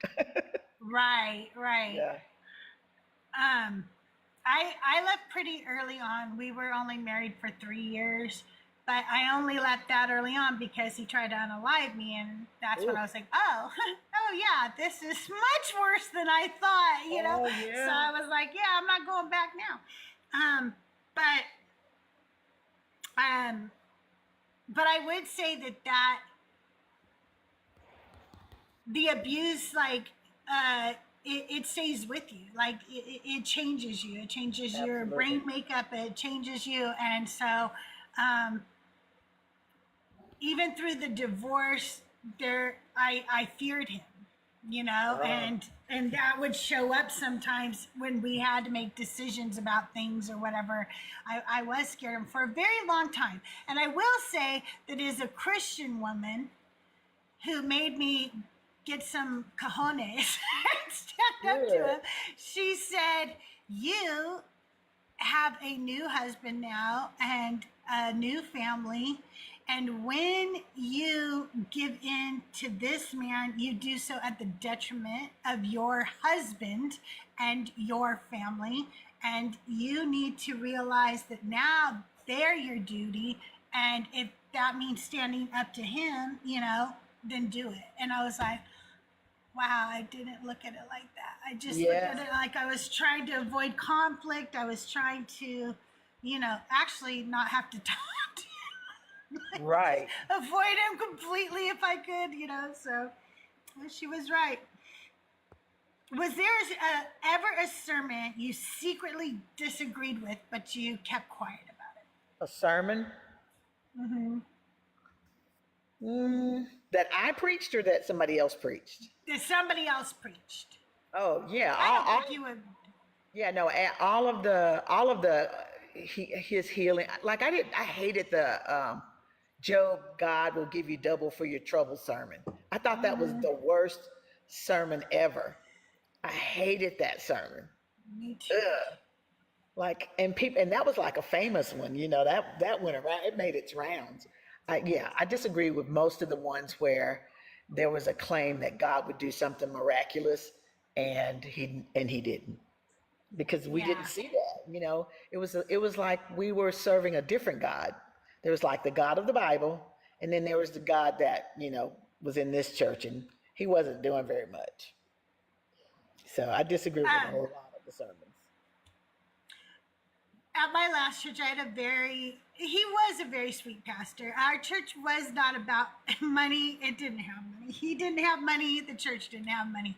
Right. Yeah. I left pretty early on. We were only married for 3 years, but I only left that early on because he tried to unalive me, and that's when I was like, oh yeah, this is much worse than I thought, Oh, yeah. So I was like, yeah, I'm not going back now. But I would say that the abuse, it stays with you. Like it changes you. It changes your Absolutely. brain makeup. It changes you. And so, um, even through the divorce, I feared him, you know, and that would show up sometimes when we had to make decisions about things or whatever. I was scared of him for a very long time. And I will say that as a Christian woman who made me get some cojones and stand up to Good. him, she said, "You have a new husband now and a new family. And when you give in to this man, you do so at the detriment of your husband and your family. And you need to realize that now they're your duty. And if that means standing up to him, you know, then do it." And I was like, wow, I didn't look at it like that. I just looked at it like I was trying to avoid conflict. I was trying to, you know, actually not have to talk to him. Right. Avoid him completely if I could, you know. So she was right. Was there ever a sermon you secretly disagreed with, but you kept quiet about it? A sermon that I preached or that somebody else preached? That somebody else preached. Oh yeah, I don't think you would. yeah. No, all of the his healing. Like I hated the Job, God will give you double for your trouble sermon. I thought that was the worst sermon ever. I hated that sermon. Me too. Ugh. Like, and people, and that was like a famous one, you know, that went around, it made its rounds. I disagree with most of the ones where there was a claim that God would do something miraculous and he didn't, because we didn't see that, you know. It was like we were serving a different God. There was like the God of the Bible, and then there was the God that, you know, was in this church, and he wasn't doing very much. So I disagree with a whole lot of the sermons. At my last church, I had he was a very sweet pastor. Our church was not about money. It didn't have money. He didn't have money. The church didn't have money.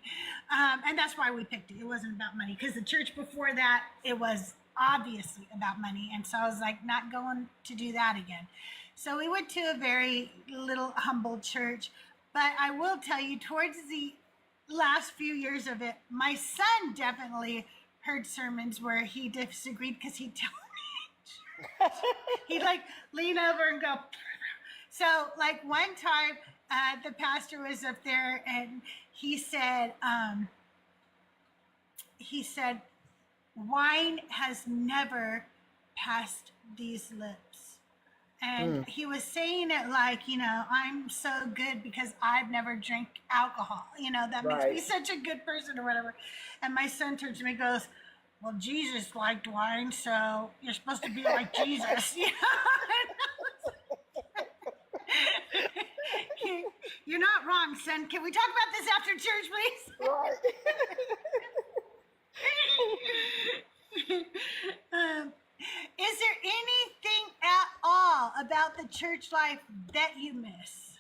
And that's why we picked it. It wasn't about money, because the church before that, it was obviously about money. And so I was like, not going to do that again. So we went to a very little humble church. But I will tell you, towards the last few years of it, my son definitely heard sermons where he disagreed, because he'd tell me, he'd like lean over and go. So like one time, the pastor was up there and he said, "Wine has never passed these lips." And he was saying it like, you know, I'm so good because I've never drank alcohol. You know, that makes me such a good person or whatever. And my son turns to me and goes, "Well, Jesus liked wine, so you're supposed to be like Jesus." You know? You're not wrong, son. Can we talk about this after church, please? Right. Is there anything at all about the church life that you miss?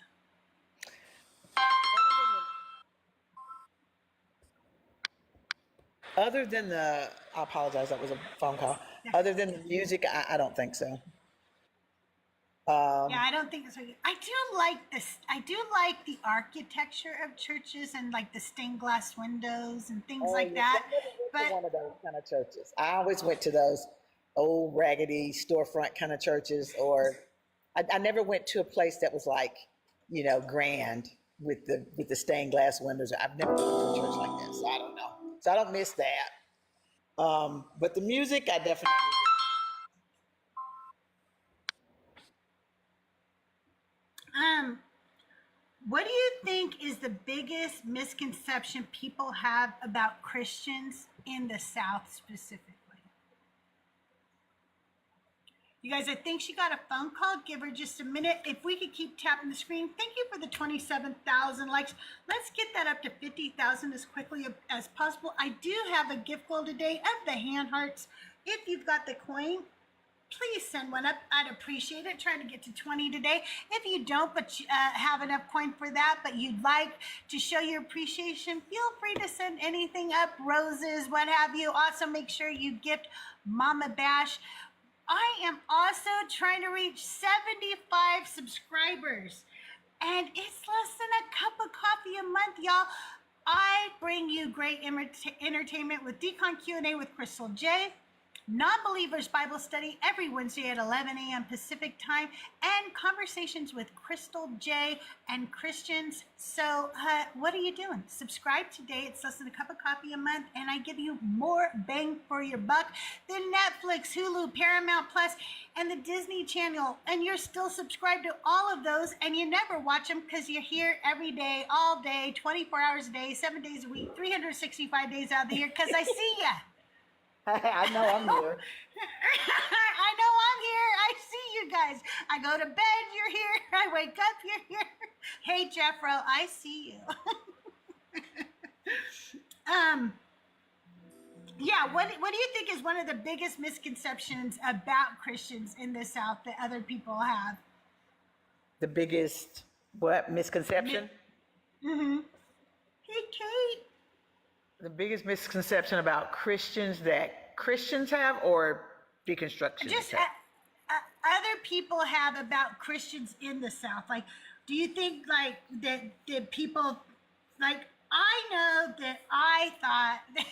Other than I apologize, that was a phone call. Other than the music, I don't think so. Yeah, I don't think so. I do like this. I do like the architecture of churches and like the stained glass windows and things like that. But one of those kind of churches. I always went to those old raggedy storefront kind of churches, or I never went to a place that was like, you know, grand with the stained glass windows. I've never been to a church like that, so I don't know. So I don't miss that. But the music, I definitely do. What do you think is the biggest misconception people have about Christians in the South specifically? You guys, I think she got a phone call. Give her just a minute. If we could keep tapping the screen. Thank you for the 27,000 likes. Let's get that up to 50,000 as quickly as possible. I do have a gift goal today of the hand hearts. If you've got the coin, please send one up. I'd appreciate it. Try to get to 20 today. If you don't, but have enough coin for that, but you'd like to show your appreciation, feel free to send anything up, roses, what have you. Also, make sure you gift Mama Bash. I am also trying to reach 75 subscribers, and it's less than a cup of coffee a month, y'all. I bring you great entertainment with Decon Q&A with CrystalJae, Non-Believers Bible Study every Wednesday at 11 a.m. Pacific Time, and conversations with CrystalJae and Christians. So what are you doing? Subscribe today. It's less than a cup of coffee a month, and I give you more bang for your buck than Netflix, Hulu, Paramount Plus, and the Disney Channel. And you're still subscribed to all of those, and you never watch them because you're here every day, all day, 24 hours a day, 7 days a week, 365 days out of the year, because I see ya. I know I'm here. I know I'm here. I see you guys. I go to bed, you're here. I wake up, you're here. Hey, Jeffro, I see you. Yeah, what do you think is one of the biggest misconceptions about Christians in the South that other people have? The biggest, what, misconception? Mm-hmm. Hey, Kate. The biggest misconception about Christians that Christians have or deconstruction? Just other people have about Christians in the South. Like, do you think like that people, like, I know that I thought that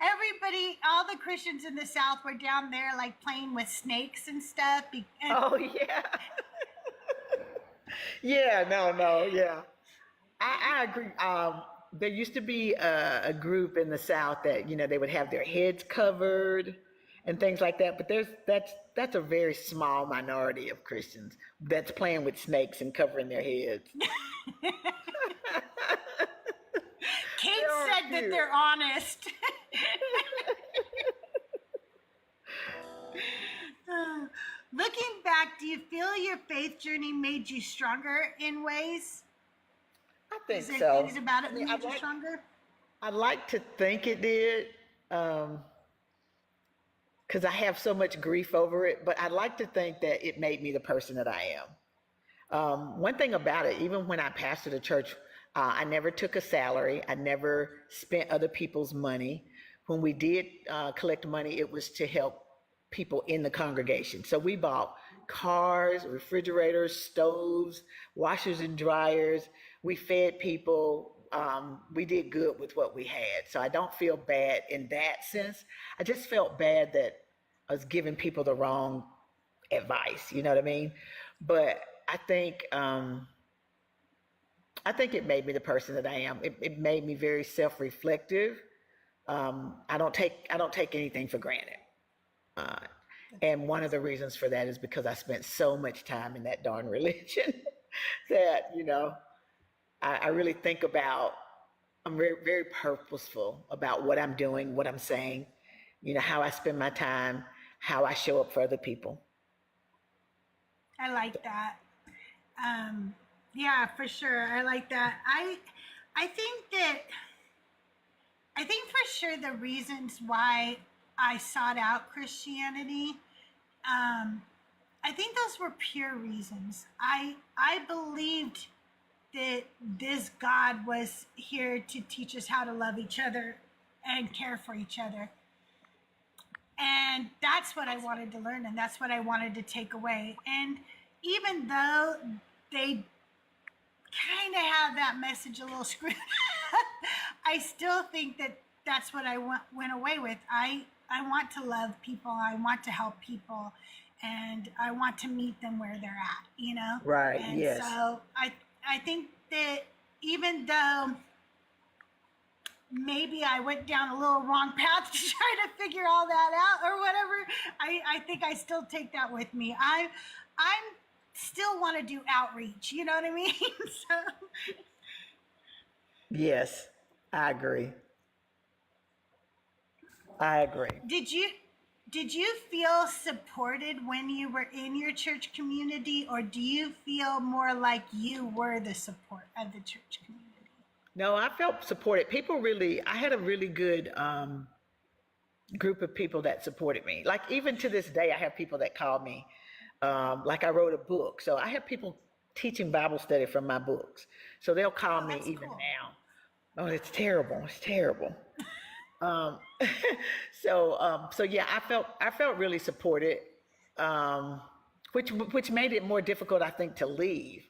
everybody, all the Christians in the South were down there like playing with snakes and stuff. Oh, yeah. Yeah, no, yeah. I agree. There used to be a group in the South that, you know, they would have their heads covered and things like that. But that's a very small minority of Christians that's playing with snakes and covering their heads. Kate said that they're honest. Looking back, do you feel your faith journey made you stronger in ways? I think Is there so. things about it that made you stronger? I'd like to think it did, because I have so much grief over it, but I'd like to think that it made me the person that I am. One thing about it, even when I pastored a church, I never took a salary. I never spent other people's money. When we did collect money, it was to help people in the congregation. So we bought cars, refrigerators, stoves, washers and dryers. We fed people. We did good with what we had. So I don't feel bad in that sense. I just felt bad that I was giving people the wrong advice. You know what I mean? But I think it made me the person that I am. It made me very self-reflective. I don't take anything for granted. And one of the reasons for that is because I spent so much time in that darn religion that, you know, I really think about, I'm very, very purposeful about what I'm doing, what I'm saying, you know, how I spend my time, how I show up for other people. I like that. Yeah, for sure. I like that. I think for sure the reasons why I sought out Christianity, I think those were pure reasons. I believed that this God was here to teach us how to love each other and care for each other. And that's what I wanted to learn, and that's what I wanted to take away. And even though they kind of have that message a little screwed up, I still think that that's what I went away with. I want to love people. I want to help people, and I want to meet them where they're at, you know? Right, and yes. So I think that even though maybe I went down a little wrong path to try to figure all that out or whatever, I think I still take that with me. I'm still want to do outreach, you know what I mean? So Yes, I agree. I agree. Did you feel supported when you were in your church community, or do you feel more like you were the support of the church community? No, I felt supported. People really, I had a really good group of people that supported me. Like even to this day, I have people that call me. Like I wrote a book, so I have people teaching Bible study from my books. So they'll call me that's even cool. now. Oh, it's terrible. It's terrible. Um, so yeah, I felt really supported, which made it more difficult, I think, to leave.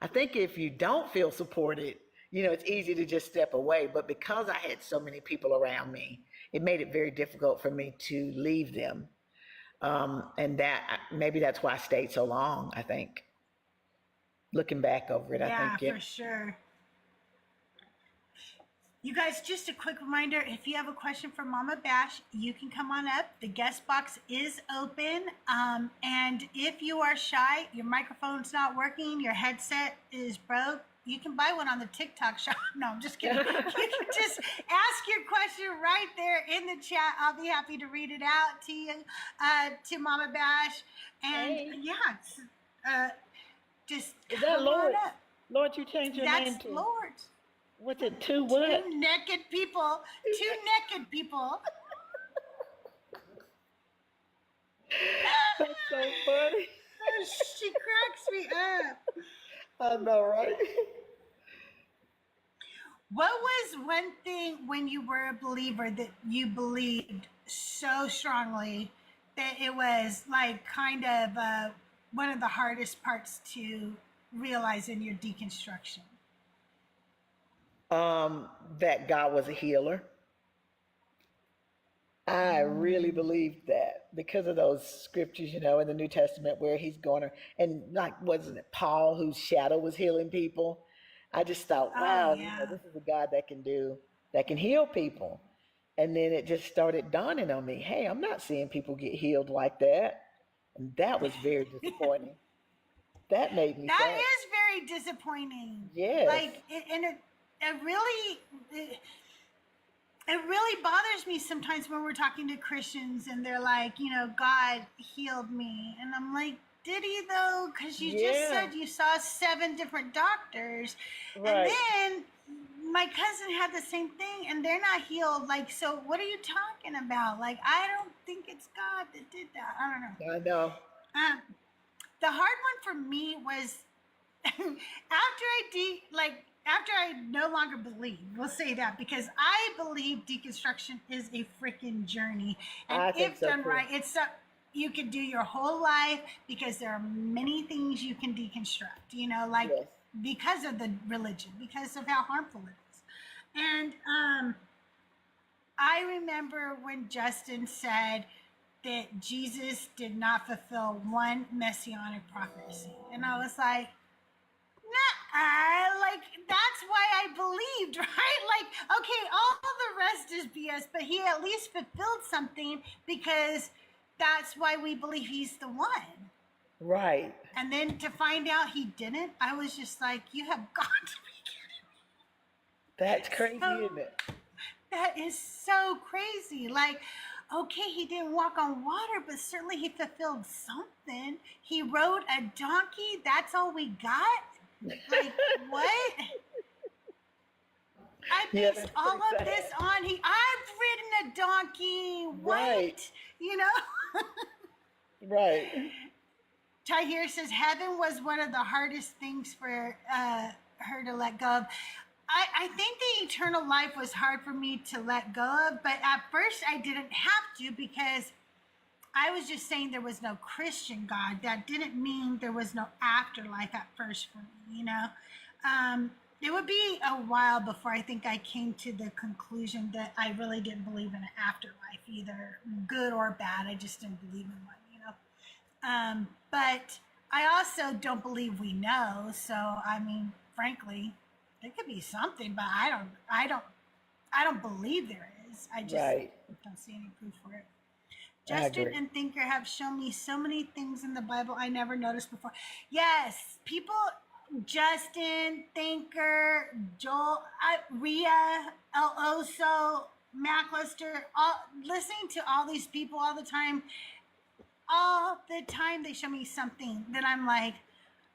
I think if you don't feel supported, it's easy to just step away. But because I had so many people around me, it made it very difficult for me to leave them. And maybe that's why I stayed so long, I think. Looking back over it, I Yeah, think, yeah. for sure. You guys, just a quick reminder, if you have a question for Mama Bash, you can come on up. The guest box is open. And if you are shy, your microphone's not working, your headset is broke, you can buy one on the TikTok shop. No, I'm just kidding. You can just ask your question right there in the chat. I'll be happy to read it out to you, to Mama Bash. And Hey. just Is that come Lord? on up. Lord, you changed your name That's to Lord. what's it? Two what? Two naked people. Two naked people. That's so funny. She cracks me up. I know, right? What was one thing when you were a believer that you believed so strongly that it was like kind of one of the hardest parts to realize in your deconstruction? That God was a healer. I really believed that because of those scriptures, in the New Testament where he's going to, and like, wasn't it Paul whose shadow was healing people? I just thought, wow, yeah. this is a God that can heal people. And then it just started dawning on me, hey, I'm not seeing people get healed like that. And that was very disappointing. That made me That sad. is very disappointing. Yes. Like, it really bothers me sometimes when we're talking to Christians and they're like, God healed me. And I'm like, did he though? Because you just said you saw 7 different doctors. Right. And then my cousin had the same thing and they're not healed. Like, so what are you talking about? Like, I don't think it's God that did that. I don't know. I know. The hard one for me was after I no longer believe, we'll say that, because I believe deconstruction is a freaking journey. And I think if so, done too. right, it's you can do your whole life because there are many things you can deconstruct, Yes. because of the religion, because of how harmful it is. And I remember when Justin said that Jesus did not fulfill one messianic prophecy. And I was like, nah, like, that's why I believed, right? Like, okay, all the rest is BS, but he at least fulfilled something because that's why we believe he's the one. Right. And then to find out he didn't, I was just like, you have got to be kidding me. That's crazy, So- isn't it? That is so crazy. Like, okay, he didn't walk on water, but certainly he fulfilled something. He rode a donkey. That's all we got? Like, what? I Yeah, based that's all pretty of this sad. on I've ridden a donkey. What? Right. Right. Tahir says heaven was one of the hardest things for her to let go of. I think the eternal life was hard for me to let go of, but at first I didn't have to because I was just saying there was no Christian God. That didn't mean there was no afterlife at first for me, It would be a while before I think I came to the conclusion that I really didn't believe in an afterlife, either good or bad. I just didn't believe in one, But I also don't believe we know. So, I mean, frankly, there could be something, but I don't believe there is. I just Right. don't see any proof for it. I Justin agree. and Thinker have shown me so many things in the Bible I never noticed before. Yes, people, Justin, Thinker, Joel, Rhea, El Oso, Macklister, listening to all these people all the time, they show me something that I'm like,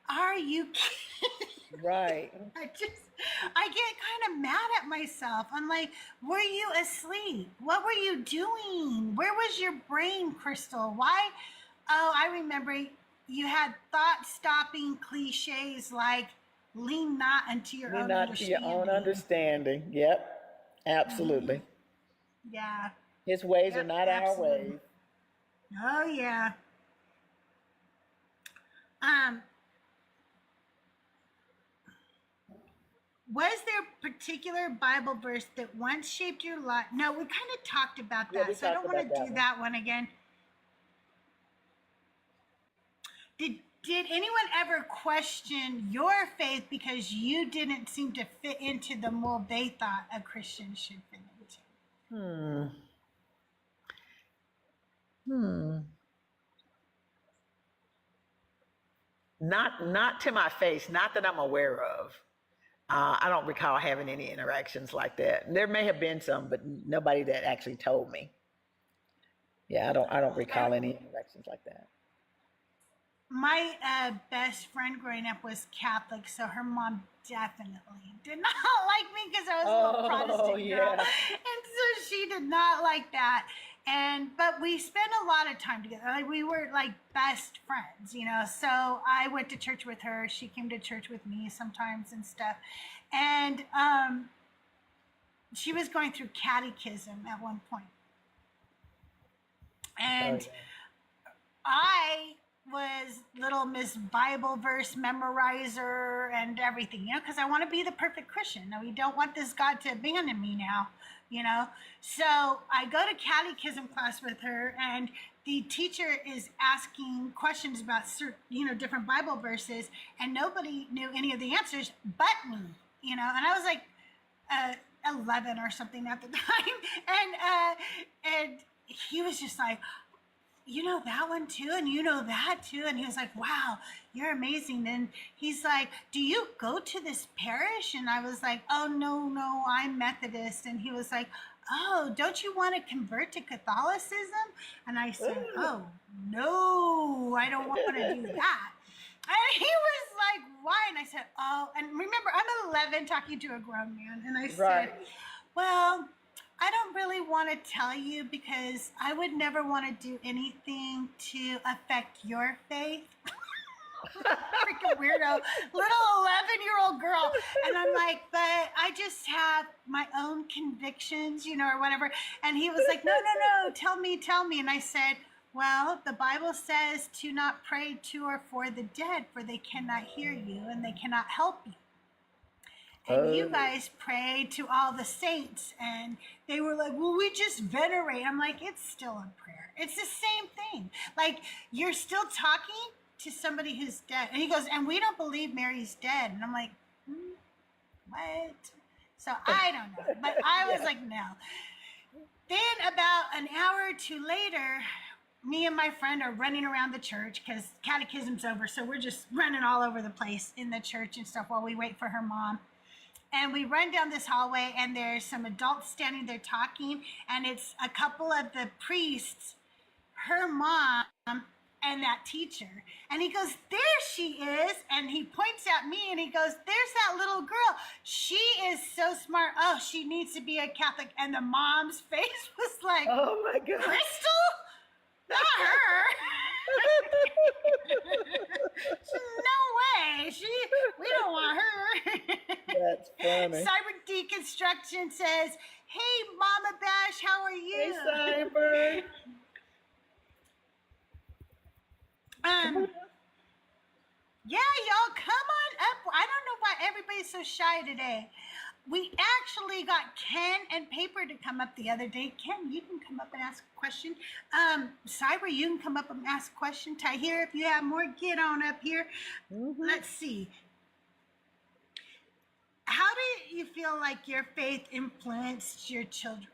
are you kidding? Right. I get kind of mad at myself. I'm like, were you asleep? What were you doing? Where was your brain, Crystal? Why? Oh, I remember you had thought-stopping cliches like lean not unto your Lean own not to your own understanding. understanding. Yep. Absolutely. Yeah. His ways are Yep, not our absolutely. ways. Oh, yeah. Um, was there a particular Bible verse that once shaped your life? No, we kind of talked about Yeah, that, we so I don't talked want about to that do one. that one again. Did anyone ever question your faith because you didn't seem to fit into the mold they thought a Christian should fit into? Not to my face, not that I'm aware of. I don't recall having any interactions like that. There may have been some, but nobody that actually told me. Yeah, I don't recall any interactions like that. My best friend growing up was Catholic, so her mom definitely did not like me because I was a little Protestant yeah. girl, and so she did not like that. But we spent a lot of time together. Like we were like best friends, you know. So I went to church with her. She came to church with me sometimes and stuff. And she was going through catechism at one point, and I was little Miss Bible verse memorizer and everything, you know, because I want to be the perfect Christian. No, we don't want this God to abandon me now, you know. So I go to catechism class with her, and the teacher is asking questions about certain, you know, different Bible verses, and nobody knew any of the answers but me, you know. And I was like 11 or something at the time, and he was just like, you know that one too, and you know that too. And he was like, wow, you're amazing. And he's like, do you go to this parish? And I was like, oh, no, I'm Methodist. And he was like, oh, don't you want to convert to Catholicism? And I said, oh, no, I don't want to do that. And he was like, why? And I said, oh, and remember, I'm 11 talking to a grown man. And I said, well, I don't really want to tell you because I would never want to do anything to affect your faith. Freaking weirdo, little 11-year-old girl. And I'm like, but I just have my own convictions, you know, or whatever. And he was like, no, tell me. And I said, well, the Bible says to not pray to or for the dead, for they cannot hear you and they cannot help you. And you guys pray to all the saints. And they were like, well, we just venerate. I'm like, it's still a prayer. It's the same thing. Like, you're still talking to somebody who's dead. And he goes, and we don't believe Mary's dead. And I'm like, what? So I don't know. But I was like, no. Then about an hour or two later, me and my friend are running around the church because catechism's over. So we're just running all over the place in the church and stuff while we wait for her mom. And we run down this hallway, and there's some adults standing there talking, and it's a couple of the priests, her mom, and that teacher. And he goes, there she is. And he points at me, and he goes, there's that little girl. She is so smart. Oh, she needs to be a Catholic. And the mom's face was like, oh my God. Crystal? Not her. No way. We don't want her. That's funny. Cyber Deconstruction says, hey, Mama Bash, how are you? Hey, Cyber. Yeah, y'all, come on up. I don't know why everybody's so shy today. We actually got Ken and Paper to come up the other day. Ken, you can come up and ask a question. Cyber, you can come up and ask a question. Tahir, if you have more, get on up here. Let's see. How do you feel like your faith influenced your children?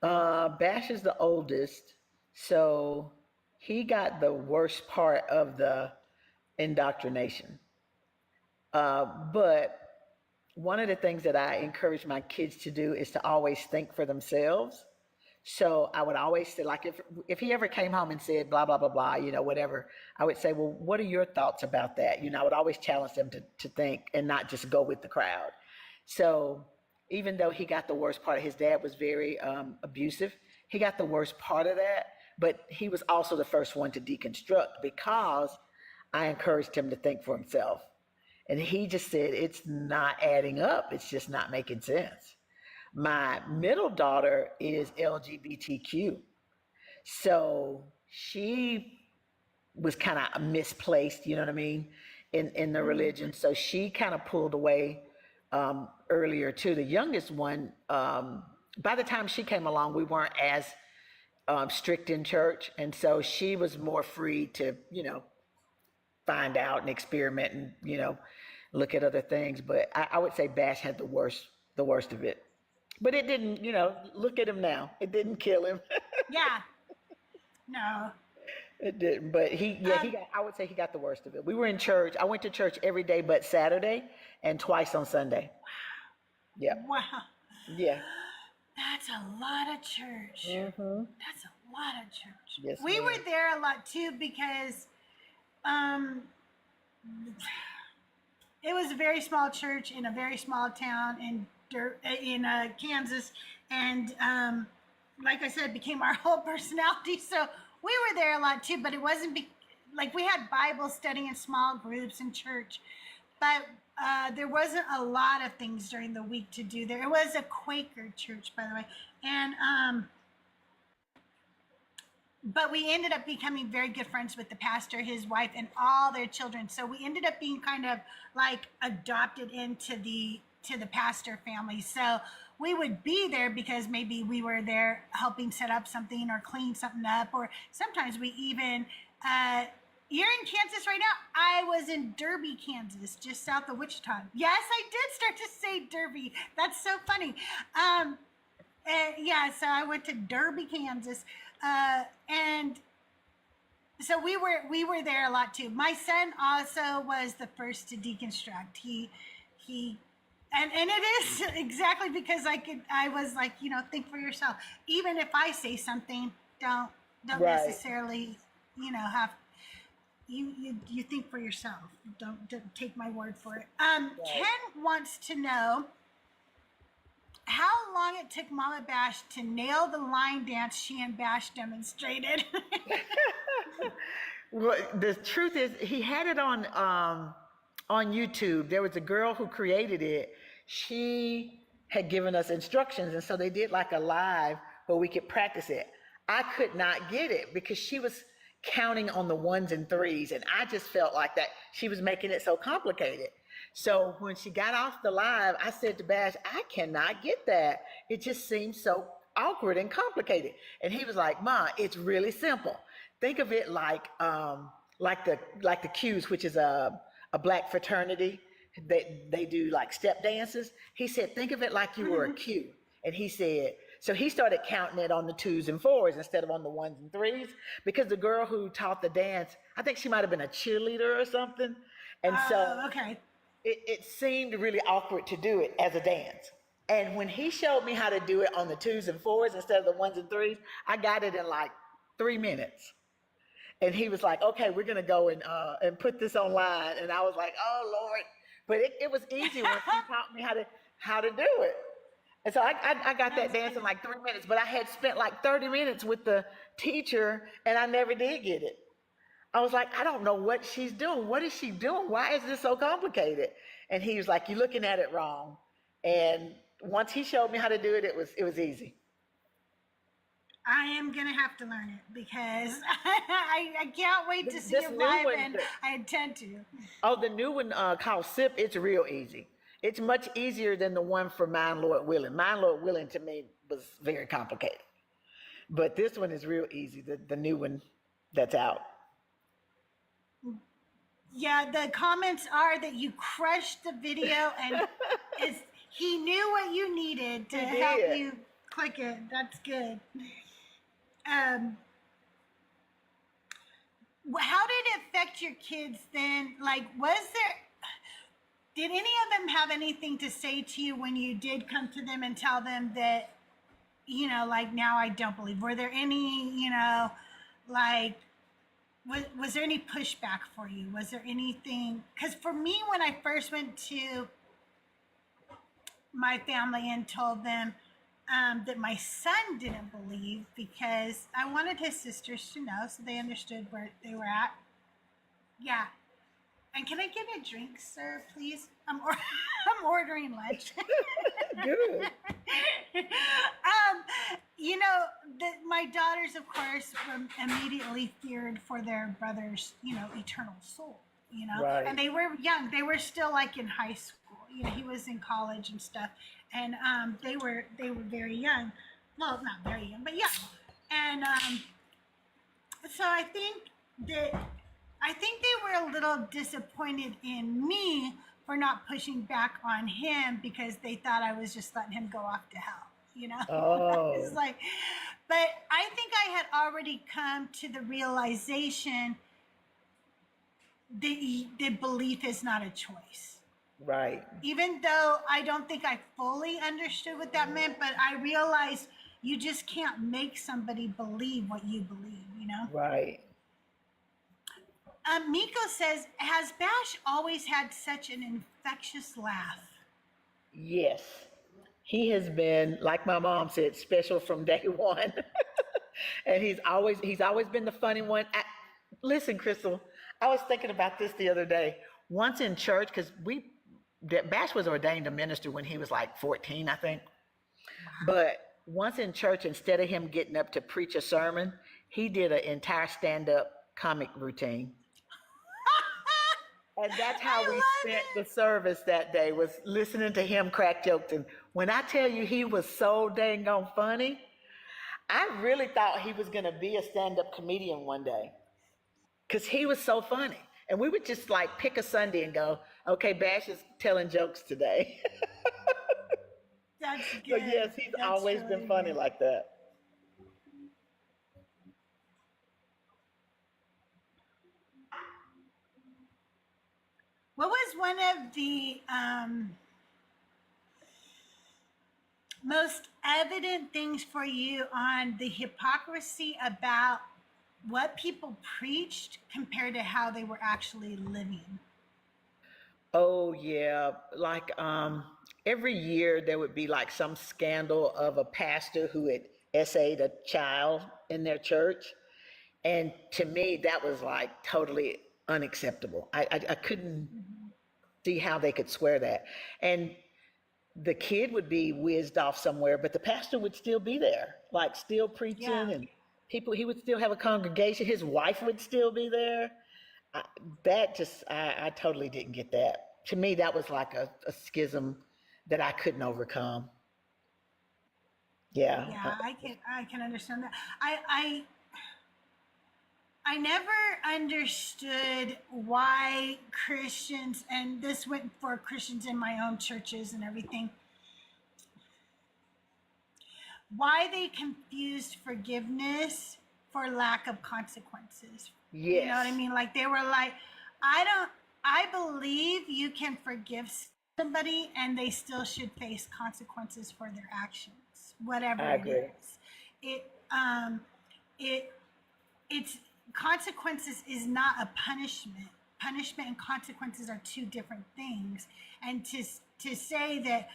Bash is the oldest, so he got the worst part of the indoctrination. But one of the things that I encourage my kids to do is to always think for themselves. So I would always say, like, if he ever came home and said blah blah blah blah, whatever, I would say, well, what are your thoughts about that? I would always challenge them to think and not just go with the crowd. So even though he got the worst part, his dad was very abusive. He got the worst part of that, but he was also the first one to deconstruct because I encouraged him to think for himself. And he just said, it's not adding up. It's just not making sense. My middle daughter is LGBTQ. So she was kind of misplaced, you know what I mean, in the religion. So she kind of pulled away earlier too. The youngest one, by the time she came along, we weren't as strict in church. And so she was more free to, find out and experiment and, look at other things. But I would say Bash had the worst of it. But it didn't, look at him now. It didn't kill him. Yeah. No. It didn't. But I would say he got the worst of it. We were in church. I went to church every day but Saturday and twice on Sunday. Yeah. Wow. Yeah. That's a lot of church. Mm-hmm. That's a lot of church. Yes, we ma'am. were there a lot too because it was a very small church in a very small town in Kansas, and like I said, became our whole personality. So we were there a lot too, but it wasn't like we had Bible study in small groups in church, but there wasn't a lot of things during the week to do there. It was a Quaker church, by the way, and but we ended up becoming very good friends with the pastor, his wife, and all their children. So we ended up being kind of like adopted into the pastor family. So we would be there because maybe we were there helping set up something or clean something up, or sometimes we even you're in Kansas right now. I was in Derby, Kansas, just south of Wichita. Yes, I did start to say Derby. That's so funny. Yeah, so I went to Derby, Kansas, and so we were there a lot too. My son also was the first to deconstruct. He and it is exactly because I was like, think for yourself. Even if I say something, don't Right. necessarily, have you think for yourself. Don't take my word for it. Ken wants to know how long it took Mama Bash to nail the line dance she and Bash demonstrated. Well, the truth is, he had it on YouTube. There was a girl who created it. She had given us instructions, and so they did like a live where we could practice it. I could not get it because she was counting on the ones and threes, and I just felt like that she was making it so complicated. So when she got off the live, I said to Bash, I cannot get that. It just seems so awkward and complicated. And he was like, Ma, it's really simple. Think of it like the Qs, which is a black fraternity. They do like step dances. He said, think of it like you were a Q. And he said, so he started counting it on the twos and fours instead of on the ones and threes, because the girl who taught the dance, I think she might have been a cheerleader or something. And so okay. It seemed really awkward to do it as a dance. And when he showed me how to do it on the twos and fours instead of the ones and threes, I got it in like 3 minutes. And he was like, okay, we're going to go and put this online. And I was like, oh, Lord. But it was easy once he taught me how to do it. And so I got that dance in like 3 minutes, but I had spent like 30 minutes with the teacher and I never did get it. I was like, I don't know what she's doing. What is she doing? Why is this so complicated? And he was like, you're looking at it wrong. And once he showed me how to do it, it was easy. I am going to have to learn it because I can't wait to see This your new live, one- and I intend to. Oh, the new one called SIP, it's real easy. It's much easier than the one for Mine, Lord Willing. Mine, Lord Willing to me was very complicated. But this one is real easy, the new one that's out. Yeah, the comments are that you crushed the video and he knew what you needed to He help did. you click it. That's good. How did it affect your kids then? Like, did any of them have anything to say to you when you did come to them and tell them that like now I don't believe? Were there any, like, was there any pushback for you? Was there anything? Because for me, when I first went to my family and told them that my son didn't believe, because I wanted his sisters to know so they understood where they were at. Yeah. And can I get a drink, sir, please? I'm ordering lunch. Good. My daughters, of course, immediately feared for their brother's, eternal soul, Right. And they were young. They were still like in high school. He was in college and stuff. And they were very young. Well, not very young, but young. And so I think they were a little disappointed in me for not pushing back on him because they thought I was just letting him go off to hell, Oh. It's like, but I think I had already come to the realization that belief is not a choice. Right. Even though I don't think I fully understood what that meant, but I realized you just can't make somebody believe what you believe, Right. Miko says, has Bash always had such an infectious laugh? Yes. He has been, like my mom said, special from day one. And he's always been the funny one. Listen, Crystal, I was thinking about this the other day. Once in church, because Bash was ordained a minister when he was like 14, I think. But once in church, instead of him getting up to preach a sermon, he did an entire stand-up comic routine. And that's how we spent the service that day, was listening to him crack jokes. And when I tell you he was so dang on funny, I really thought he was going to be a stand-up comedian one day because he was so funny. And we would just like pick a Sunday and go, okay, Bash is telling jokes today. That's good. So yes, he's always been funny like that. What was one of the most evident things for you on the hypocrisy about what people preached compared to how they were actually living? Oh yeah, like every year there would be like some scandal of a pastor who had essayed a child in their church. And to me, that was like totally unacceptable. I couldn't see how they could swear that. And the kid would be whizzed off somewhere, but the pastor would still be there, like still preaching, and he would still have a congregation. His wife would still be there. I totally didn't get that. To me, that was like a schism that I couldn't overcome. Yeah. Yeah, I can understand that. I never understood why Christians, and this went for Christians in my own churches and everything, why they confused forgiveness for lack of consequences. Yes. You know what I mean? Like they were like, I believe you can forgive somebody and they still should face consequences for their actions, whatever I agree. it is. It's consequences is not a punishment. Punishment and consequences are two different things. And to say that,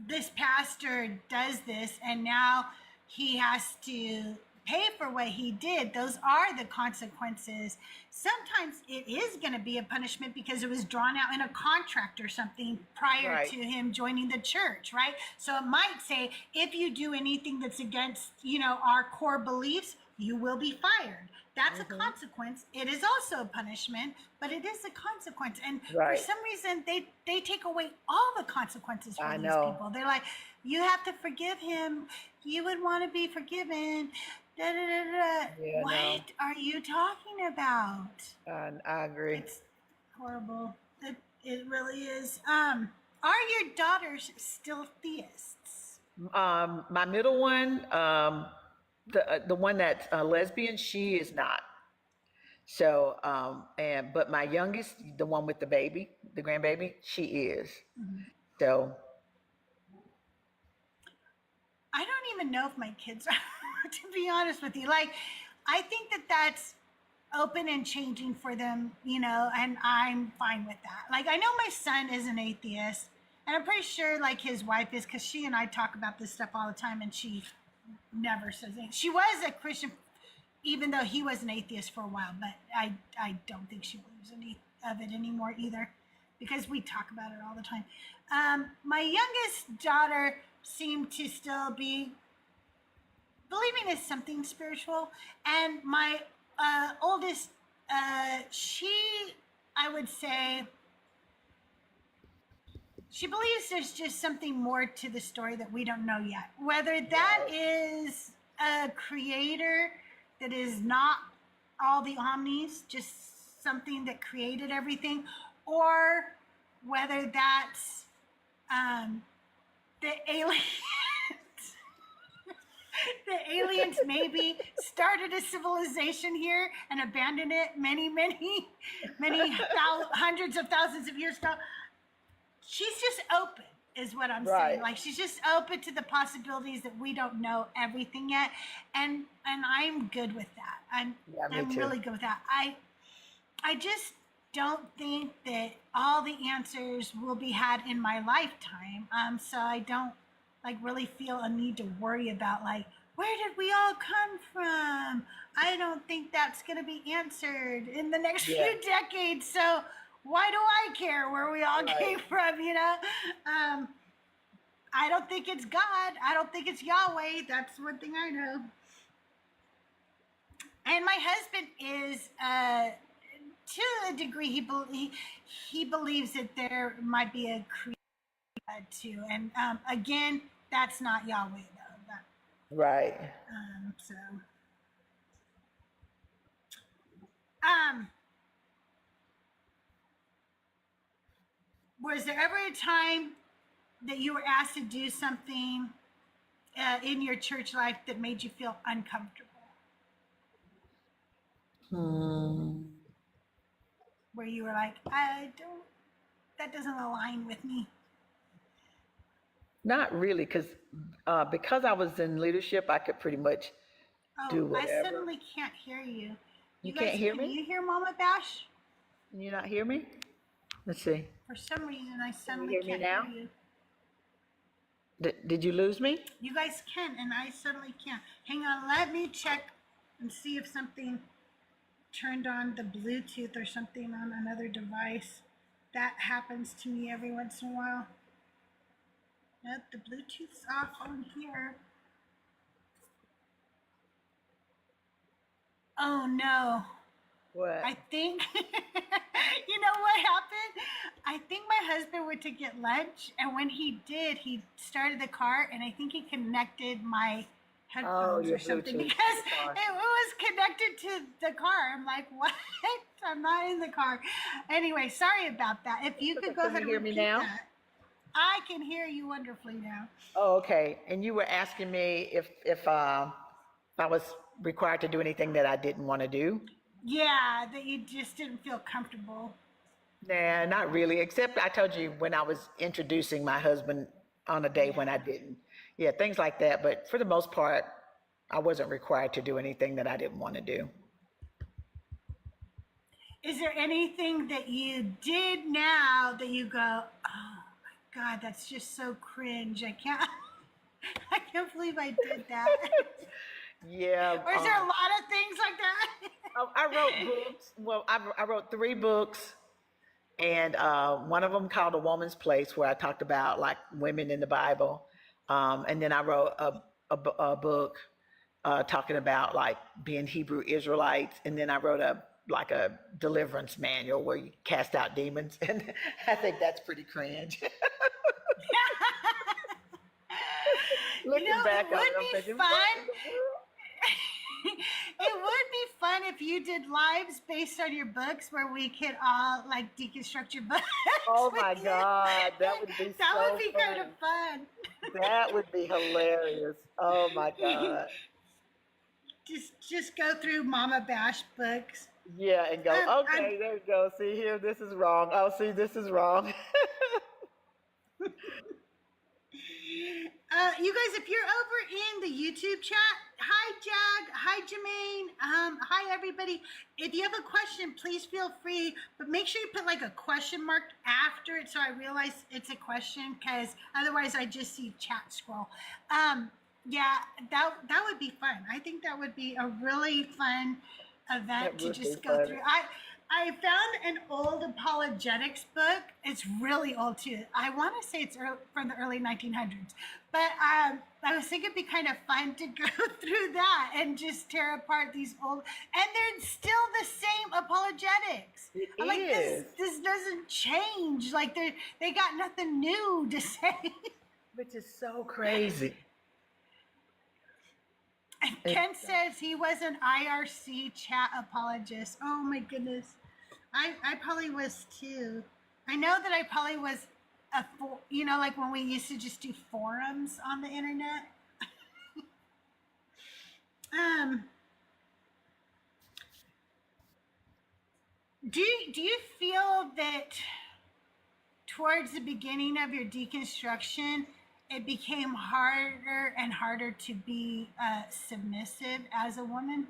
this pastor does this and now he has to pay for what he did, those are the consequences. Sometimes it is going to be a punishment because it was drawn out in a contract or something prior to him joining the church, right? So it might say, if you do anything that's against, our core beliefs, you will be fired. That's a consequence. It is also a punishment, but it is a consequence. And for some reason, they take away all the consequences from these people. They're like, you have to forgive him. You would want to be forgiven. Da, da, da, da. Yeah, what are you talking about? I agree. It's horrible. It really is. Are your daughters still theists? My middle one, the one that's lesbian, she is not. So, but my youngest, the one with the baby, the grandbaby, she is. So even know if my kids are, to be honest with you. Like, I think that that's open and changing for them, you know, and I'm fine with that. Like, I know my son is an atheist, and I'm pretty sure, like, his wife is, because she and I talk about this stuff all the time, and she never says anything. She was a Christian, even though he was an atheist for a while, but I don't think she believes any of it anymore either, because we talk about it all the time. My youngest daughter seemed to still be believing in something spiritual, and my oldest, I would say, she believes there's just something more to the story that we don't know yet. Whether that is a creator that is not all the omnis, just something that created everything, or whether that's the aliens. The aliens maybe started a civilization here and abandoned it many hundreds of thousands of years ago. She's just open, is what I'm saying. Like, she's just open to the possibilities that we don't know everything yet, and I'm good with that. I'm really good with that. I just don't think that all the answers will be had in my lifetime. So I don't like really feel a need to worry about, like, where did we all come from? I don't think that's going to be answered in the next few decades. So why do I care where we all came from, you know? I don't think it's God. I don't think it's Yahweh. That's one thing I know. And my husband is, to a degree, he believes that there might be a creator too. And again, that's not Yahweh, though. Right. So. Was there ever a time that you were asked to do something in your church life that made you feel uncomfortable? Where you were like, that doesn't align with me. Not really, because I was in leadership, I could pretty much do whatever. I suddenly can't hear you. You can't hear me? Can you hear Mama Bash? Can you not hear me? Let's see. For some reason, I suddenly hear me can't now? hear you. Did you lose me? You guys can, and I suddenly can't. Hang on, let me check and see if something turned on the Bluetooth or something on another device. That happens to me every once in a while. Nope, the Bluetooth's off on here. Oh no. What? I think, you know what happened? I think my husband went to get lunch, and when he did, he started the car, and I think he connected my headphones or something, Bluetooth because it was connected to the car. I'm like, what? I'm not in the car. Anyway, sorry about that. If you could go ahead and hear me repeat now? that. I can hear you wonderfully now. Oh, okay. And you were asking me if I was required to do anything that I didn't want to do? Yeah, that you just didn't feel comfortable. Nah, not really, except I told you when I was introducing my husband on a day when I didn't. Yeah, things like that. But for the most part, I wasn't required to do anything that I didn't want to do. Is there anything that you did now that you go, oh my God, that's just so cringe. I can't believe I did that. Yeah. Or is there a lot of things like that? I wrote books. Well, I wrote 3 books, and one of them called A Woman's Place, where I talked about like women in the Bible. And then I wrote a book talking about like being Hebrew Israelites. And then I wrote a deliverance manual where you cast out demons. And I think that's pretty cringe. Looking back it on would it, I'm be thinking, fun. what in the world? It would be fun if you did lives based on your books where we could all like deconstruct your books. Oh my God, that would be that so would be fun. kind of fun. That would be hilarious. Oh my God. Just go through Mama Bash books. Yeah, and go, okay, there you go. See here, this is wrong. Oh, see, this is wrong. you guys, if you're over in the YouTube chat, hi Jag, hi Jermaine, hi everybody. If you have a question, please feel free, but make sure you put like a question mark after it so I realize it's a question, because otherwise I just see chat scroll. Yeah, that would be fun. I think that would be a really fun event to just go through. I found an old apologetics book. It's really old too. I want to say it's from the early 1900s. But I was thinking it'd be kind of fun to go through that and just tear apart these old, and they're still the same apologetics. I'm like, this doesn't change. Like they got nothing new to say. Which is so crazy. And Ken says he was an IRC chat apologist. Oh my goodness. I probably was too. I know that I probably was like when we used to just do forums on the internet. Do you feel that towards the beginning of your deconstruction, it became harder and harder to be submissive as a woman?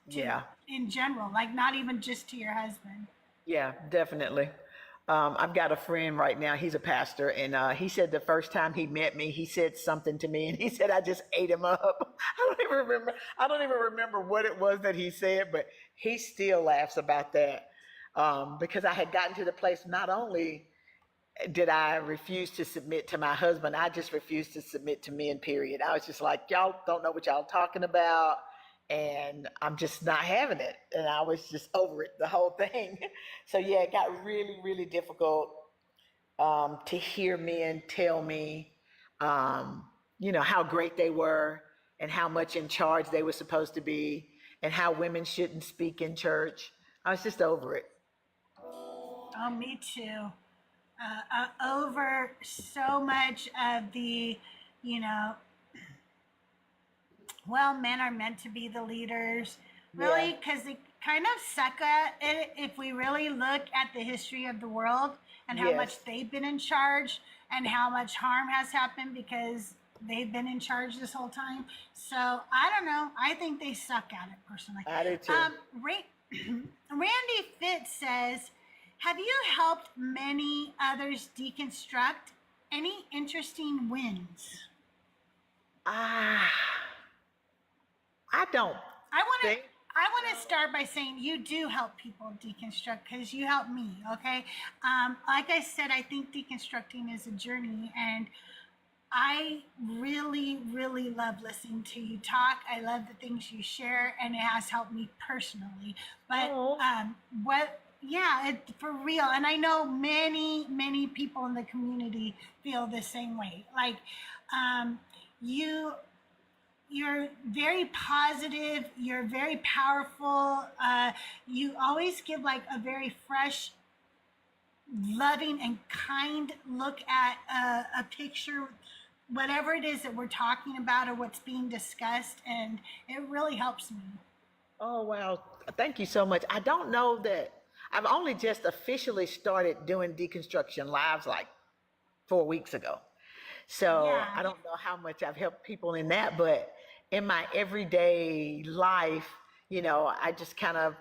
Yeah. In general, like not even just to your husband. Yeah, definitely. I've got a friend right now. He's a pastor, and he said the first time he met me, he said something to me, and he said I just ate him up. I don't even remember what it was that he said, but he still laughs about that because I had gotten to the place. Not only did I refuse to submit to my husband, I just refused to submit to men. Period. I was just like, y'all don't know what y'all talking about. And I'm just not having it. And I was just over it, the whole thing. So yeah, it got really, really difficult to hear men tell me, how great they were and how much in charge they were supposed to be and how women shouldn't speak in church. I was just over it. Oh, me too. Over so much of the, men are meant to be the leaders, really, because they kind of suck at it if we really look at the history of the world and how much they've been in charge and how much harm has happened because they've been in charge this whole time. So I don't know. I think they suck at it personally. I do too. Randy Fitz says, have you helped many others deconstruct? Any interesting wins? I don't. I want to start by saying you do help people deconstruct because you help me, okay? Like I said, I think deconstructing is a journey, and I really, really love listening to you talk. I love the things you share, and it has helped me personally. But for real. And I know many, many people in the community feel the same way. Like you're very positive, you're very powerful, you always give like a very fresh, loving and kind look at a picture, whatever it is that we're talking about or what's being discussed, and it really helps me. Oh, wow. Thank you so much. I don't know that I've only just officially started doing deconstruction lives like 4 weeks ago. So I don't know how much I've helped people in that, but in my everyday life, I just kind of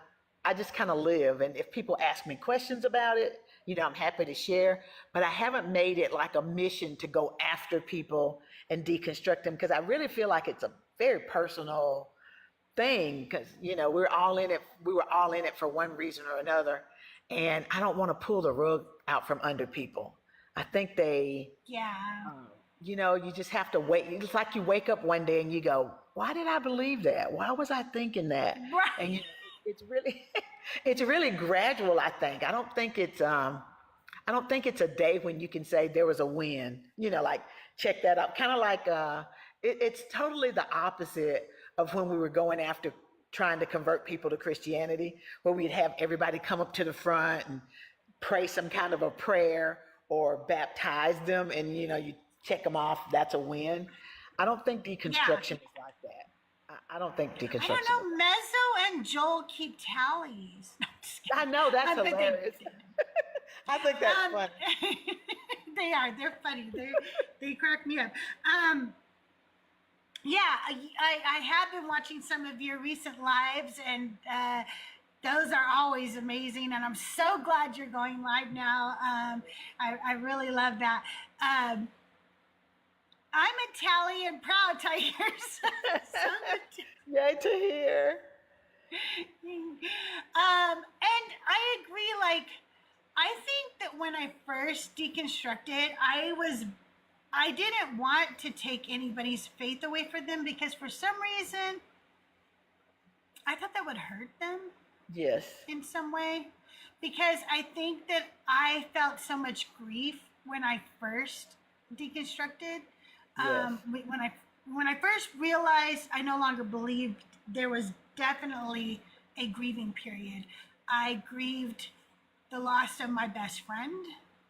live. And if people ask me questions about it, I'm happy to share, but I haven't made it like a mission to go after people and deconstruct them, because I really feel like it's a very personal thing, because, we're all in it. We were all in it for one reason or another. And I don't want to pull the rug out from under people. I think you just have to wait. It's like you wake up one day and you go, why did I believe that? Why was I thinking that? Right. And it's really gradual, I think. I don't think it's a day when you can say there was a win, like check that out. Kind of like, it's totally the opposite of when we were going after trying to convert people to Christianity, where we'd have everybody come up to the front and pray some kind of a prayer or baptize them, and you check them off. That's a win. I don't think deconstruction is like that. I don't think deconstruction. I don't know. Mezzo and Joel keep tallies. I know, that's hilarious. I think that's funny. They are. They're funny. They crack me up. Yeah, I have been watching some of your recent lives, and those are always amazing. And I'm so glad you're going live now. I really love that. I'm Italian proud, Tigers. Yay to hear. And I agree. Like, I think that when I first deconstructed, I didn't want to take anybody's faith away from them, because for some reason I thought that would hurt them Yes. in some way, because I think that I felt so much grief when I first deconstructed. Yes. When I first realized I no longer believed, there was definitely a grieving period. I grieved the loss of my best friend,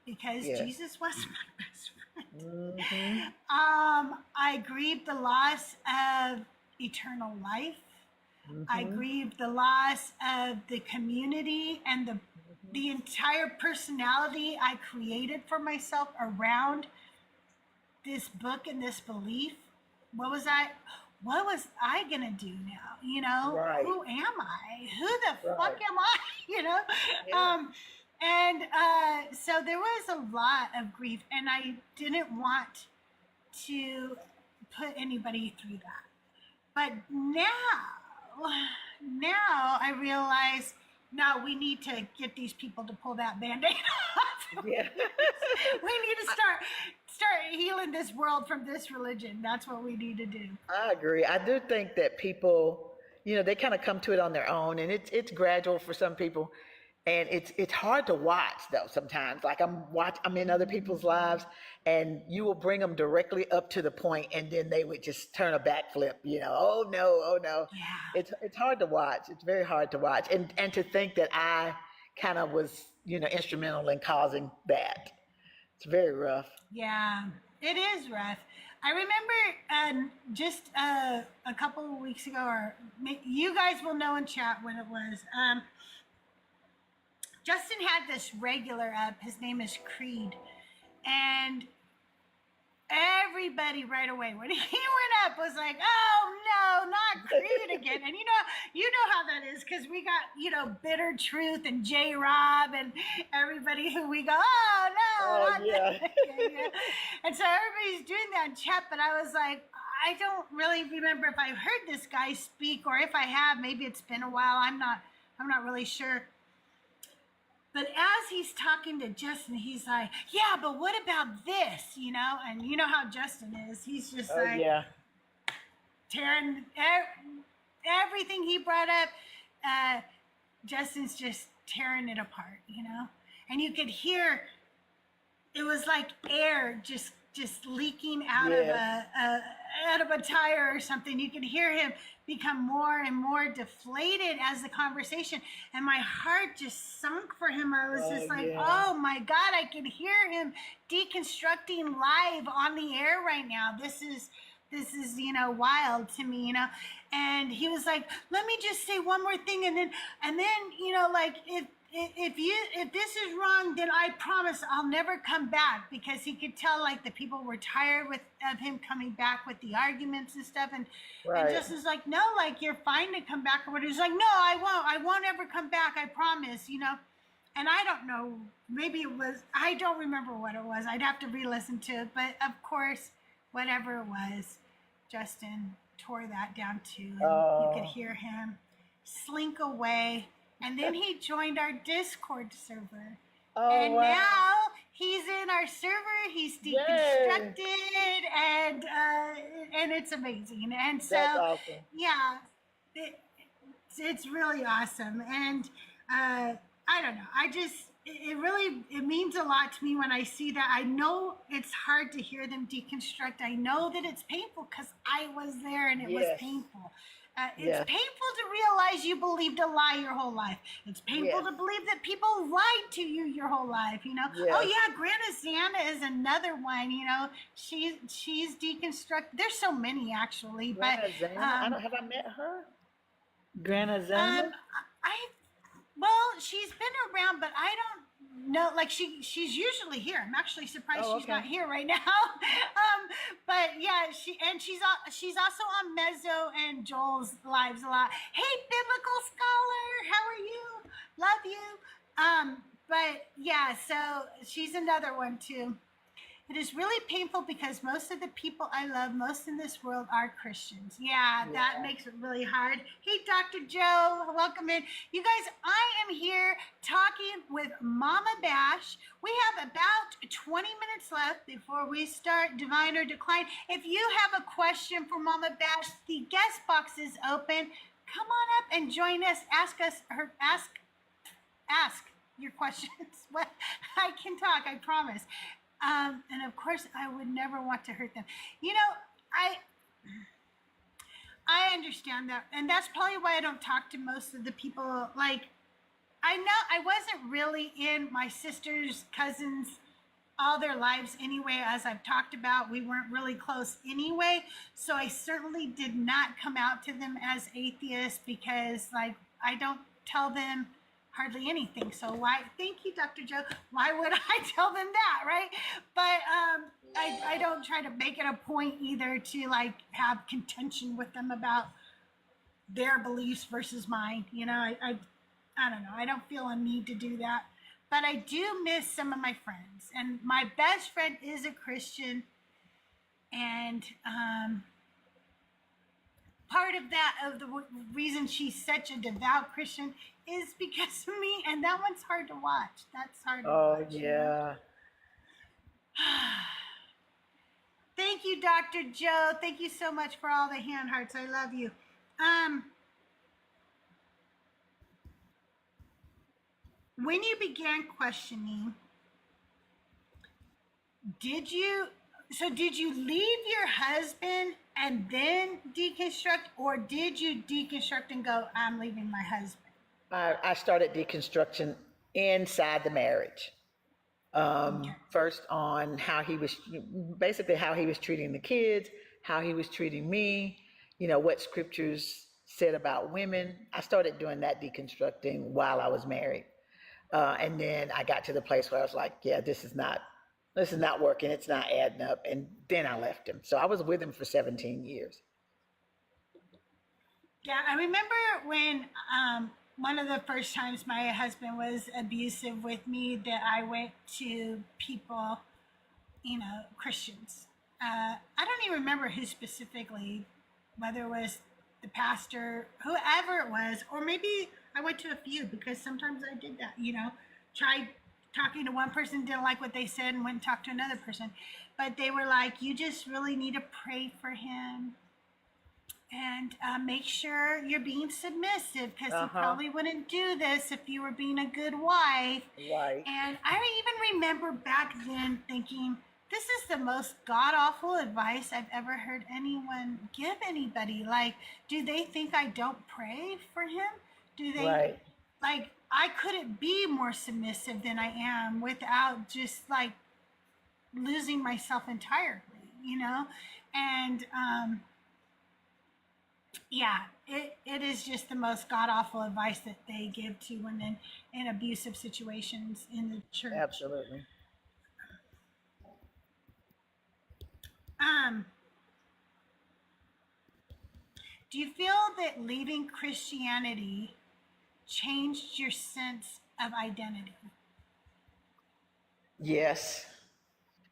because Yes. Jesus was my best friend. Mm-hmm. I grieved the loss of eternal life. I grieved the loss of the community and the entire personality I created for myself around this book and this belief. What was I gonna do now? You know, Right. who am I? Who the fuck Right. am I? You know? Yeah. So there was a lot of grief, and I didn't want to put anybody through that. But now I realize, no, we need to get these people to pull that Band-Aid off. Yeah. We need to start healing this world from this religion. That's what we need to do. I agree. I do think that people, they kind of come to it on their own, and it's gradual for some people, and it's hard to watch though sometimes. Like I'm in other people's lives, and you will bring them directly up to the point, and then they would just turn a backflip. Oh no. Yeah. It's hard to watch. It's very hard to watch, and to think that I kind of was instrumental in causing that. It's very rough. Yeah, it is rough. I remember just a couple of weeks ago, or you guys will know in chat when it was. Justin had this regular up. His name is Creed, and everybody right away when he went up was like, "Oh no, not Creed again!" And you know how that is, because we got Bitter Truth and J Rob and everybody who we go, "Oh no!" Oh, not yeah. that again," And so everybody's doing that in chat, but I was like, I don't really remember if I've heard this guy speak, or if I have, maybe it's been a while. I'm not really sure. But as he's talking to Justin, he's like, "Yeah, but what about this?" And you know how Justin is. He's just like Yeah. tearing everything he brought up. Justin's just tearing it apart, And you could hear it was like air just leaking out of a tire or something. You could hear him become more and more deflated as the conversation, and my heart just sunk for him. I was just like, oh my God, I can hear him deconstructing live on the air right now. This is wild to me, And he was like, "Let me just say one more thing, and then like if this is wrong, then I promise I'll never come back," because he could tell like the people were tired of him coming back with the arguments and stuff, and Justin's like, "No, like you're fine to come back," or whatever. He's like, "No, I won't ever come back, I promise," And I don't know, maybe it was, I don't remember what it was. I'd have to re-listen to it, but of course, whatever it was, Justin tore that down too, and you could hear him slink away. And then he joined our Discord server. And wow. now he's in our server. He's deconstructed, and it's amazing. And so, That's awesome. yeah, it's really awesome. And I don't know. It means a lot to me when I see that. I know it's hard to hear them deconstruct. I know that it's painful because I was there, and it was painful. It's painful to realize you believed a lie your whole life. It's painful to believe that people lied to you your whole life, Yes. Oh yeah, Greta Zana is another one, she's deconstructed. There's so many actually, Greta but Zana? Have I met her? Greta Zana? well, she's been around, but I don't no, like she's usually here. I'm actually surprised Oh, she's okay. not here right now. But yeah, she's also on Mezzo and Joel's lives a lot. Hey, biblical scholar, how are you? Love you. But yeah, so she's another one too. It is really painful because most of the people I love most in this world are Christians. Yeah, that makes it really hard. Hey, Dr. Joe, welcome in. You guys, I am here talking with Mama Bash. We have about 20 minutes left before we start Divine or Decline. If you have a question for Mama Bash, the guest box is open. Come on up and join us. Ask your questions. What I can talk, I promise. And of course, I would never want to hurt them. You know, I understand that, and that's probably why I don't talk to most of the people. Like, I know I wasn't really in my sister's cousins all their lives anyway. As I've talked about, we weren't really close anyway, so I certainly did not come out to them as atheists because, like, I don't tell them hardly anything. So why? Thank you, Dr. Joe. Why would I tell them that, right? But I don't try to make it a point either to like have contention with them about their beliefs versus mine. You know, I don't know. I don't feel a need to do that. But I do miss some of my friends, and my best friend is a Christian, and part of that, of the reason she's such a devout Christian, is because of me, and that one's hard to watch. That's hard to Oh, watch. You know? yeah. Thank you, Dr. Joe. Thank you so much for all the hand hearts. I love you. When you began questioning, did you leave your husband and then deconstruct, or did you deconstruct and go, I'm leaving my husband? I started deconstruction inside the marriage. First on how he was treating the kids, how he was treating me, you know, what scriptures said about women. I started doing that deconstructing while I was married. And then I got to the place where I was like, yeah, this is not working. It's not adding up. And then I left him. So I was with him for 17 years. Yeah, I remember when one of the first times my husband was abusive with me, that I went to people, you know, Christians. I don't even remember who specifically, whether it was the pastor, whoever it was, or maybe I went to a few, because sometimes I did that, you know, tried talking to one person, didn't like what they said, and went and talked to another person. But they were like, you just really need to pray for him and make sure you're being submissive, because he probably wouldn't do this if you were being a good wife. Right. And I even remember back then thinking, this is the most god-awful advice I've ever heard anyone give anybody. Like, do they think I don't pray for him? Do they, Right. like, I couldn't be more submissive than I am without just, like, losing myself entirely, you know? And, yeah, it is just the most god-awful advice that they give to women in abusive situations in the church. Absolutely. Do you feel that leaving Christianity changed your sense of identity? Yes.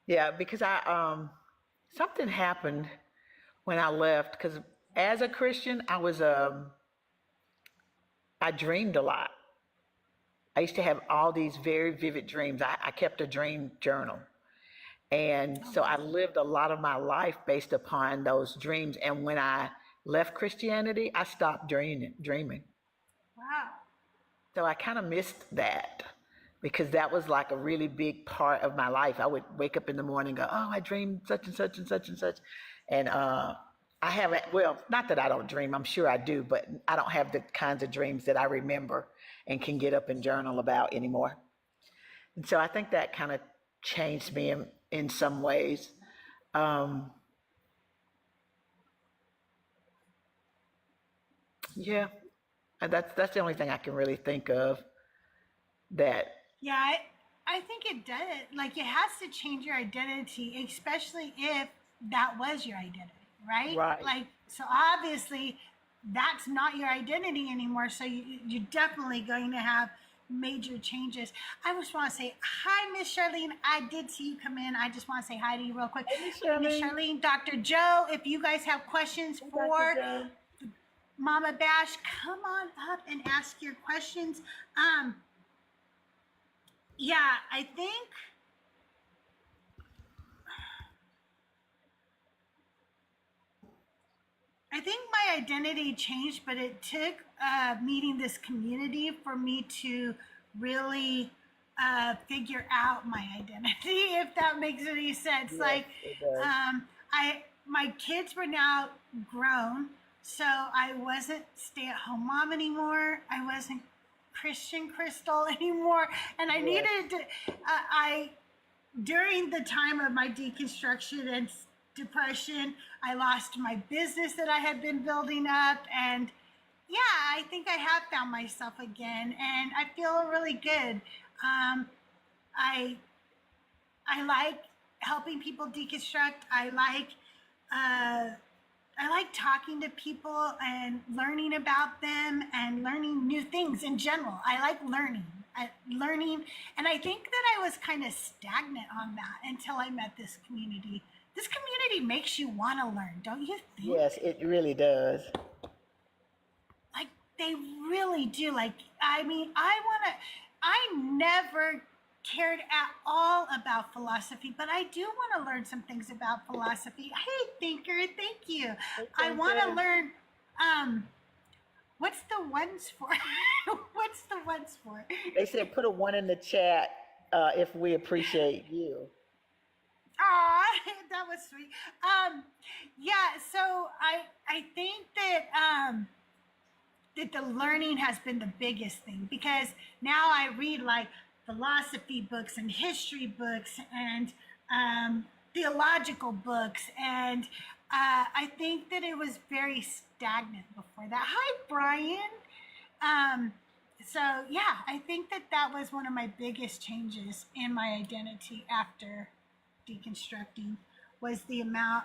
Yeah, because something happened when I left, because as a Christian, I dreamed a lot. I used to have all these very vivid dreams. I kept a dream journal. And so I lived a lot of my life based upon those dreams. And when I left Christianity, I stopped dreaming. Wow. So I kind of missed that, because that was like a really big part of my life. I would wake up in the morning and go, oh, I dreamed such and such and such and such. And I haven't, well, not that I don't dream, I'm sure I do, but I don't have the kinds of dreams that I remember and can get up and journal about anymore. And so I think that kind of changed me in some ways. Yeah, and that's the only thing I can really think of that. Yeah, I think it does. Like, it has to change your identity, especially if that was your identity, right? Right. Like, so obviously that's not your identity anymore. So you're definitely going to have major changes. I just want to say hi, Miss Charlene. I did see you come in. I just want to say hi to you real quick. Hey, Miss Charlene. Miss Charlene, Dr. Joe, if you guys have questions for Mama Bash, come on up and ask your questions. Yeah, I think my identity changed, but it took meeting this community for me to really figure out my identity, if that makes any sense. Yes, Like, it does. my kids were now grown, so I wasn't stay-at-home mom anymore. I wasn't Christian Crystal anymore, and I Yes. needed to. During the time of my deconstruction and depression, I lost my business that I had been building up, and yeah, I think I have found myself again, and I feel really good. I I like helping people deconstruct. I like talking to people and learning about them and learning new things in general. I like learning, and I think that I was kind of stagnant on that until I met this community. This community makes you want to learn, don't you think? Yes, it really does. Like, they really do. Like, I mean, I never cared at all about philosophy, but I do want to learn some things about philosophy. Hey, thinker, thank you. I want to learn, what's the ones for? What's the ones for? They said put a 1 in the chat if we appreciate you. Aw, that was sweet. Yeah, so I think that that the learning has been the biggest thing, because now I read like philosophy books and history books and theological books, and I think that it was very stagnant before that. Hi, Brian. So yeah, I think that that was one of my biggest changes in my identity after deconstructing, was the amount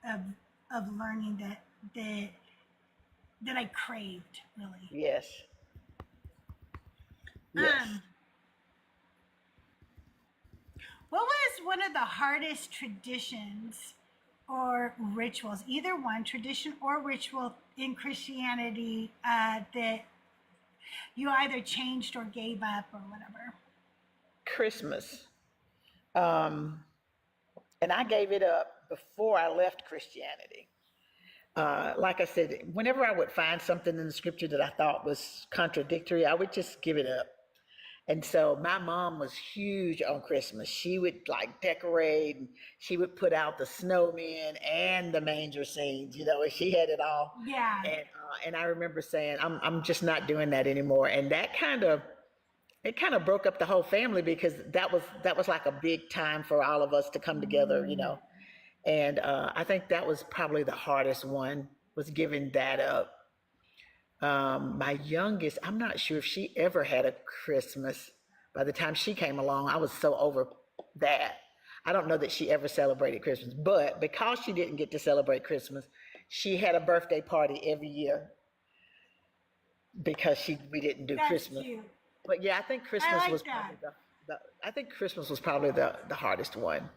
of learning that I craved, really. Yes. Yes. What was one of the hardest traditions or rituals, either one, tradition or ritual in Christianity, that you either changed or gave up or whatever? Christmas. And I gave it up before I left Christianity. Like I said, whenever I would find something in the scripture that I thought was contradictory, I would just give it up. And so my mom was huge on Christmas. She would like decorate, and she would put out the snowmen and the manger scenes, you know, and she had it all. Yeah. And I remember saying, I'm just not doing that anymore. And that kind of broke up the whole family, because that was like a big time for all of us to come together, you know. And I think that was probably the hardest one, was giving that up. My youngest, I'm not sure if she ever had a Christmas. By the time she came along, I was so over that. I don't know that she ever celebrated Christmas, but because she didn't get to celebrate Christmas, she had a birthday party every year, because we didn't do That's Christmas. cute. But yeah, I think Christmas like was that. probably the hardest one,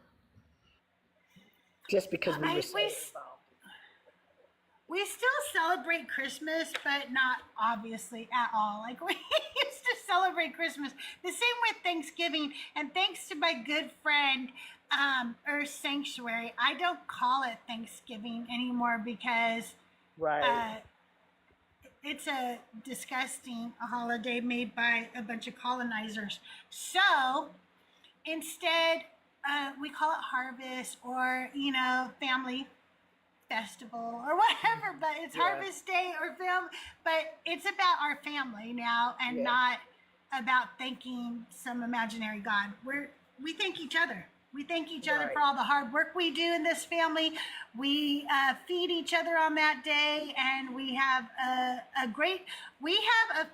just because we were so involved. We still celebrate Christmas, but not obviously at all. Like, we used to celebrate Christmas the same with Thanksgiving. And thanks to my good friend, Earth Sanctuary, I don't call it Thanksgiving anymore, because Right. it's a disgusting holiday made by a bunch of colonizers. So instead, we call it Harvest, or, you know, Family Festival or whatever, but it's Harvest Day or film, but it's about our family now, and not about thanking some imaginary God. We thank each other. We thank each other for all the hard work we do in this family. We feed each other on that day, and we have a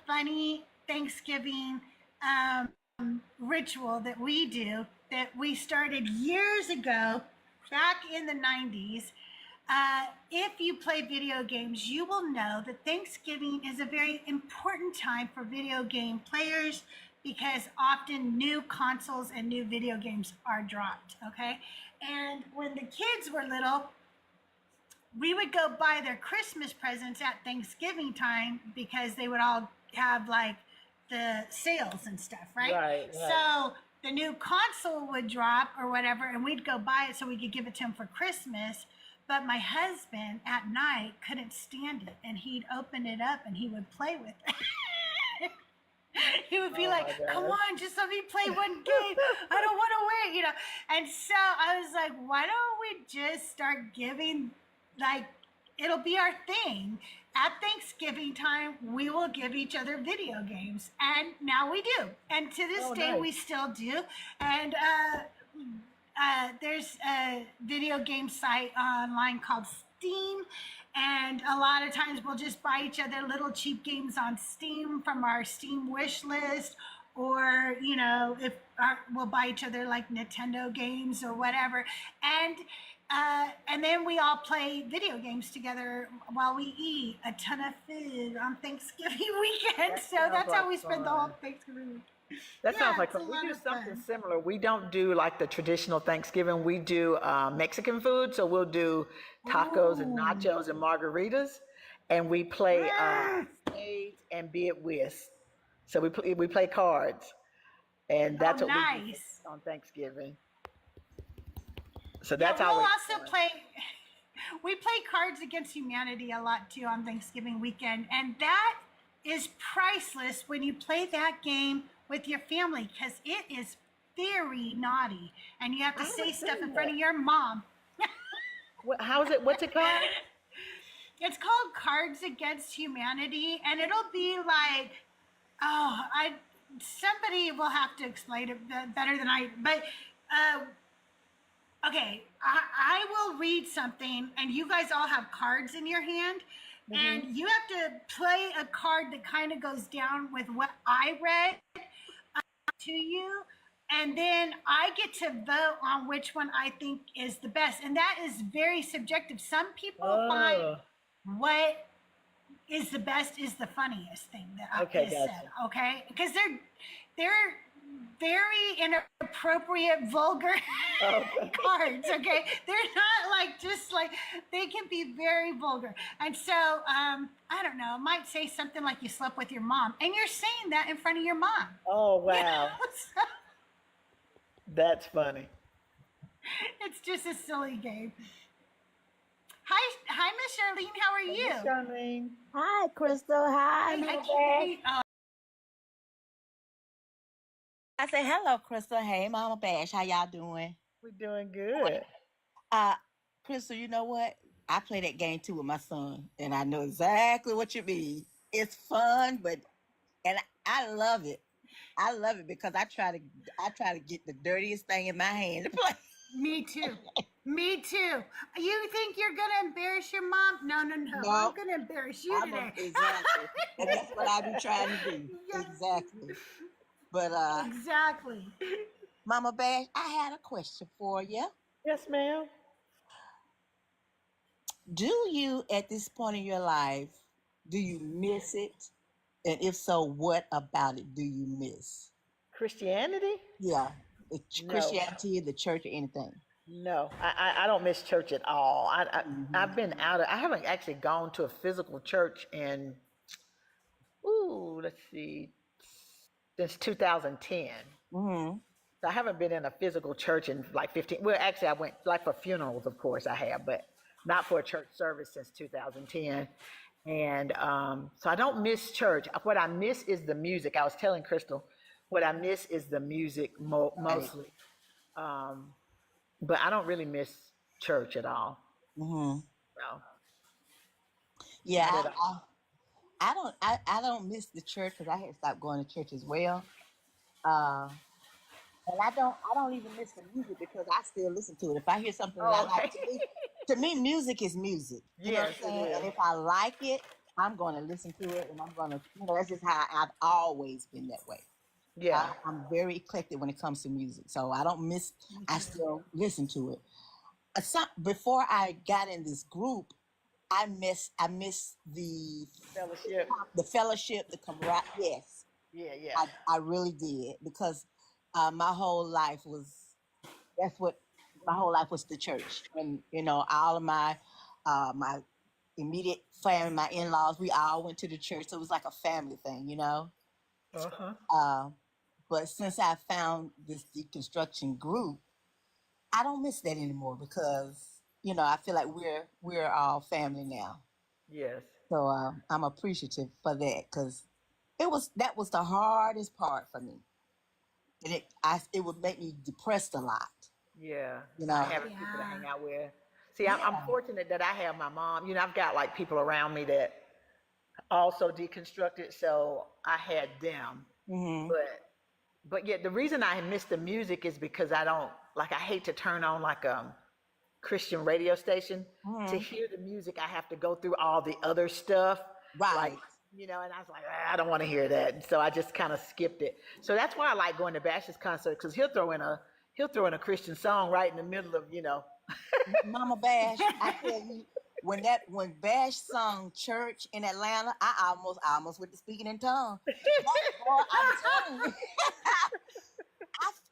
funny Thanksgiving. ritual that we do that we started years ago, back in the 90s. If you play video games, you will know that Thanksgiving is a very important time for video game players because often new consoles and new video games are dropped, okay? And when the kids were little, we would go buy their Christmas presents at Thanksgiving time because they would all have like the sales and stuff, right? Right. So the new console would drop or whatever, and we'd go buy it so we could give it to him for Christmas. But my husband at night couldn't stand it, and he'd open it up and he would play with it. He would be like, come on, just let me play one game. I don't want to wait, you know. And so I was like, why don't we just start giving, like, it'll be our thing. At Thanksgiving time, we will give each other video games. And now we do. And to this day, we still do. And there's a video game site online called Steam. And a lot of times we'll just buy each other little cheap games on Steam from our Steam wish list. Or, you know, if we'll buy each other like Nintendo games or whatever. And then we all play video games together while we eat a ton of food on Thanksgiving weekend. So that's how we spend the whole Thanksgiving week. That sounds like fun. We do something similar. We don't do like the traditional Thanksgiving. We do Mexican food. So we'll do tacos and nachos and margaritas. And we play spades and be it whist. So we play cards. And that's what we do on Thanksgiving. So that's how we'll also play. We play Cards Against Humanity a lot too on Thanksgiving weekend, and that is priceless when you play that game with your family because it is very naughty, and you have to say stuff in front of your mom. How is it? What's it called? It's called Cards Against Humanity, and it'll be like, somebody will have to explain it better than I, but. Okay, I will read something, and you guys all have cards in your hand, and you have to play a card that kind of goes down with what I read to you, and then I get to vote on which one I think is the best, and that is very subjective. Some people find what is the best is the funniest thing that is said, okay? Because they're very inappropriate, vulgar cards, okay? They're not like, just like, they can be very vulgar. And so, I don't know, might say something like you slept with your mom, and you're saying that in front of your mom. Oh, wow. You know? So, that's funny. it's just a silly game. Hi, Miss Charlene, how are you? Miss Charlene. Hi, Crystal. Hi, I say hello, Crystal. Hey, Mama Bash. How y'all doing? We're doing good. Crystal, you know what? I play that game too with my son, and I know exactly what you mean. It's fun, and I love it. I love it because I try to get the dirtiest thing in my hand to play. Me too. Me too. You think you're gonna embarrass your mom? No. I'm gonna embarrass you today. Exactly. And that's what I be trying to do. Yes. Exactly. But exactly. Mama Bash, I had a question for you. Yes, ma'am. Do you, at this point in your life, do you miss it? And if so, what about it do you miss? Christianity? Yeah. No. Christianity, the church, or anything? No, I don't miss church at all. I've been I haven't actually gone to a physical church in, let's see, since 2010. So I haven't been in a physical church in like 15. Well, actually, I went like for funerals, of course I have, but not for a church service since 2010. And so I don't miss church. What I miss is the music. I was telling Crystal, what I miss is the music mostly. But I don't really miss church at all. No. Yeah, I don't miss the church because I had stopped going to church as well. And I don't even miss the music because I still listen to it. If I hear something that I like, to me, music is music. You know what I'm saying? And if I like it, I'm going to listen to it, and I'm going to, that's just how I've always been that way. Yeah. I'm very eclectic when it comes to music, so I don't miss. I still listen to it. Before I got in this group, I miss Fellowship. the fellowship, the camaraderie. Yes, Yeah, yeah. I really did because my whole life was that's what my whole life was the church, and all of my immediate family, my in-laws, we all went to the church, so it was like a family thing. Uh-huh. Uh, but since I found this deconstruction group, I don't miss that anymore because I feel like we're all family now. Yes. So I'm appreciative for that because that was the hardest part for me, and it would make me depressed a lot. Yeah. You Not know, having people to hang Yeah. out with. See, I'm fortunate that I have my mom. I've got like people around me that also deconstructed, so I had them. hmm But yet the reason I miss the music is because I don't like I hate to turn on like a Christian radio station. To hmm hear the music, I have to go through all the other stuff. Like, right. and I was like, I don't want to hear that. And so I just kind of skipped it. So that's why I like going to Bash's concert because he'll throw in a Christian song right in the middle of. Mama Bash, I tell you, when Bash sung "Church" in Atlanta, I almost went to speaking in tongues. Boy, I'm telling you,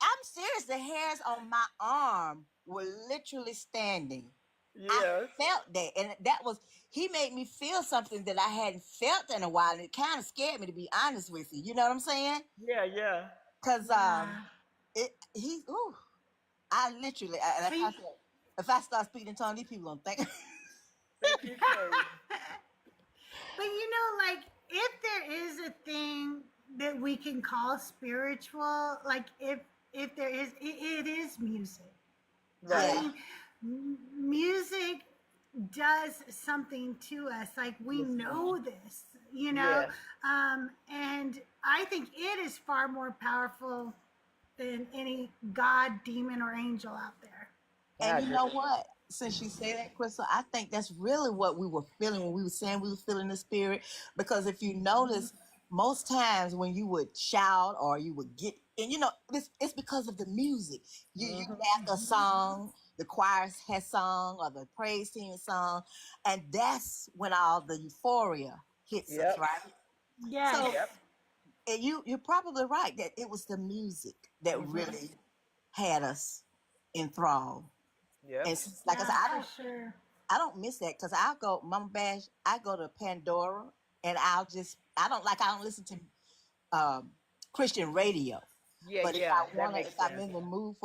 I'm serious. The hairs on my arm were literally standing. I Yes. felt that, and he made me feel something that I hadn't felt in a while, and it kind of scared me, to be honest with you. You know what I'm saying? Yeah, yeah. Because Yeah. ooh, I literally, But, if I start speaking in tongues, these people don't think. Think you crazy. but like if there is a thing that we can call spiritual, like if there is, it is music. I Right. Yeah. mean, music does something to us. Like we Yes, know this, Yes. and I think it is far more powerful than any god, demon, or angel out there. I And you agree. know what? Since you say that, Crystal, I think that's really what we were feeling when we were saying we were feeling the spirit. Because if you notice, most times when you would shout or you would get, and it's because of the music. You Hmm. after a song, the choir has sung or the praise team song, and that's when all the euphoria hits us, Yep. right? So, Yes. Yep. and you're probably right that it was the music that Hmm. really had us enthralled. Yep. And like I said, Yeah, for sure. I don't miss that because I'll go Mama Bash. I go to Pandora and I don't listen to Christian radio. Yeah, But yeah. That makes if I'm sense. in the mood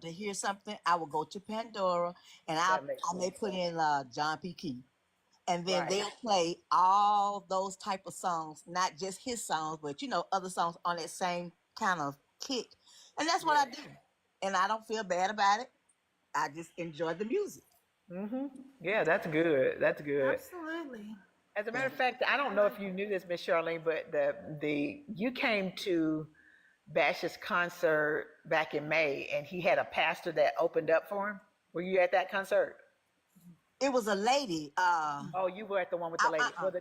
to hear something, I will go to Pandora and That makes I may sense. put in John P. Key, and then Right. they'll play all those type of songs, not just his songs, but other songs on that same kind of kick, and that's what Yeah. I do, and I don't feel bad about it. I just enjoy the music. Hmm. Yeah, that's good. That's good. Absolutely. As a matter of fact, I don't know if you knew this, Miss Charlene, but the you came to Bash's concert back in May, and he had a pastor that opened up for him. Were you at that concert? It was a lady. Oh, you were at the one with the lady. Well, the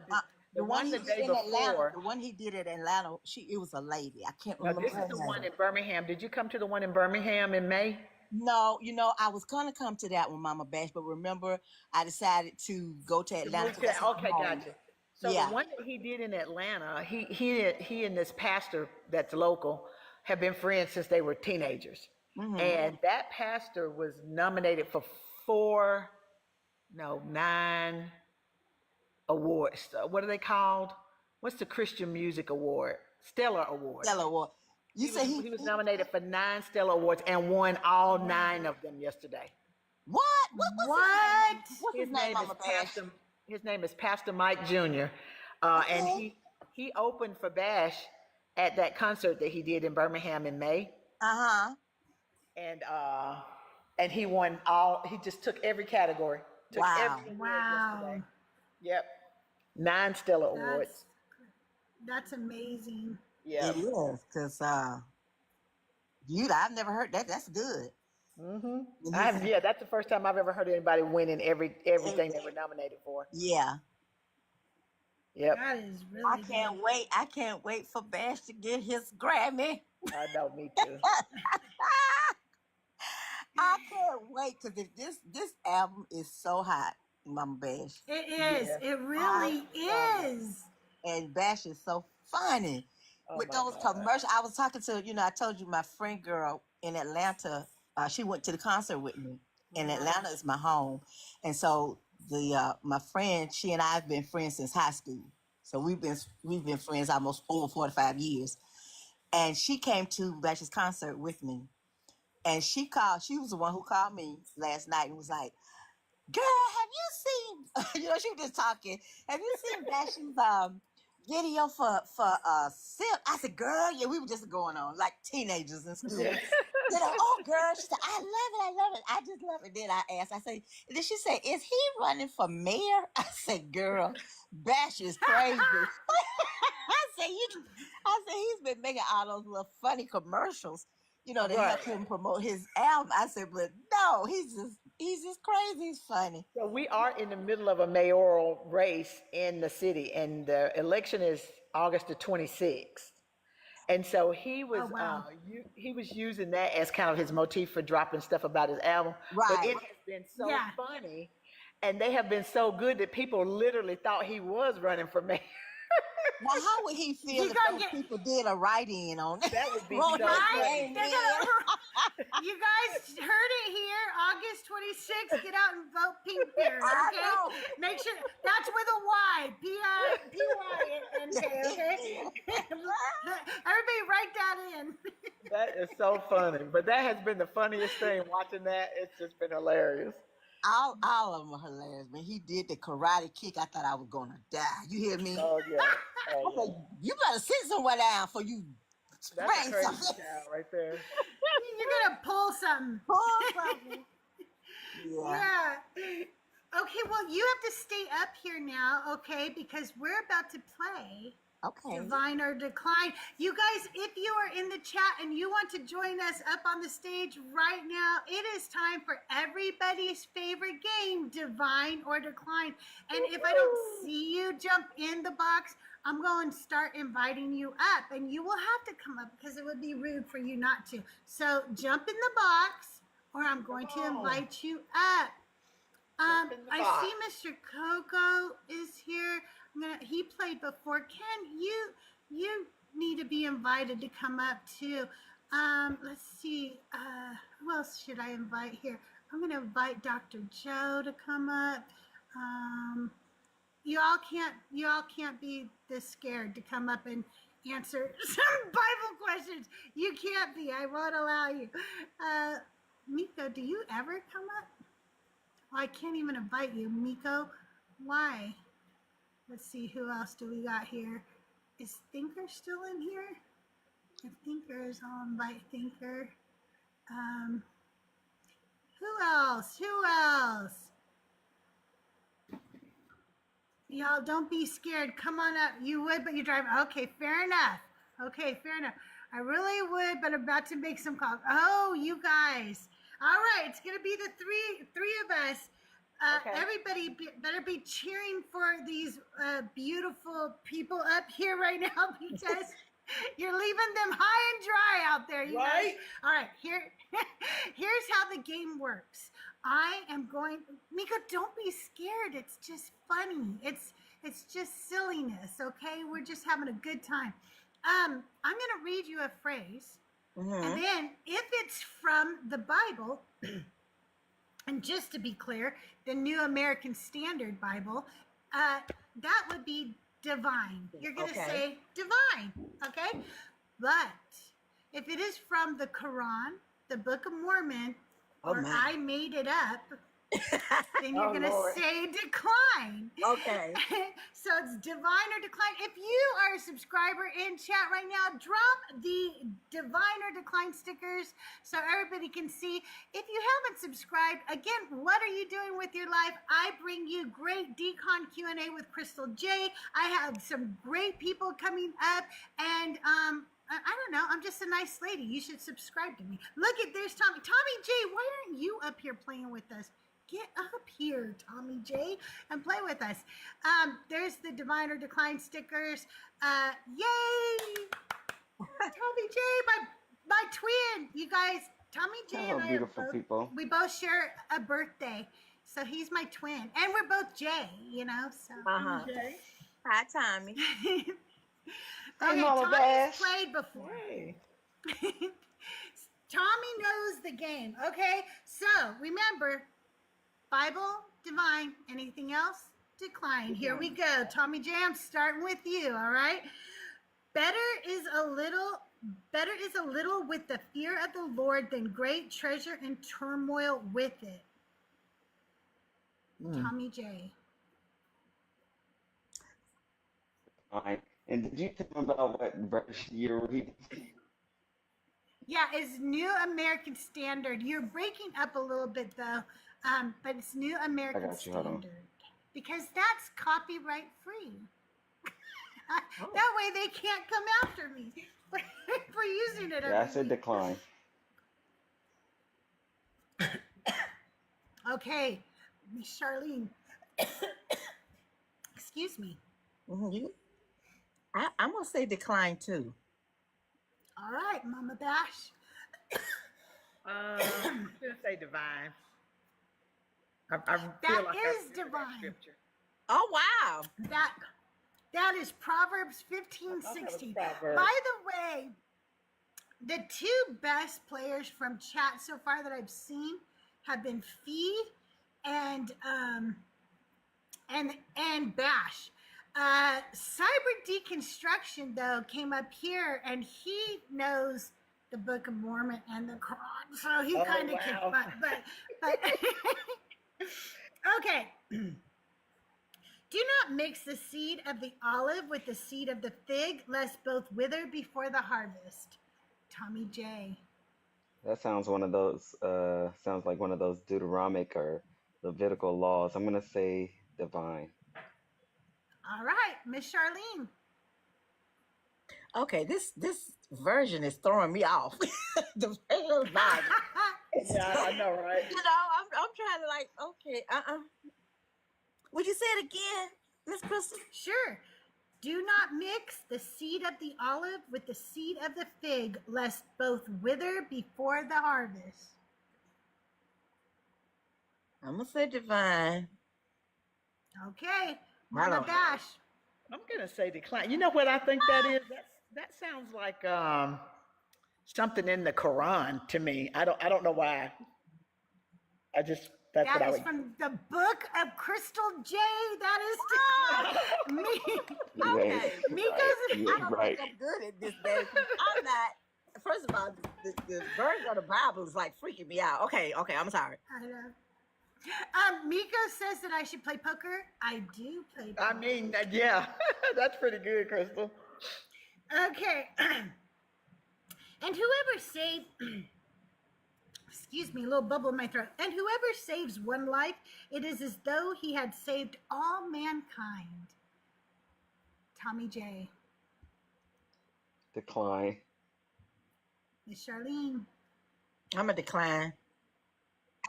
The one one he the did day in Atlanta. before. The one he did in Atlanta. It was a lady. I can't No, remember this is her the one name. in Birmingham. Did you come to the one in Birmingham in May? No, I was gonna come to that one, Mama Bash, but remember, I decided to go to To Atlanta move because to that's my okay, home. gotcha. So the Yeah. one that he did in Atlanta, he and this pastor that's local have been friends since they were teenagers. hmm And that pastor was nominated for four, no, 9 awards. What are they called? What's the Christian Music Award? Stellar Awards. Stella Ward. You He was say he was nominated for 9 Stellar Awards and won all 9 of them yesterday. what? What's What? his name? What's his His name, name is Mama Bash? Pastor Mike Jr. And Okay. he opened for Bash at that concert that he did in Birmingham in May. Uh-huh. And he won all. He just took every category. Took Wow. every award Wow. yesterday. Yep, 9 Stellar Awards. That's amazing. Yep. It is, because I've never heard that. That's good. Mm-hmm. And Yeah, that's the first time I've ever heard anybody winning everything they were nominated for. yeah. Yep. That is really I good. can't wait. I can't wait for Bash to get his Grammy. I know, me too. I can't wait because this album is so hot, Mama Bash. It is. Yeah. It really love it. is. And Bash is so funny Oh with my those God. commercials. I was talking to, I told you my friend girl in Atlanta. She went to the concert with me, and Atlanta is my home. And so my friend, she and I have been friends since high school. So we've been friends almost over 45 years. And she came to Bash's concert with me. And she was the one who called me last night and was like, girl, have you seen, she was just talking. Have you seen Bash's video for Sip? I said, girl, yeah, we were just going on like teenagers in school. Oh, girl, she said, I love it. I just love it. Then I asked, then she said, is he running for mayor? I said, girl, Bash is crazy. I said, he's been making all those little funny commercials, to help him promote his album. I said, but no, he's just crazy. He's funny. So we are in the middle of a mayoral race in the city, and the election is August the 26th. And so he was he was using that as kind of his motif for dropping stuff about his album. Right. But it has been so funny, and they have been so good that people literally thought he was running for mayor. Now, how would he feel if those people did a write-in on it? That would be Wrote so his funny. name in. You guys heard it here, August 26th. Get out and vote Pink Bear, I okay? know. Make sure that's with a Y, P-Y-N-K, okay? Everybody write that in. That is so funny. But that has been the funniest thing watching that. It's just been hilarious. All of them are hilarious. When he did the karate kick, I thought I was gonna die. You hear me? Oh yeah. I was like, you better sit somewhere down for you That's a sprang crazy something. child right there. You're gonna pull something. Pull something. Yeah. Okay, well, you have to stay up here now, okay? Because we're about to play Okay. Divine or Decline. You guys, if you are in the chat and you want to join us up on the stage right now, it is time for everybody's favorite game, Divine or Decline. And if I don't see you jump in the box, I'm going to start inviting you up, and you will have to come up because it would be rude for you not to. So jump in the box, or I'm going to invite you up. I see Mr. Coco is here. He played before. Ken, you need to be invited to come up too. Let's see. Who else should I invite here? I'm going to invite Dr. Joe to come up. Y'all can't be this scared to come up and answer some Bible questions. You can't be. I won't allow you. Miko, do you ever come up? Well, I can't even invite you, Miko. Why? Let's see, who else do we got here? Is Thinker still in here? If Thinker is, I'll invite Thinker. Who else? Who else? Y'all, don't be scared. Come on up. You would, but you're driving. Okay, fair enough. Okay, fair enough. I really would, but I'm about to make some calls. Oh, you guys. All right, it's going to be the three of us. Everybody better be cheering for these beautiful people up here right now because you're leaving them high and dry out there, you guys. All right, here's how the game works. I am going, Mika, don't be scared. It's just funny. It's just silliness, okay? We're just having a good time. I'm going to read you a phrase, and then if it's from the Bible, and just to be clear, the New American Standard Bible, that would be divine. You're going to say divine, okay? But if it is from the Quran, the Book of Mormon, or I made it up, then you're going to say decline. Okay. So it's divine or decline. If you are a subscriber in chat right now, drop the divine or decline stickers so everybody can see. If you haven't subscribed, again, what are you doing with your life? I bring you great Decon Q&A with CrystalJae. I have some great people coming up, and I don't know. I'm just a nice lady. You should subscribe to me. Look at there's Tommy. Tommy J, why aren't you up here playing with us? Get up here, Tommy J, and play with us. There's the Divine or Decline stickers. Yay! Tommy J, my twin. You guys, Tommy J Hello, and I are beautiful both, people. we both share a birthday. So he's my twin. And we're both J, you know, so. Uh-huh. Hi, Tommy. Okay, Mama Tommy's Bash. played before. Hey. Tommy knows the game. Okay, so remember, Bible, divine, anything else, decline. Here we go. Tommy J, I'm starting with you, all right? Better is a little with the fear of the Lord than great treasure and turmoil with it. Tommy J. All right. And did you tell me about what verse you're reading? Yeah, it's New American Standard. You're breaking up a little bit though, but it's New American got you, hold on. Standard because that's copyright free. That way they can't come after me for using it. Yeah, I every said week. decline. Okay, Miss Charlene. Excuse me. I'm gonna say decline too. All right, Mama Bash. I'm gonna say divine. I feel That like is I remember that divine. scripture. Oh wow. That is Proverbs I thought that 15:16. was Proverbs. By the way, the two best players from chat so far that I've seen have been Fee and Bash. Cyber Deconstruction though came up here and he knows the Book of Mormon and the Quran, so he Oh, kind of kicked wow. butt. But okay. Do not mix the seed of the olive with the seed of the fig, lest both wither before the harvest. Tommy J. That sounds sounds like one of those Deuteronomic or Levitical laws. I'm gonna say divine. All right, Miss Charlene. Okay, this version is throwing me off. The version of the Bible. Yeah, I know, right? You know, I'm trying to like, okay, Would you say it again, Miss Crystal? Sure. Do not mix the seed of the olive with the seed of the fig, lest both wither before the harvest. I'm gonna say divine. Okay, I Mama don't know. Bash. I'm gonna say decline. You know what I think that is? That sounds like something in the Quran to me. I don't know why. That's what That I is would. from the book of CrystalJae. That is me. Okay. Mika's. I don't think I'm good at this, baby. I'm not. First of all, the version of the Bible is like freaking me out. Okay, I'm sorry. I know. Miko says that I should play poker. I do play poker. I mean, yeah, that's pretty good, Crystal. Okay. And whoever saved, excuse me, a little bubble in my throat. And whoever saves one life, it is as though he had saved all mankind. Tommy J. Decline. Miss Charlene. I'm a decline.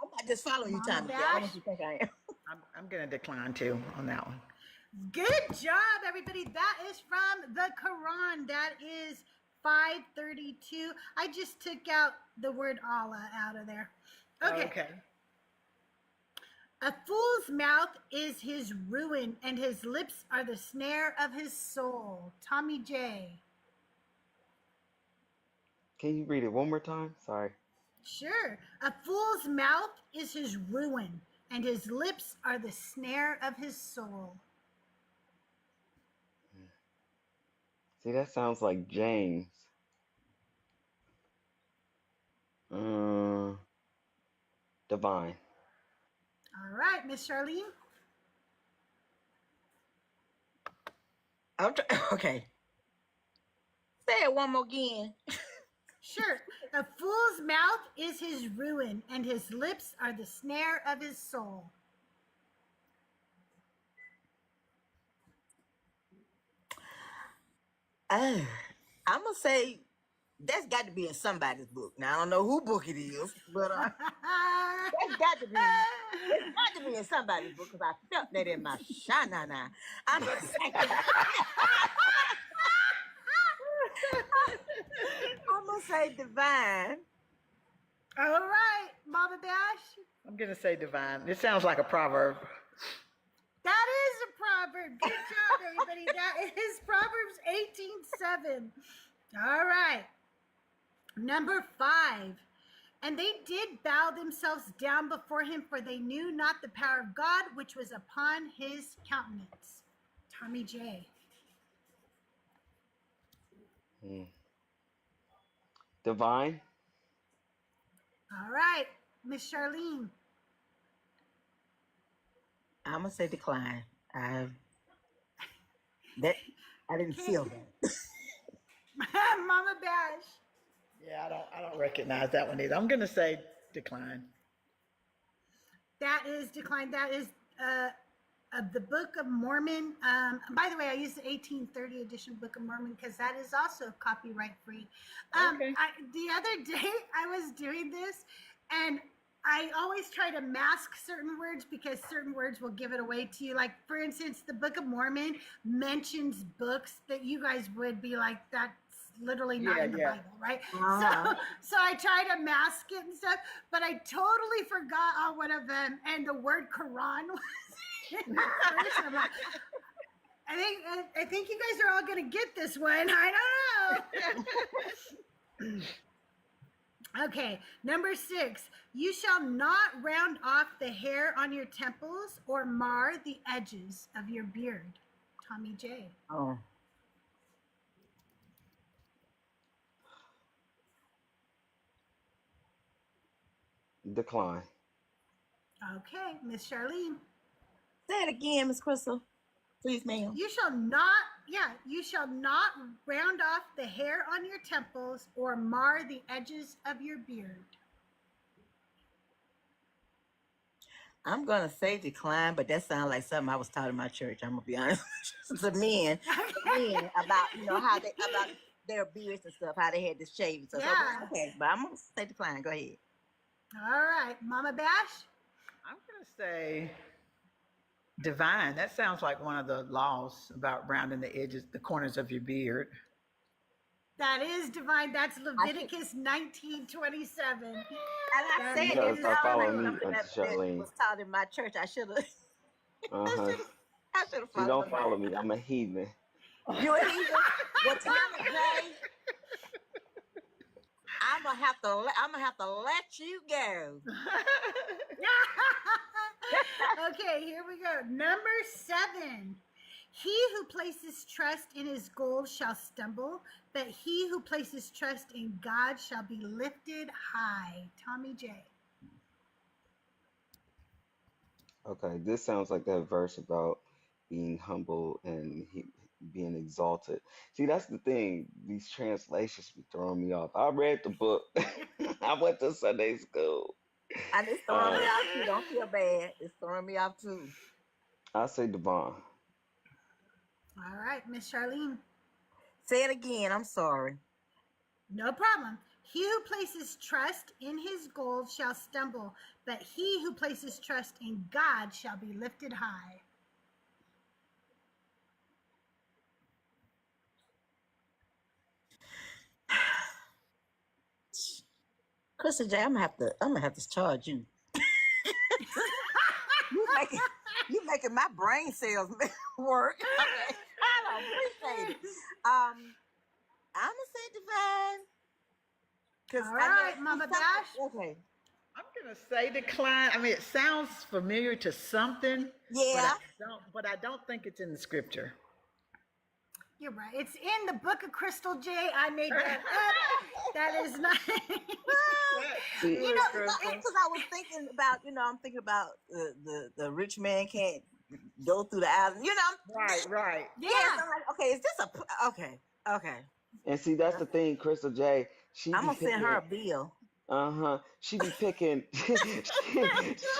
I'm not just following you, Mama Tommy. Bash? I don't you think I am. I'm gonna decline too on that one. Good job, everybody. That is from the Quran. That is 532. I just took out the word Allah out of there. Okay. A fool's mouth is his ruin, and his lips are the snare of his soul. Tommy J. Can you read it one more time? Sorry. Sure. A fool's mouth is his ruin, and his lips are the snare of his soul. See, that sounds like James. Divine. All right, Miss Charlene. Okay. Say it one more again. Sure. A fool's mouth is his ruin, and his lips are the snare of his soul. I'm gonna say that's got to be in somebody's book. Now I don't know who book it is, but That's got to be. It's got to be in somebody's book because I felt that in my shanana. I'm gonna say, I'm gonna say divine. All right, Mama Bash. I'm gonna say divine. It sounds like a proverb. That is a proverb. Good job, everybody. That is Proverbs 18:7. All right. Number 5. And they did bow themselves down before him, for they knew not the power of God, which was upon his countenance. Tommy J. Divine. All right, Miss Charlene. I'm gonna say decline. I didn't feel that. Mama Bash. Yeah, I don't recognize that one either. I'm gonna say decline. That is decline. That is the Book of Mormon. By the way, I use the 1830 edition Book of Mormon because that is also copyright free. Okay. The other day I was doing this, and I always try to mask certain words because certain words will give it away to you. Like, for instance, the Book of Mormon mentions books that you guys would be like, that's literally not in the Bible, right? So I try to mask it and stuff, but I totally forgot on one of them, and the word Quran was in the first. I'm like, I think you guys are all gonna get this one. I don't know. Okay, number 6. You shall not round off the hair on your temples or mar the edges of your beard. Tommy J. Oh. Decline. Okay, Miss Charlene. Say it again, Miss Crystal. Please, ma'am. You shall not round off the hair on your temples or mar the edges of your beard. I'm gonna say decline, but that sounds like something I was taught in my church. I'm gonna be honest. The men about how they about their beards and stuff, how they had to shave. So okay, but I'm gonna say decline. Go ahead. All right, Mama Bash. I'm gonna say divine. That sounds like one of the laws about rounding the edges, the corners of your beard. That is divine. That's Leviticus 19:27. And I said You gotta it start following me, something Auntie that Charlene. was taught in my church. I should have. Uh huh. I should have You followed. don't follow me. I'm a heathen. You ain't even. What time of day? I'm gonna have to let you go. Okay, here we go. Number 7. He who places trust in his gold shall stumble, but he who places trust in God shall be lifted high. Tommy J. Okay, this sounds like that verse about being humble and being exalted. See, that's the thing. These translations be throwing me off. I read the book. I went to Sunday school. And it's throwing me off too. Don't feel bad. It's throwing me off too. I say divine. All right, Miss Charlene. Say it again. I'm sorry. No problem. He who places trust in his gold shall stumble, but he who places trust in God shall be lifted high. CrystalJae, I'm gonna have to charge you. you making my brain cells work. Okay. I don't appreciate it. I'm gonna say divine. All right, Mama Bash. Okay. I'm gonna say decline. I mean, it sounds familiar to something. Yeah. But I don't think it's in the scripture. You're right. It's in the book of CrystalJae. I made that up. That is not. See, You know, because I was thinking about, I'm thinking about the rich man can't go through the aisle. Right. Yeah. So I'm like, okay, is this okay. and see, that's the thing, Crystal J. I'm gonna send her a bill. She be picking she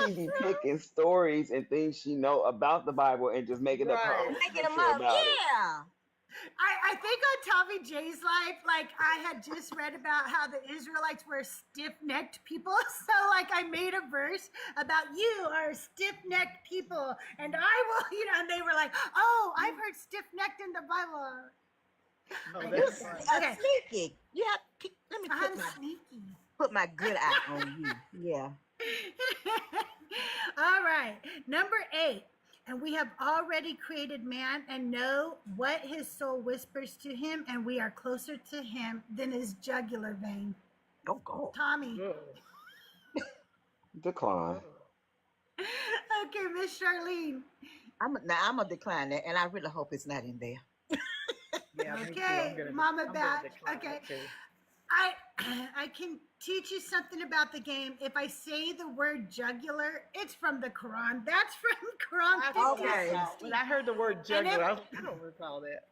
be picking stories and things she know about the Bible and just making up her own Making them scripture up. about it. Yeah. I think on Tommy J's life, like I had just read about how the Israelites were stiff-necked people. So like I made a verse about you are stiff-necked people, and I will, and they were like, oh, I've heard stiff-necked in the Bible. Oh, You're that's fine. Okay. sneaky. You have, let me I'm sneaky. put my good eye on you. Yeah. All right, number 8. And we have already created man and know what his soul whispers to him, and we are closer to him than his jugular vein. Oh, God. Tommy. Decline. Okay, Miss Charlene. I'm gonna decline that, and I really hope it's not in there. Yeah, me too. Okay, Mama I'm gonna Bat. decline Okay. it too. I can teach you something about the game. If I say the word jugular, it's from the Quran. That's from Quran. Okay. When I heard the word jugular, I was like, I don't recall that.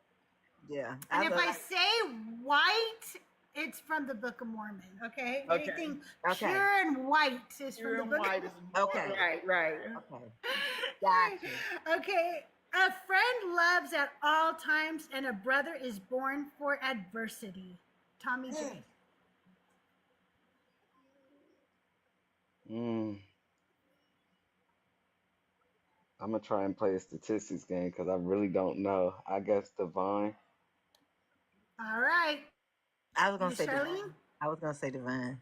Yeah. And if I say white, it's from the Book of Mormon. Okay. Okay. Anything Okay. pure and white is Pure from and the Book. white is Okay. right. Okay. Gotcha. Okay. A friend loves at all times, and a brother is born for adversity. Tommy J. I'm gonna try and play a statistics game because I really don't know. I guess divine. All right. I was gonna Miss say divine. Charlene? I was gonna say divine.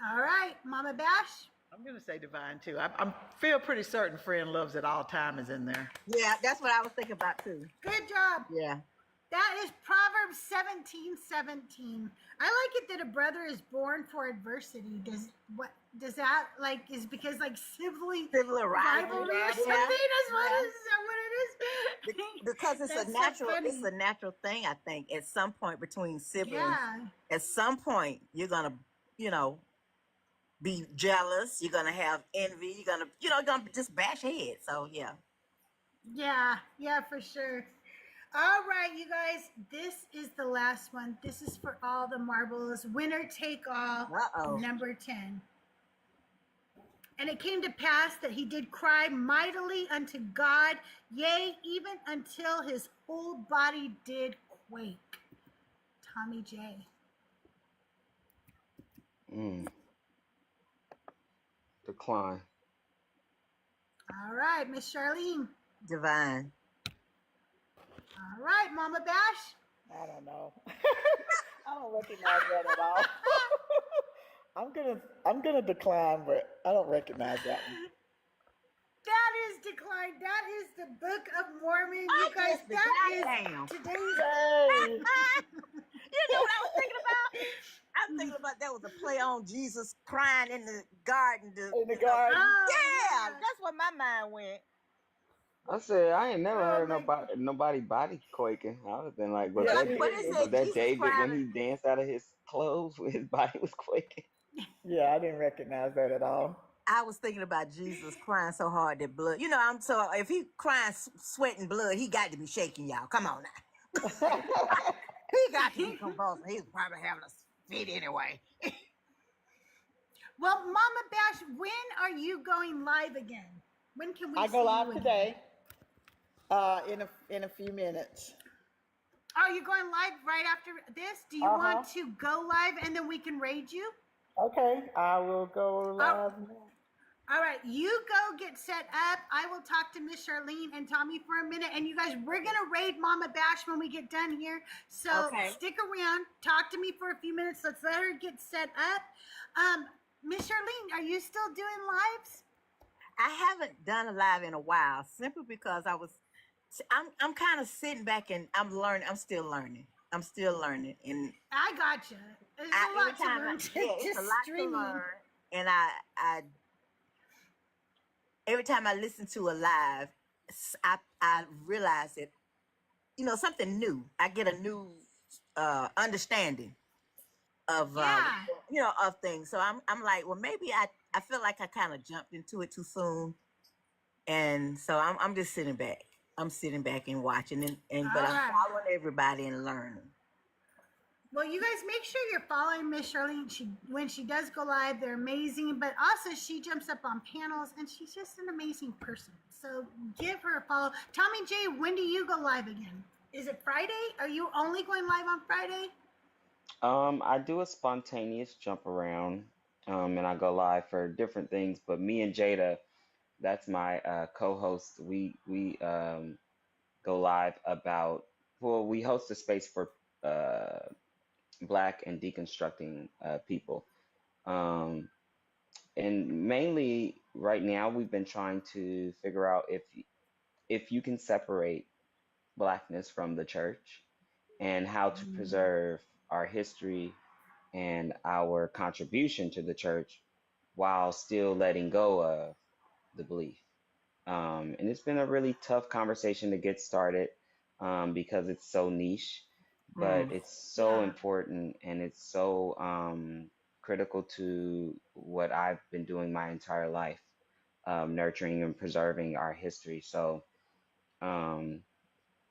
All right. Mama Bash? I'm gonna say divine too. I feel pretty certain friend loves at all time is in there. Yeah, that's what I was thinking about too. Good job. Yeah. That is Proverbs 17:17. I like it that a brother is born for adversity. Does that like is because like Civil rivalry rivalry. or something? Yeah. Is that what it is? Because it's That's a so natural funny. it's a natural thing, I think, at some point between siblings. Yeah. At some point you're gonna, be jealous, you're gonna have envy, you're gonna just bash heads. So yeah. Yeah, for sure. All right, you guys, this is the last one. This is for all the marbles. Winner take all. Uh-oh. Number 10. And it came to pass that he did cry mightily unto God, yea, even until his whole body did quake. Tommy J. Decline. All right, Miss Charlene. Divine. All right, Mama Bash. I don't know. I don't recognize that at all. I'm gonna decline, but I don't recognize that one. That is decline. That is the Book of Mormon. You I guys, guess that goddamn. is today's. Yay! You know what I was thinking about? I'm thinking about that was a play on Jesus crying in the garden. In the garden. Yeah, that's where my mind went. I said I ain't never heard my nobody body quaking. I would have been like, Yeah, But it was said that Jesus David when crying. he danced out of his clothes when his body was quaking? Yeah, I didn't recognize that at all. I was thinking about Jesus crying so hard that blood. If he crying, sweating blood, he got to be shaking, y'all. Come on now. He got to be convulsing. He's probably having a fit anyway. Well, Mama Bash, when are you going live again? When can we I see go you live again? today. In a few minutes. Oh, you're going live right after this? Do you want to go live and then we can raid you? Okay, I will go live. All right, you go get set up. I will talk to Miss Charlene and Tommy for a minute. And you guys, we're going to raid Mama Bash when we get done here. So stick around. Talk to me for a few minutes. Let's let her get set up. Miss Charlene, are you still doing lives? I haven't done a live in a while, simply because I'm kind of sitting back and I'm learning. I'm still learning. And I gotcha. There's a lot to learn. it's a lot to learn. And I every time I listen to a live, I realize that, something new. I get a new understanding of of things. So I'm like, well, maybe I feel like I kind of jumped into it too soon, and so I'm just sitting back. I'm sitting back and watching, but I'm following everybody and learning. Well, you guys make sure you're following Miss Charlene. When she does go live, they're amazing. But also, she jumps up on panels, and she's just an amazing person. So give her a follow. Tommy J, when do you go live again? Is it Friday? Are you only going live on Friday? I do a spontaneous jump around, and I go live for different things. But me and Jada, that's my co-host. We go live about, well, we host a space for uh, Black and deconstructing people. Um, and mainly right now, we've been trying to figure out if you can separate Blackness from the church and how to preserve our history and our contribution to the church while still letting go of the belief. And it's been a really tough conversation to get started because it's so niche, but Mm. it's so important and it's so critical to what I've been doing my entire life, nurturing and preserving our history. So um,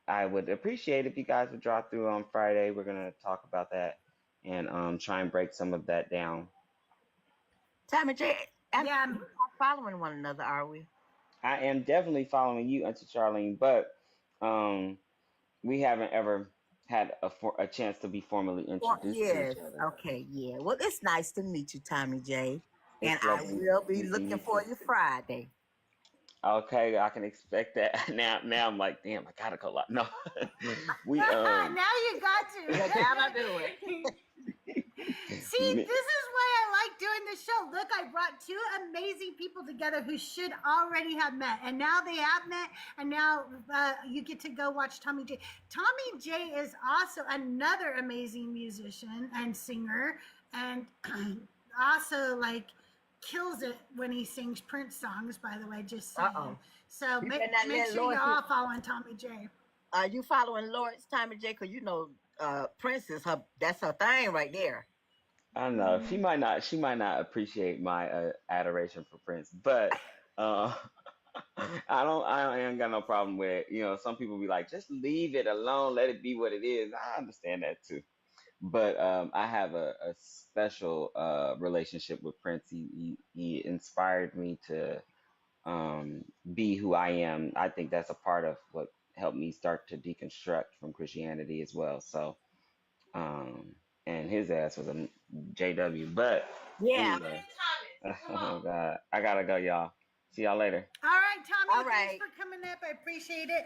I would appreciate if you guys would drop through on Friday. We're going to talk about that and try and break some of that down. Tommy J, Yeah. we're not following one another, are we? I am definitely following you, Auntie Charlene, but we haven't ever had a chance to be formally Well, introduced to yes. each other. Okay. Yeah. Well, it's nice to meet you, Tommy J. And It's I lovely will be meeting looking you for too. you Friday. Okay, I can expect that. Now I'm like, damn, I gotta go live. No, we Now you got to. You gotta do it. See, this is why I like doing this show. Look, I brought two amazing people together who should already have met, and now they have met, and now you get to go watch Tommy J. Tommy J is also another amazing musician and singer, and also like kills it when he sings Prince songs. By the way, just saying. Uh-oh. So You make better not let sure Lord you're all following Tommy J. Are you following Lawrence, Tommy J? Because you know Prince is that's her thing right there. I don't know. She might not appreciate my adoration for Prince, but uh, I ain't got no problem with, some people be like, just leave it alone, let it be what it is. I understand that too. But I have a special relationship with Prince. He inspired me to be who I am. I think that's a part of what helped me start to deconstruct from Christianity as well. So, um, and his ass was a JW. But Yeah. anyway, oh God, I gotta go, y'all. See y'all later. All right, Tommy, All right. thanks for coming up. I appreciate it.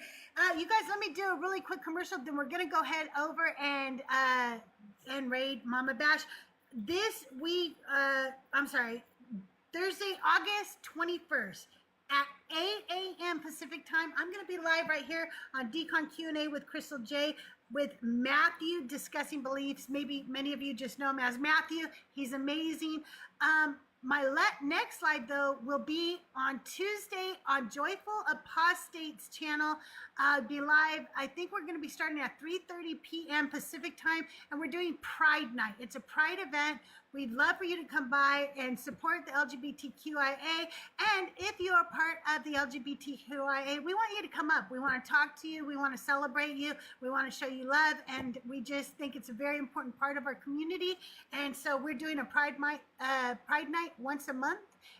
You guys, let me do a really quick commercial. Then we're gonna go head over and raid Mama Bash. This week, Thursday, August 21st at 8 a.m. Pacific time. I'm gonna be live right here on Decon Q&A with CrystalJae with Matthew discussing beliefs. Maybe many of you just know him as Matthew. He's amazing. My next live, though, will be on Tuesday on Joyful Apostates channel. I'll be live. I think we're going to be starting at 3:30 p.m. Pacific time, and we're doing Pride Night. It's a Pride event. We'd love for you to come by and support the LGBTQIA. And if you are part of the LGBTQIA, we want you to come up. We want to talk to you. We want to celebrate you. We want to show you love. And we just think it's a very important part of our community. And so we're doing a Pride Night once a month.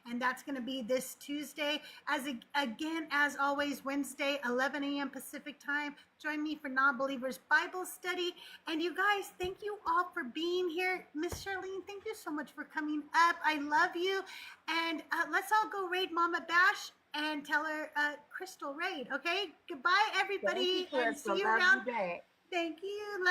And that's going to be this Tuesday. As always, Wednesday, 11 a.m. Pacific time. Join me for Non-Believers Bible Study. And you guys, thank you all for being here. Miss Charlene, thank you so much for coming up. I love you. And let's all go raid Mama Bash and tell her Crystal raid, okay? Goodbye, everybody. Thank you, and see Crystal. you Love around. you back. Thank you.